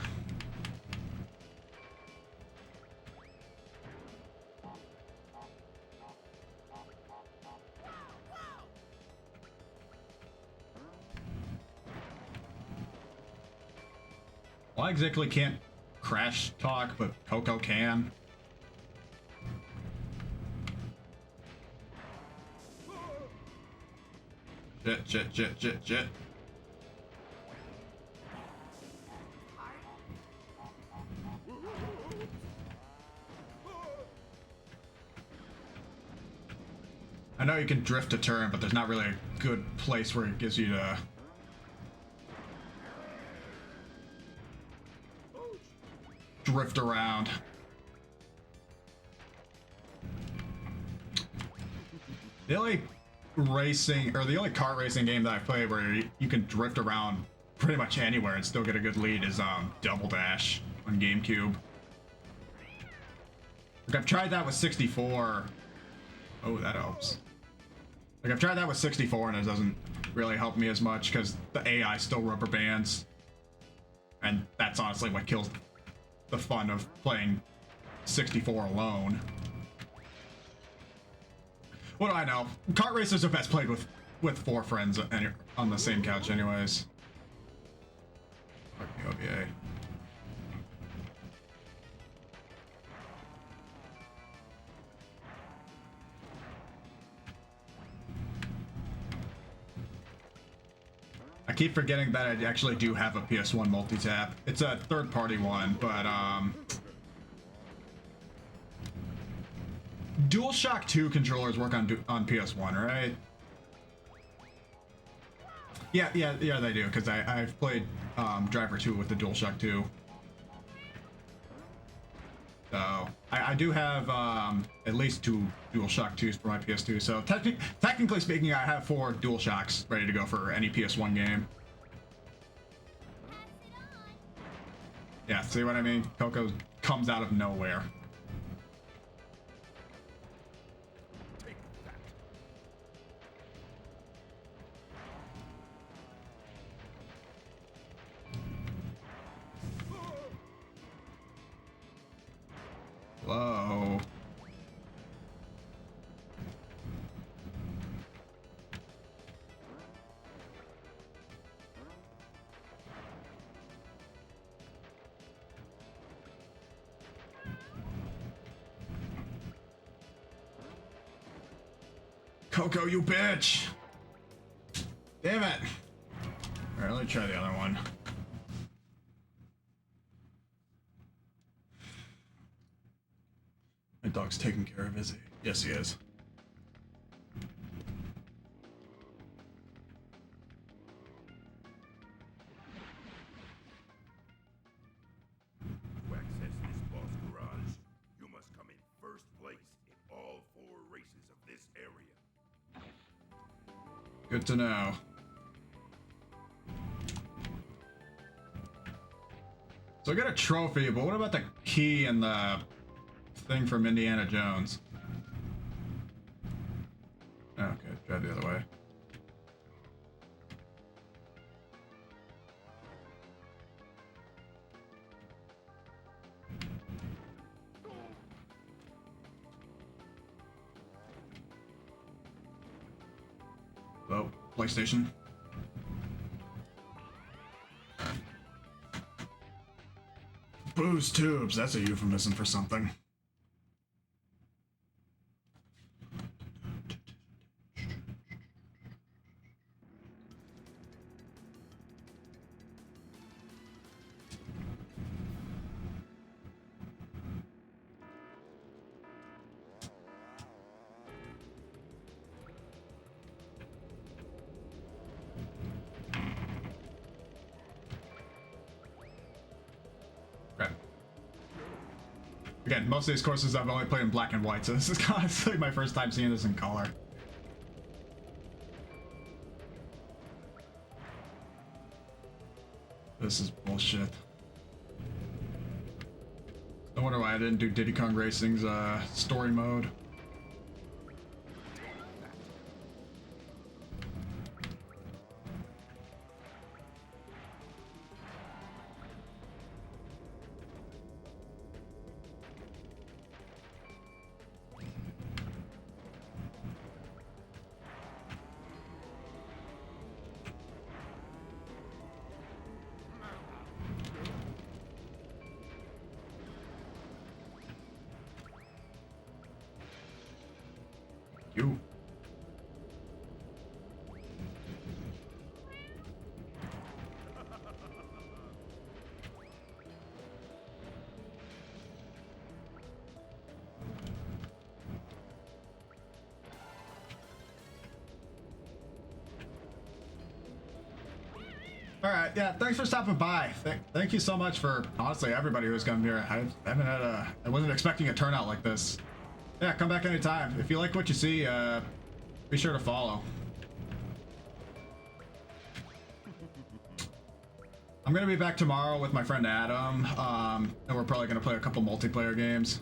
Well, I exactly can't crash talk, but Coco can. Shit. I know you can drift a turn, but there's not really a good place where it gives you to drift around. The only kart racing game that I played where you can drift around pretty much anywhere and still get a good lead is Double Dash on GameCube. Like I've tried that with 64. Oh, that helps. Like I've tried that with 64 and it doesn't really help me as much because the AI still rubber bands. And that's honestly what kills the fun of playing 64 alone. What do I know? Kart racers are best played with 4 friends on the same couch anyways. Fuck the OVA. I keep forgetting that I actually do have a PS1 multi-tap. It's a third-party one, but DualShock 2 controllers work on PS1, right? Yeah, they do, because I've played Driver 2 with the DualShock 2. So, I do have at least 2 DualShock 2s for my PS2, so technically speaking, I have 4 DualShocks ready to go for any PS1 game. Yeah, see what I mean? Coco comes out of nowhere. Whoa. Coco, you bitch! Damn it! Alright, let me try the other one. My dog's taking care of, is he? Yes, he is. To access this boss garage, you must come in first place in all 4 races of this area. Good to know. So I got a trophy, but what about the key and the thing from Indiana Jones? Oh, okay, drive the other way. Oh, PlayStation. Booze tubes, that's a euphemism for something. Again, most of these courses I've only played in black and white, so this is honestly my first time seeing this in color. This is bullshit. No wonder why I didn't do Diddy Kong Racing's story mode. You. All right, yeah. Thanks for stopping by. Thank you so much for honestly everybody who's come here. I haven't had I wasn't expecting a turnout like this. Yeah, come back anytime. If you like what you see, be sure to follow. I'm gonna be back tomorrow with my friend Adam, and we're probably gonna play a couple multiplayer games.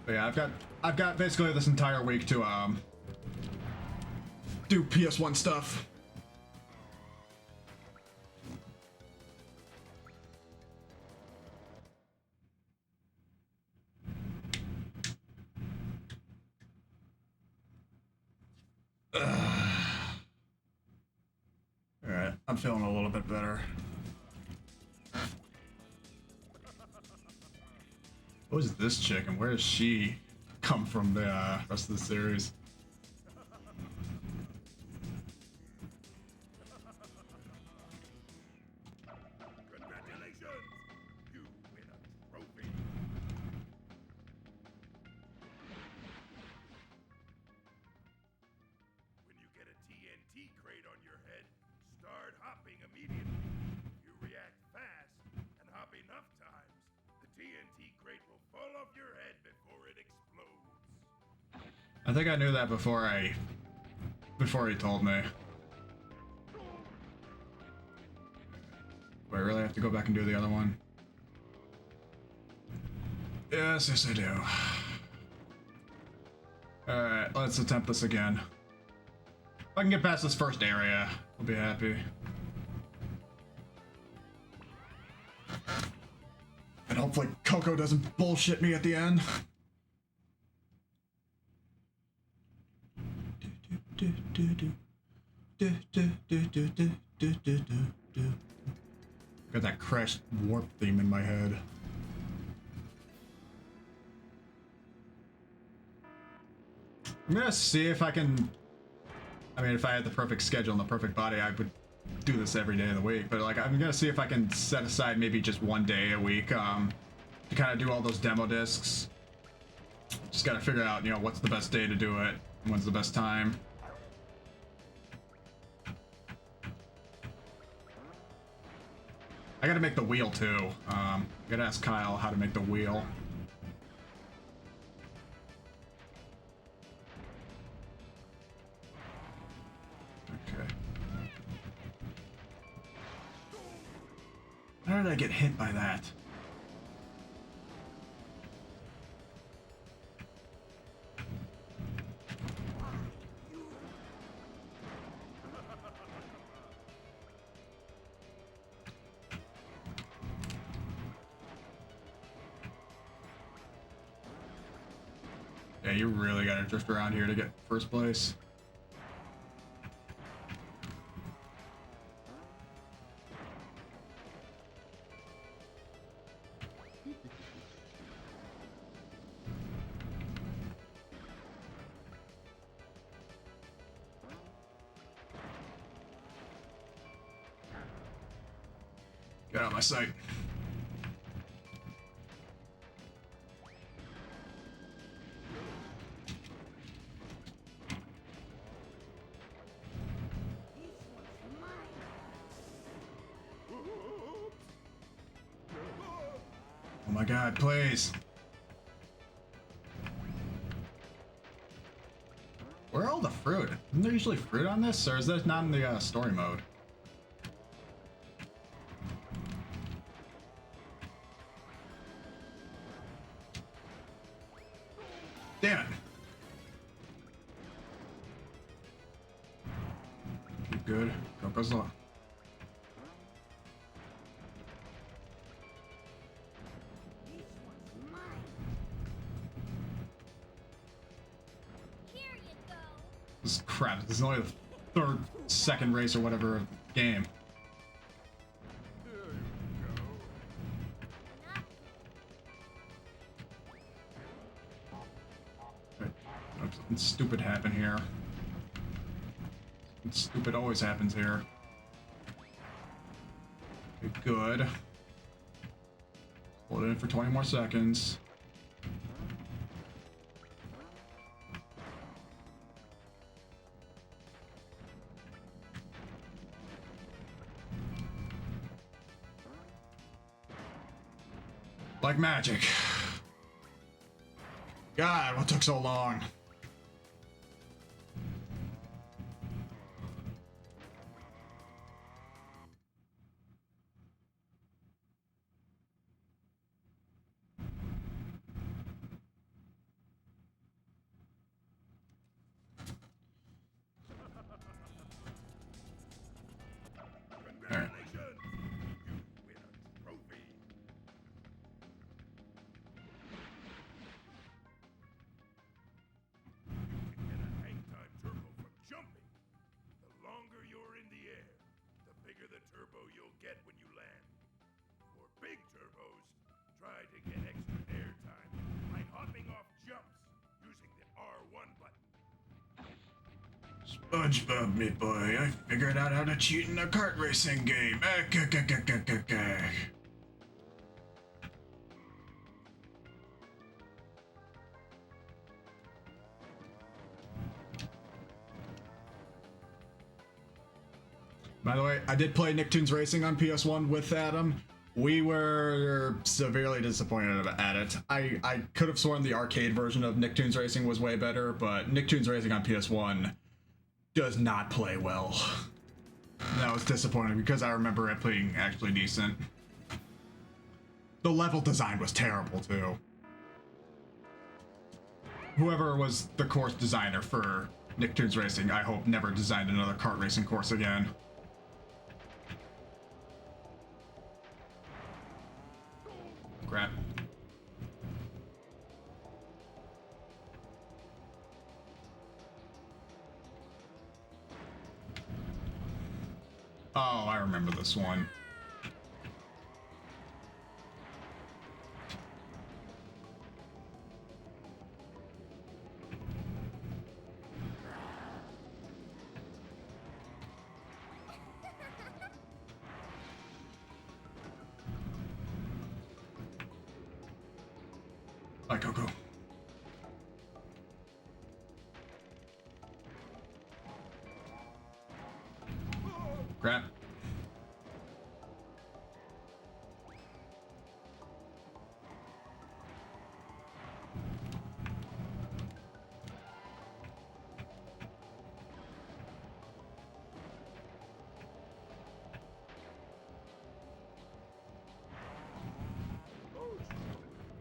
But yeah, I've got basically this entire week to do PS1 stuff. Alright, I'm feeling a little bit better. Who is this chick and where does she come from the rest of the series? Congratulations! You win a trophy. When you get a TNT crate on your head, start hopping immediately. You react fast and hop enough times, the TNT crate will fall off your head before it explodes. I think I knew that before he told me. Do I really have to go back and do the other one? Yes, I do. Alright, let's attempt this again. If I can get past this first area, I'll be happy. And hopefully Coco doesn't bullshit me at the end. Got that Crash Warp theme in my head. I'm gonna see if I can. I mean, if I had the perfect schedule and the perfect body, I would do this every day of the week. But like, I'm gonna see if I can set aside maybe just one day a week to kind of do all those demo discs. Just gotta figure out, you know, what's the best day to do it, when's the best time. I gotta make the wheel too. I gotta ask Kyle how to make the wheel. Okay. How did I get hit by that? Yeah, you really gotta drift around here to get first place. Get out of my sight. Oh my god, please. Where are all the fruit? Isn't there usually fruit on this, or is that not in the story mode? Damn it. Keep good. Coco's low. This is crap. This is only the second race or whatever of the game. Something stupid happened here. Something stupid always happens here. Okay, good. Hold it in for 20 more seconds. Like magic. God, what took so long? Congratulations! You win a trophy! You can get a hang time turbo from jumping. The longer you're in the air, the bigger the turbo you'll get when you land. For big turbos, try to get extra air time by hopping off jumps using the R1 button. SpongeBob, me boy, I figured out how to cheat in a kart racing game. By the way, I did play Nicktoons Racing on PS1 with Adam. We were severely disappointed at it. I could have sworn the arcade version of Nicktoons Racing was way better, but Nicktoons Racing on PS1 does not play well. That was disappointing because I remember it being actually decent. The level design was terrible too. Whoever was the course designer for Nicktoons Racing, I hope never designed another kart racing course again. Crap. Oh, I remember this one. Bye, Coco. Crap.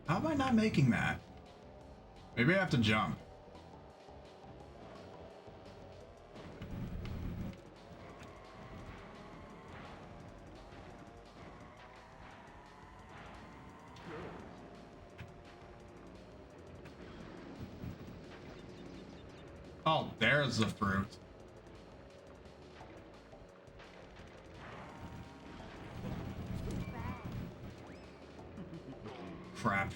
How am I not making that? Maybe I have to jump. Oh, there's the fruit. Crap.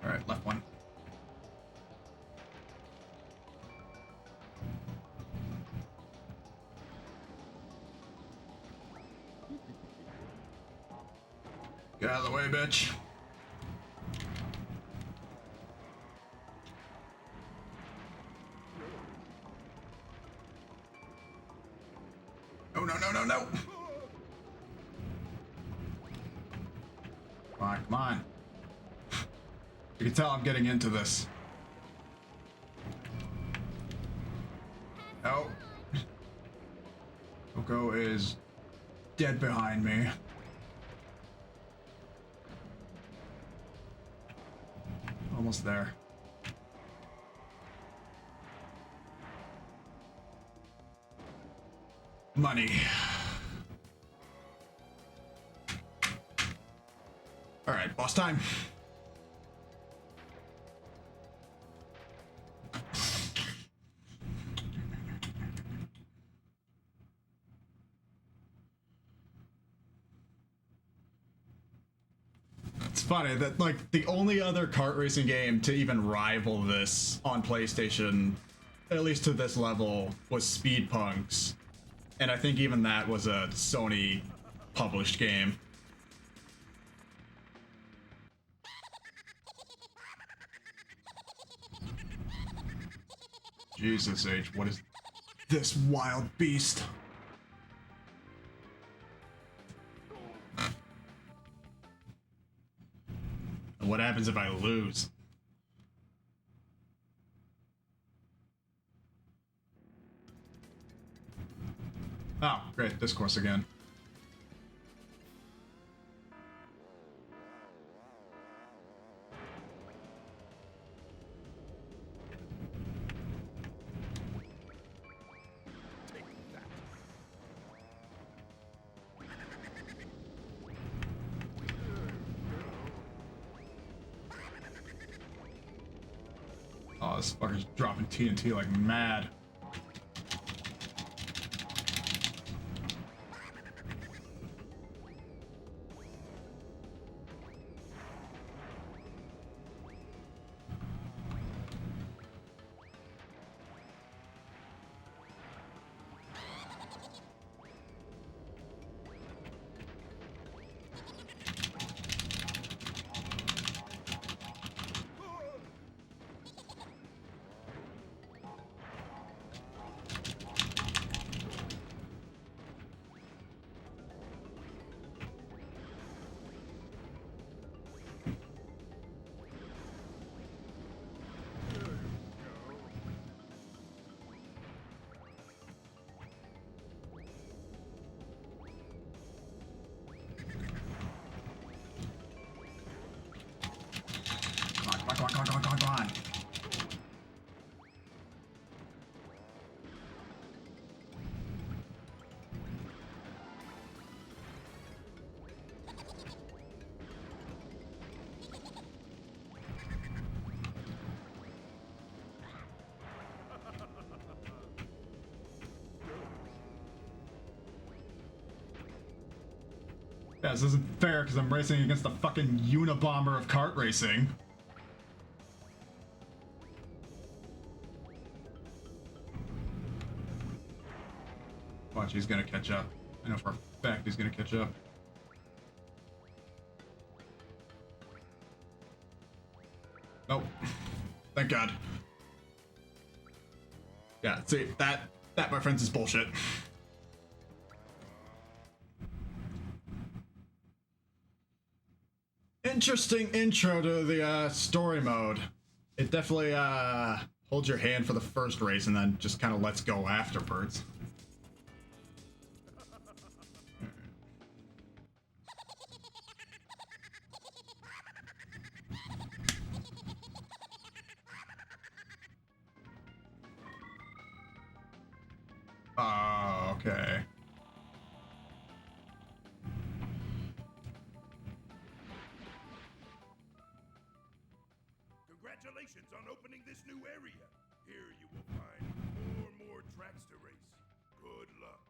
Alright, left one. Get out of the way, bitch. No, no, no, no, no. Come on, come on. You can tell I'm getting into this. Oh. Coco is dead behind me. Almost there. Money. right, boss time. It's funny that like the only other kart racing game to even rival this on PlayStation, at least to this level, was Speed Punks, and I think even that was a Sony published game. Jesus H, what is this wild beast? What happens if I lose? Oh, great, this course again. Oh, this fucker's dropping TNT like mad. Come on. Yeah, this isn't fair because I'm racing against the fucking Unabomber of kart racing. Watch, he's gonna catch up. I know for a fact he's gonna catch up. Nope. Thank God. Yeah, see, that my friends is bullshit. Interesting intro to the story mode. It definitely holds your hand for the first race and then just kind of lets go afterwards. Oh, okay. Congratulations on opening this new area. Here you will find more tracks to race. Good luck.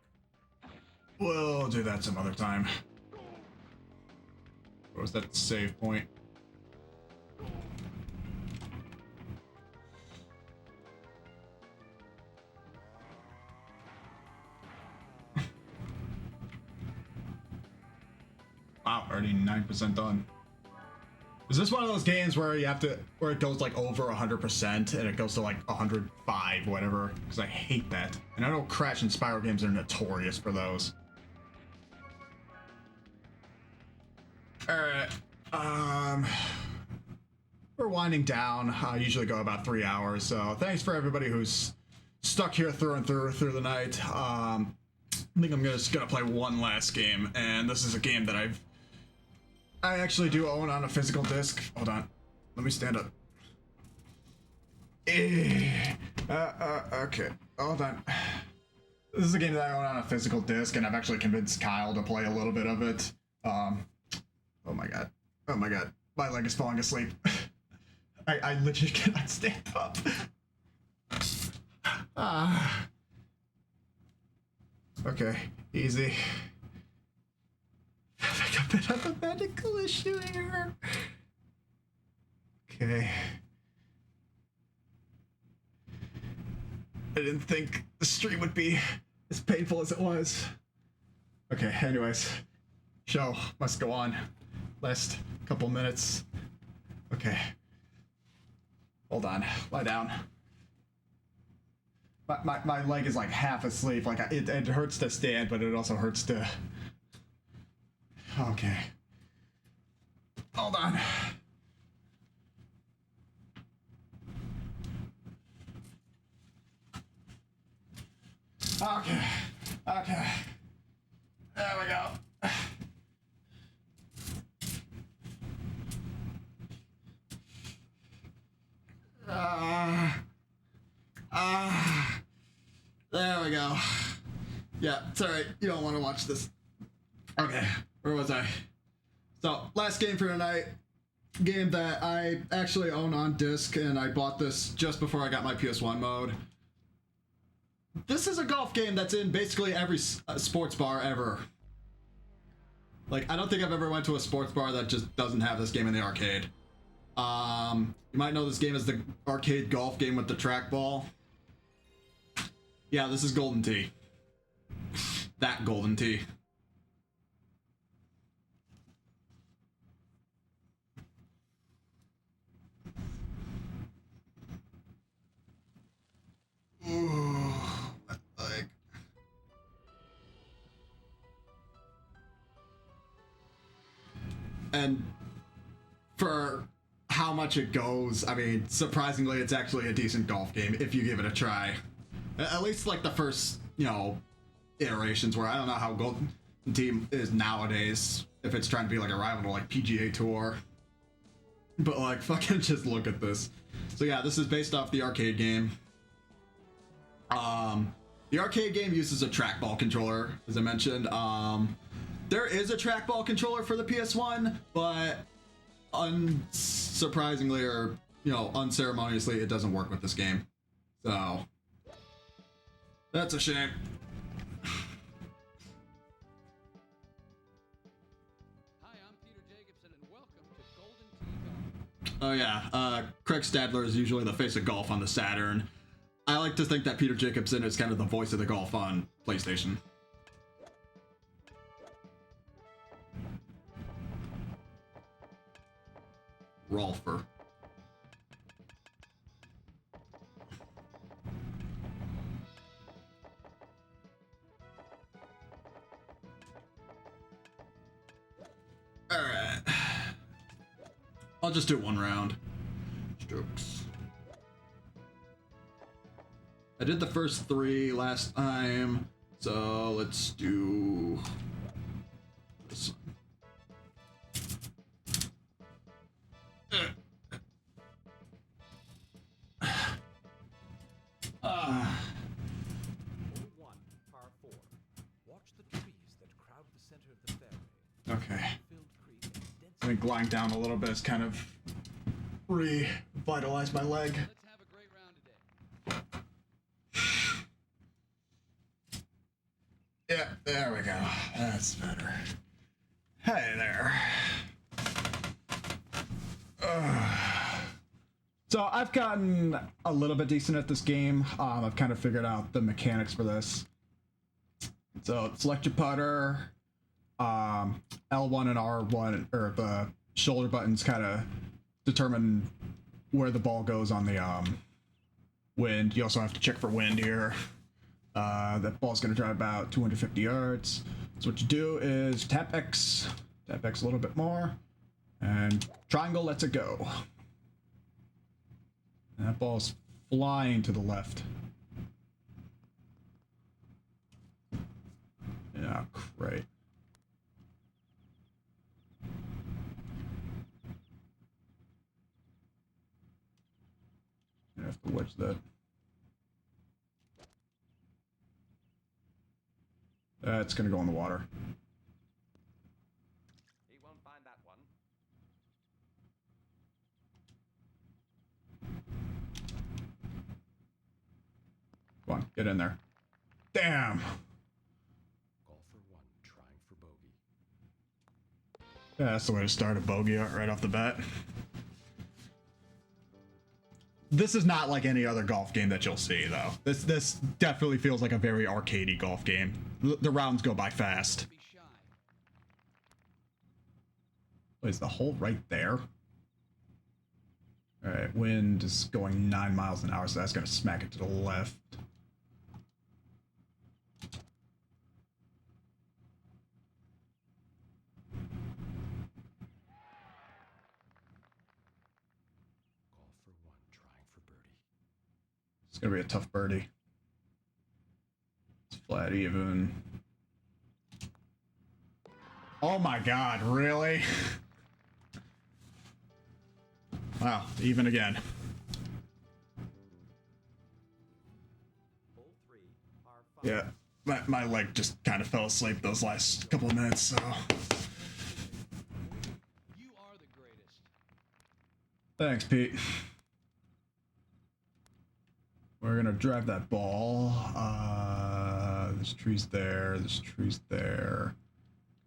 We'll do that some other time. What was that save point? Wow, already 9% done. Is this one of those games where you have to, where it goes like over 100% and it goes to like 105, whatever? Because I hate that. And I know Crash and Spyro games are notorious for those. Alright, we're winding down. I usually go about 3 hours, so thanks for everybody who's stuck here through and through the night. I think I'm just gonna play one last game, and this is a game that I actually do own on a physical disc. Hold on. Let me stand up. Okay. Hold on. This is a game that I own on a physical disc, and I've actually convinced Kyle to play a little bit of it. Oh my god. Oh my god, my leg is falling asleep. I legit cannot stand up. Ah. Okay, easy. I think a bit of a medical issue here. Okay. I didn't think the stream would be as painful as it was. Okay, anyways. Show must go on. Last couple minutes. Okay. Hold on. Lie down. My leg is like half asleep. Like it hurts to stand, but it also hurts to... Okay. Hold on. Okay. Okay. There we go. There we go. Yeah, it's alright. You don't want to watch this. Okay, where was I? So, last game for tonight. Game that I actually own on disc, and I bought this just before I got my PS1 mode. This is a golf game that's in basically every sports bar ever. Like, I don't think I've ever went to a sports bar that just doesn't have this game in the arcade. You might know this game as the arcade golf game with the trackball. Yeah, this is Golden Tee. That Golden Tee. Ooh, like... And for how much it goes, I mean, surprisingly, it's actually a decent golf game if you give it a try. At least like the first, you know, iterations, where I don't know how Golden Tee is nowadays, if it's trying to be like a rival to like PGA Tour. But like, fucking just look at this. So yeah, this is based off the arcade game. The arcade game uses a trackball controller, as I mentioned. There is a trackball controller for the PS1, but unsurprisingly, or, you know, unceremoniously, it doesn't work with this game. So, that's a shame. Hi, I'm Peter Jacobson, and welcome to Golden Tee Golf. Oh yeah, Craig Stadler is usually the face of golf on the Saturn. I like to think that Peter Jacobson is kind of the voice of the golf on PlayStation. Rolfer. Alright. I'll just do one round. Strokes. I did the first 3 last time, so let's do this one. One, par 4. Watch the trees that crowd the center of the fairway. Okay. Filled creek and dense. I think lying down a little bit has kind of revitalized my leg. Let's have a great round today. Yeah, there we go. That's better. Hey there. So I've gotten a little bit decent at this game. I've kind of figured out the mechanics for this. So select your putter. L1 and R1, or the shoulder buttons, kind of determine where the ball goes on the wind. You also have to check for wind here. That ball's going to drive about 250 yards. So what you do is tap X a little bit more, and triangle lets it go. And that ball's flying to the left. Yeah, great. I have to watch that. That's gonna go in the water. He won't find that one. Get in there. Damn. Golfer 1 trying for bogey. Yeah, that's the way to start a bogey right off the bat. This is not like any other golf game that you'll see, though. This definitely feels like a very arcadey golf game. The rounds go by fast. Be shy. Wait, is the hole right there? All right, wind is going 9 miles an hour, so that's gonna smack it to the left. Golfer 1 trying for birdie. It's gonna be a tough birdie. It's flat even. Oh my god, really? Wow, even again. Hole 3, par 5. Yeah, my leg just kind of fell asleep those last couple of minutes, so. You are the greatest. Thanks, Pete. We're gonna drive that ball. There's trees there, there's trees there.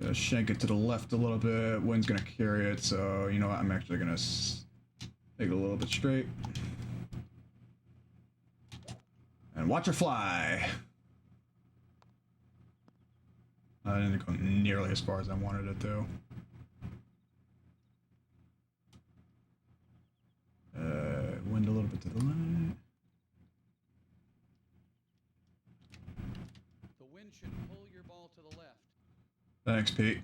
Gonna shank it to the left a little bit. Wind's gonna carry it, so you know what? I'm actually gonna make it a little bit straight. And watch her fly. I didn't go nearly as far as I wanted it to. Wind a little bit to the right. The wind should pull your ball to the left. Thanks, Pete.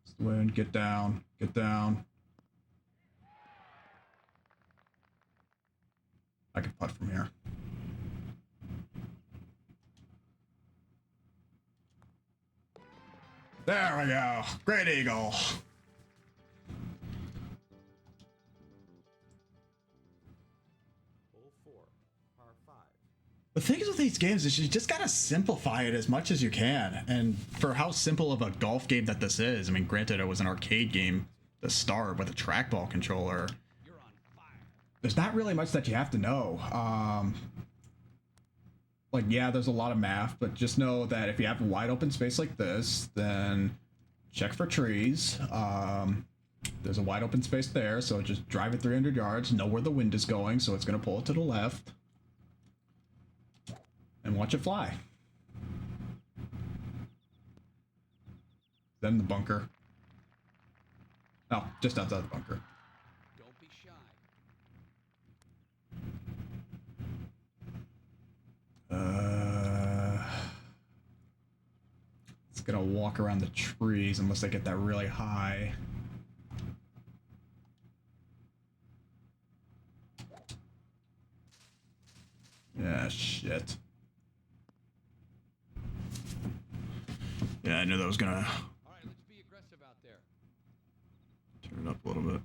It's the wind. Get down. Get down. I can putt from here. There we go. Great eagle. Hole 4, par 5. The thing is with these games is you just gotta simplify it as much as you can. And for how simple of a golf game that this is, I mean, granted, it was an arcade game to start with a trackball controller. You're on fire. There's not really much that you have to know. Like, yeah, there's a lot of math, but just know that if you have a wide open space like this, then check for trees. There's a wide open space there, so just drive it 300 yards, know where the wind is going, so it's going to pull it to the left. And watch it fly. Then the bunker. No, just outside the bunker. Don't be shy. It's gonna walk around the trees unless I get that really high. Yeah, shit. Yeah, I knew that was gonna All right, let's be aggressive out there. turn it up a little bit.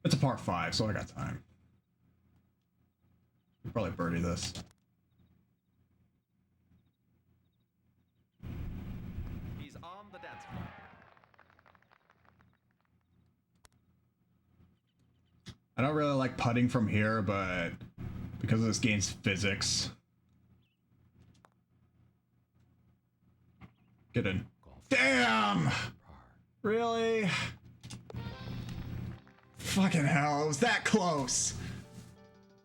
It's a par 5, so I got time. We'll probably birdie this. He's on the dance floor. I don't really like putting from here, but because of this game's physics. Get in. Damn! Really? Fucking hell, it was that close.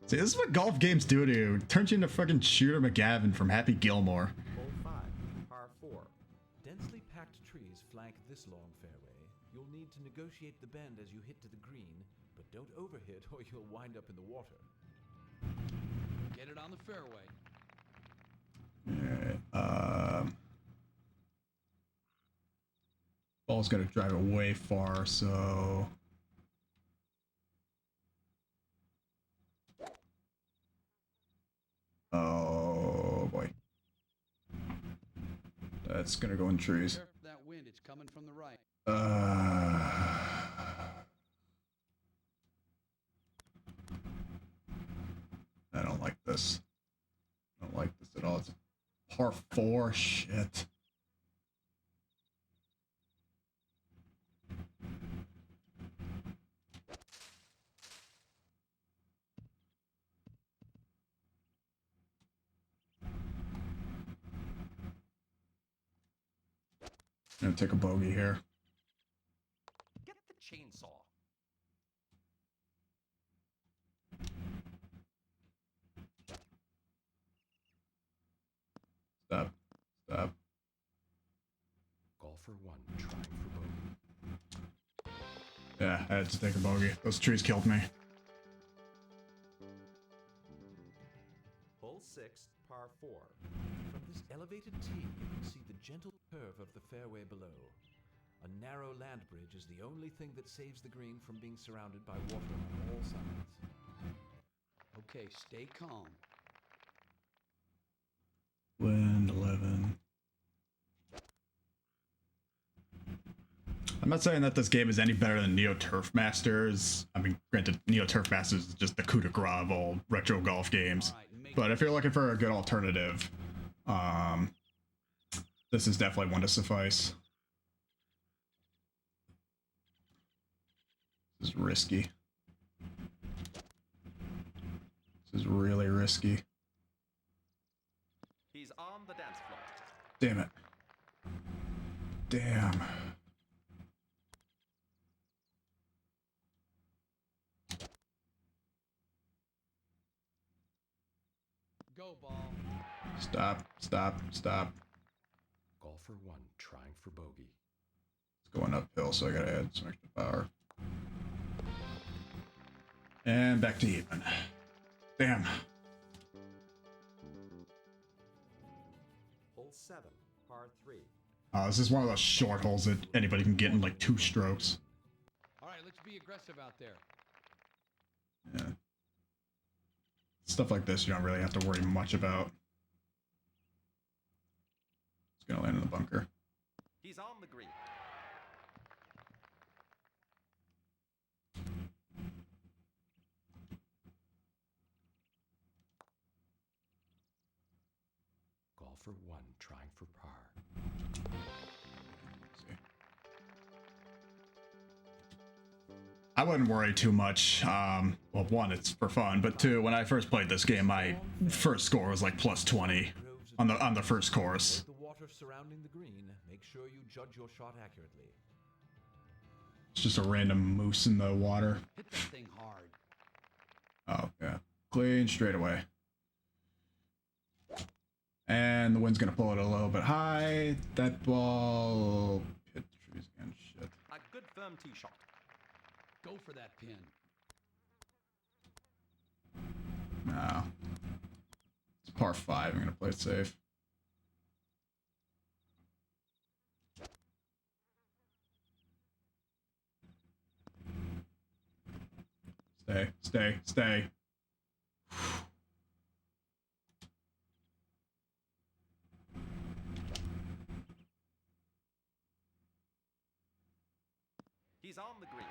See, this is what golf games do to you. It turns you into fucking Shooter McGavin from Happy Gilmore. Hole 5, par 4. Densely packed trees flank this long fairway. You'll need to negotiate the bend as you hit to the green, but don't overhit or you'll wind up in the water. Get it on the fairway. Alright, ball's gonna drive it way far, so... Oh boy. That's gonna go in trees. Careful that wind, it's coming from the right. I don't like this. I don't like this at all. It's par 4, shit. Gonna take a bogey here. Get the chainsaw. Stop. Stop. Golfer 1 trying for bogey. Yeah, I had to take a bogey. Those trees killed me. Hole 6, par 4. From this elevated tee, you can see the gentle curve of the fairway below. A narrow land bridge is the only thing that saves the green from being surrounded by water on all sides. Okay, stay calm. Wind 11. I'm not saying that this game is any better than Neo Turf Masters. I mean, granted, Neo Turf Masters is just the coup de grace of all retro golf games. But if you're looking for a good alternative, this is definitely one to suffice. This is risky. This is really risky. He's on the dance floor. Damn it. Damn. Go, ball. Stop, stop, stop. Golfer 1 trying for bogey. It's going uphill, so I gotta add some extra power. And back to even. Damn. Hole 7, par 3. This is one of those short holes that anybody can get in like 2 strokes. All right, let's be aggressive out there. Yeah. Stuff like this you don't really have to worry much about. It's gonna land in the bunker. He's on the green. Golfer 1 trying for par. I wouldn't worry too much. Well, 1, it's for fun, but 2, when I first played this game, my first score was like plus 20 on the first course. The water surrounding the green. Make sure you judge your shot accurately. It's just a random moose in the water. Hit that thing hard. Oh, yeah. Clean straight away. And the wind's gonna pull it a little bit high. That ball hit the trees again. Shit. A good firm tee shot. Go for that pin. No. It's par 5. I'm gonna play it safe. Stay, stay, stay. He's on the green.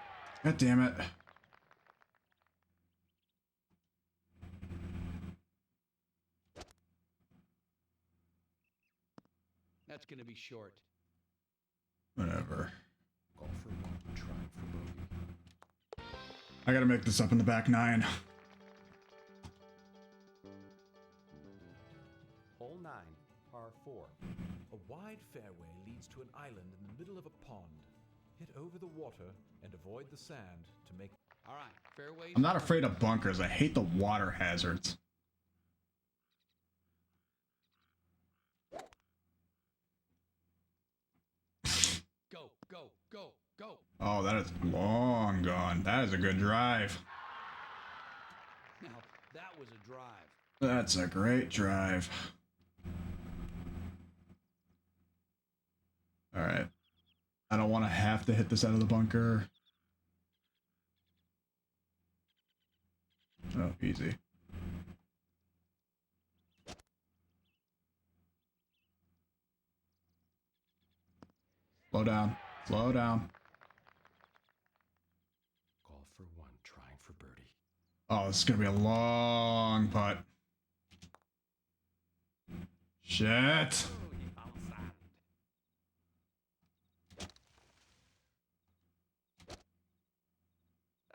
God damn it. That's going to be short. Whatever. Golfer 1 trying for bogey. I gotta make this up in the back 9. Hole 9, par 4. A wide fairway leads to an island in the middle of a pond. Hit over the water and avoid the sand to make... All right, fairways. I'm not afraid of bunkers. I hate the water hazards. Go, go, go, go. Oh, that is long gone. That is a good drive. Now, that was a drive. That's a great drive. All right. I don't want to have to hit this out of the bunker. Oh, easy. Slow down. Slow down. Golfer 1 trying for birdie. Oh, this is going to be a long putt. Shit. Oh, he found sand.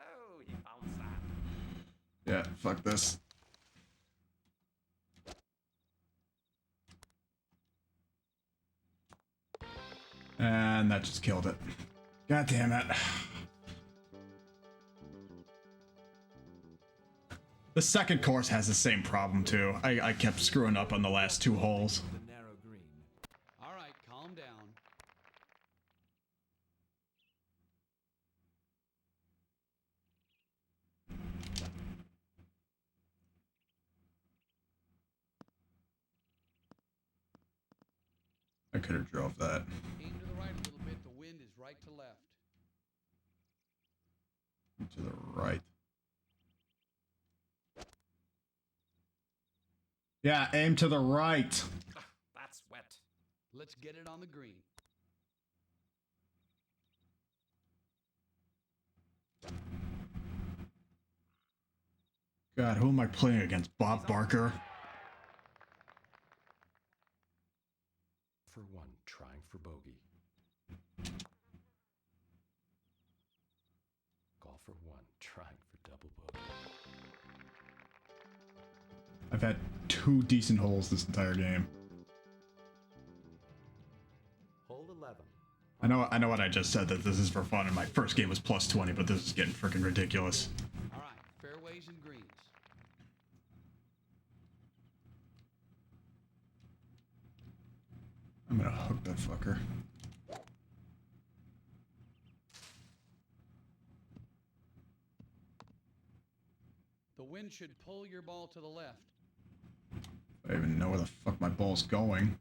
Oh, he found sand. Yeah, fuck this. And that just killed it. God damn it. The second course has the same problem too. I kept screwing up on the last two holes. The narrow green. All right, calm down. I could have drove that. Aim to the right a little bit. The wind is right to left. To the right. Yeah, aim to the right. That's wet. Let's get it on the green. God, who am I playing against? Bob Barker? For one, trying for bogey. Golf for one, trying for double bogey. I've had 2 decent holes this entire game. Hole 11. I know what I just said, that this is for fun, and my first game was plus 20, but this is getting freaking ridiculous. All right, fairways and greens. I'm gonna hook that fucker. The wind should pull your ball to the left. I don't even know where the fuck my ball's going.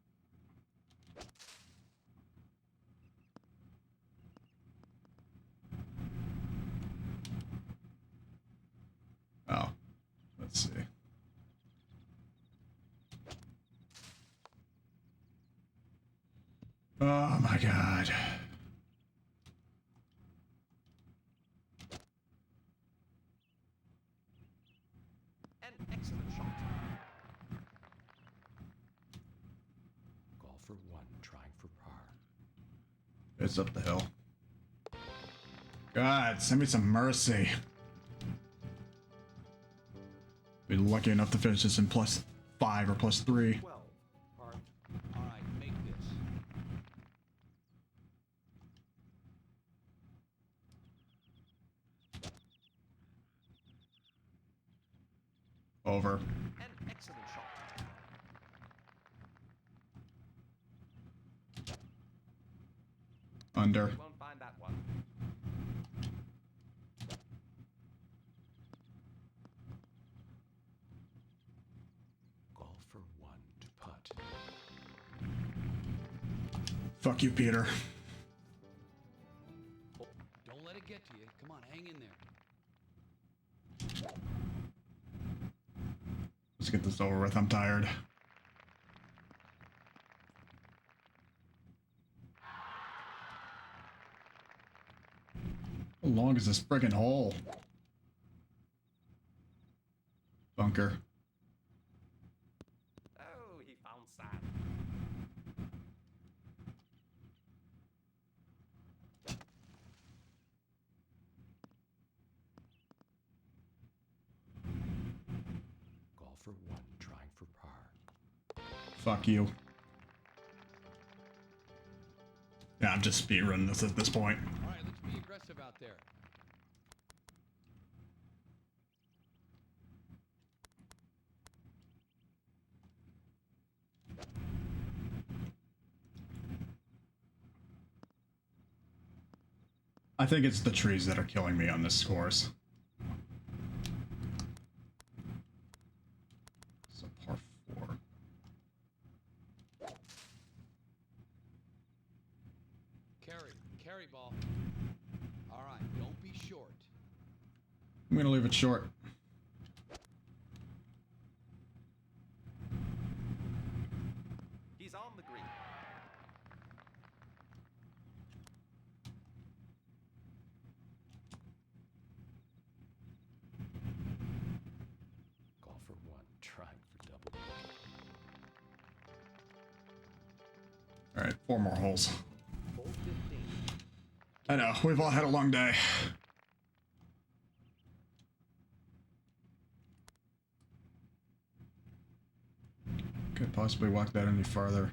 Oh, let's see. Oh my god. An excellent shot. Golf for one, trying for par. It's up the hill. God, send me some mercy. Be lucky enough to finish this in +5 or +3. 12. Par. All right, make this. Over. An excellent shot. Under. You won't find that one. Golf for one to putt. Fuck you, Peter. Don't let it get to you. Come on, hang in there. Let's get this over with. I'm tired. How long is this friggin' hole? Bunker. Oh, he found sand. Golf for one, trying for par. Fuck you. Yeah, I'm just speedrunning this at this point. All right, let's be aggressive out there. I think it's the trees that are killing me on this course. So par 4. Carry ball. All right, don't be short. I'm gonna leave it short. He's on the green. Golf for one, trying for double bogey. Alright, 4 more holes. Hole 15. I know, we've all had a long day. Could possibly walk that any farther.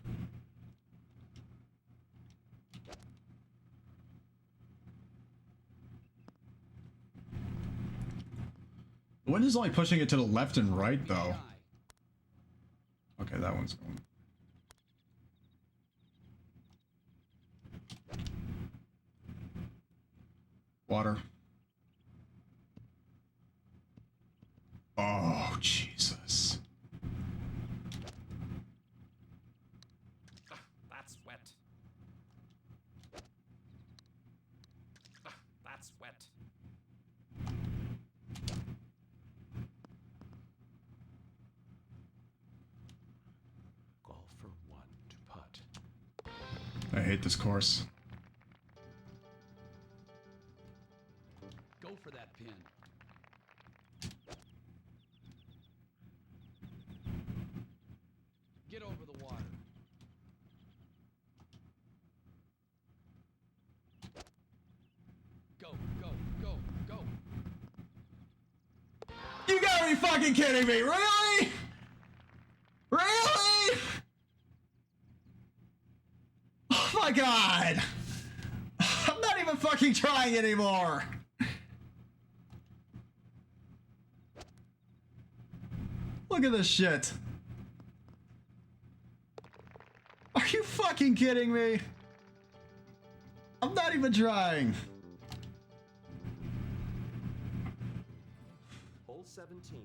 wind is only pushing it to the left and right, though. Okay, that one's going. Water. Oh, Jesus. That's wet. That's wet. Golf for 1 to putt. I hate this course. Go for that pin. Get over the water. Go, go, go, go. You gotta be fucking kidding me, really? Really? Oh my god. I'm not even fucking trying anymore. Look at this shit. Are you fucking kidding me? I'm not even trying. Hole 17,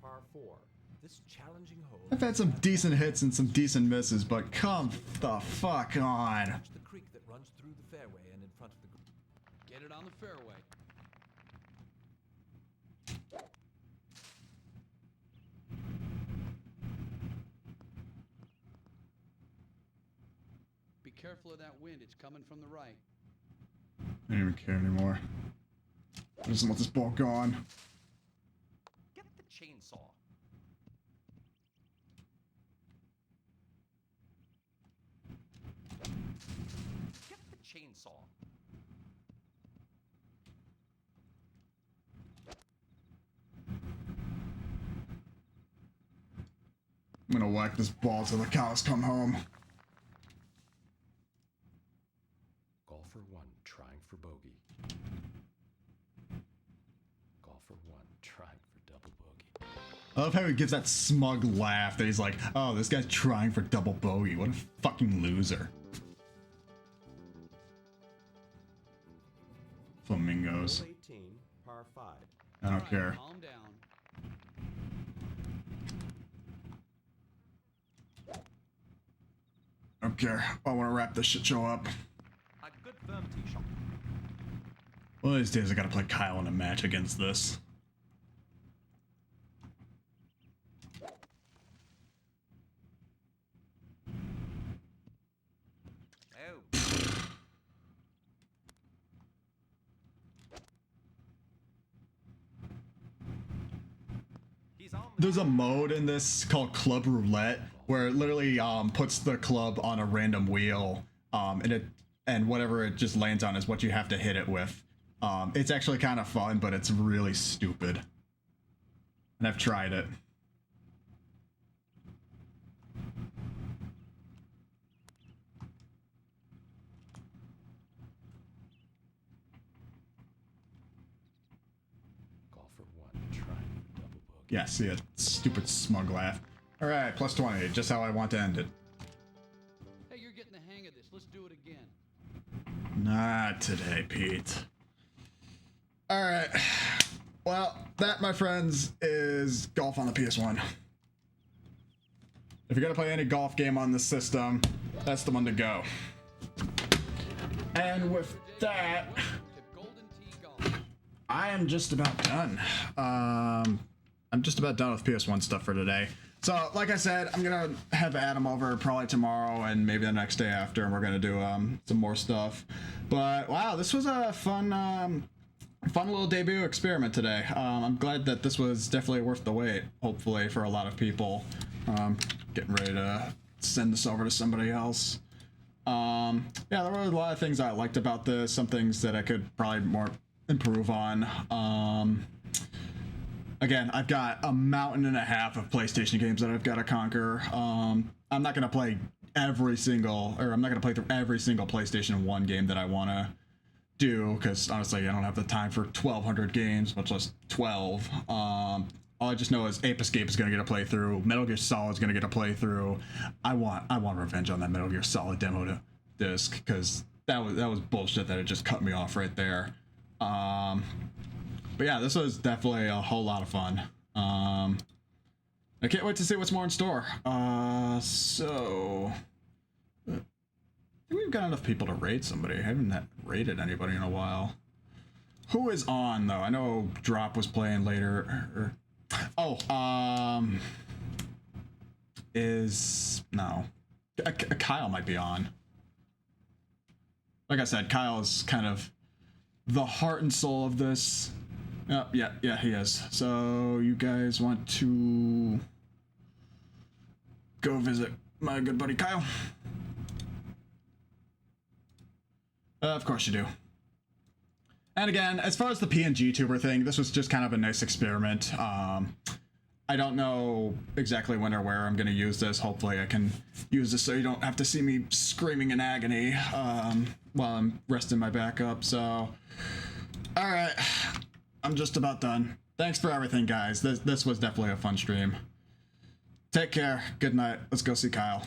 par 4. This challenging hole. I've had some decent hits and some decent misses, but come the fuck on. Watch the creek that runs through the fairway and in front of the green. Get it on the fairway. Be careful of that wind. It's coming from the right. I don't even care anymore. I just want this ball gone. Get the chainsaw. Get the chainsaw. I'm gonna whack this ball till the cows come home. Golfer 1 trying for bogey. Golfer 1 trying for double bogey. I love how he gives that smug laugh that he's like, oh, this guy's trying for double bogey. What a fucking loser. Flamingos. Hole 18, par 5. I don't All right, care. calm down. I don't care. I want to wrap this shit show up. A good firm tee shot. One of these days I gotta play Kyle in a match against this. Oh. He's on the There's a mode in this called Club Roulette where it literally puts the club on a random wheel and whatever it just lands on is what you have to hit it with. It's actually kind of fun, but it's really stupid. And I've tried it. Golfer 1 trying for double bogey. Yeah, see a stupid smug laugh. All right, plus 20, just how I want to end it. Hey, you're getting the hang of this. Let's do it again. Not today, Pete. All right. Well, that, my friends, is golf on the PS1. If you're gonna play any golf game on the system, that's the one to go. And with that, Welcome to Golden Tee Golf. I am just about done. I'm just about done with PS1 stuff for today. So, like I said, I'm gonna have Adam over probably tomorrow and maybe the next day after, and we're gonna do some more stuff. But wow, this was a fun little debut experiment today. I'm glad that this was definitely worth the wait. Hopefully for a lot of people. Getting ready to send this over to somebody else. Yeah, there were a lot of things I liked about this. Some things that I could probably more improve on. Again, I've got a mountain and a half of PlayStation games that I've got to conquer. I'm not gonna play I'm not gonna play through every single PlayStation 1 game that I wanna do, because honestly I don't have the time for 1,200 games, much less 12. All I just know is Ape Escape is gonna get a playthrough. Metal Gear Solid is gonna get a playthrough. I want revenge on that Metal Gear Solid demo disc, because that was bullshit that it just cut me off right there. But yeah, this was definitely a whole lot of fun. I can't wait to see what's more in store. So I think we've got enough people to raid somebody. I haven't raided anybody in a while. Who is on though? I know Drop was playing later. Kyle might be on. Like I said, Kyle is kind of the heart and soul of this. Yeah, he is. So you guys want to go visit my good buddy Kyle? Of course you do. And again, as far as the PNG tuber thing, this was just kind of a nice experiment. I don't know exactly when or where I'm going to use this. Hopefully I can use this so you don't have to see me screaming in agony while I'm resting my back up. So, all right, I'm just about done. Thanks for everything, guys. This was definitely a fun stream. Take care. Good night. Let's go see Kyle.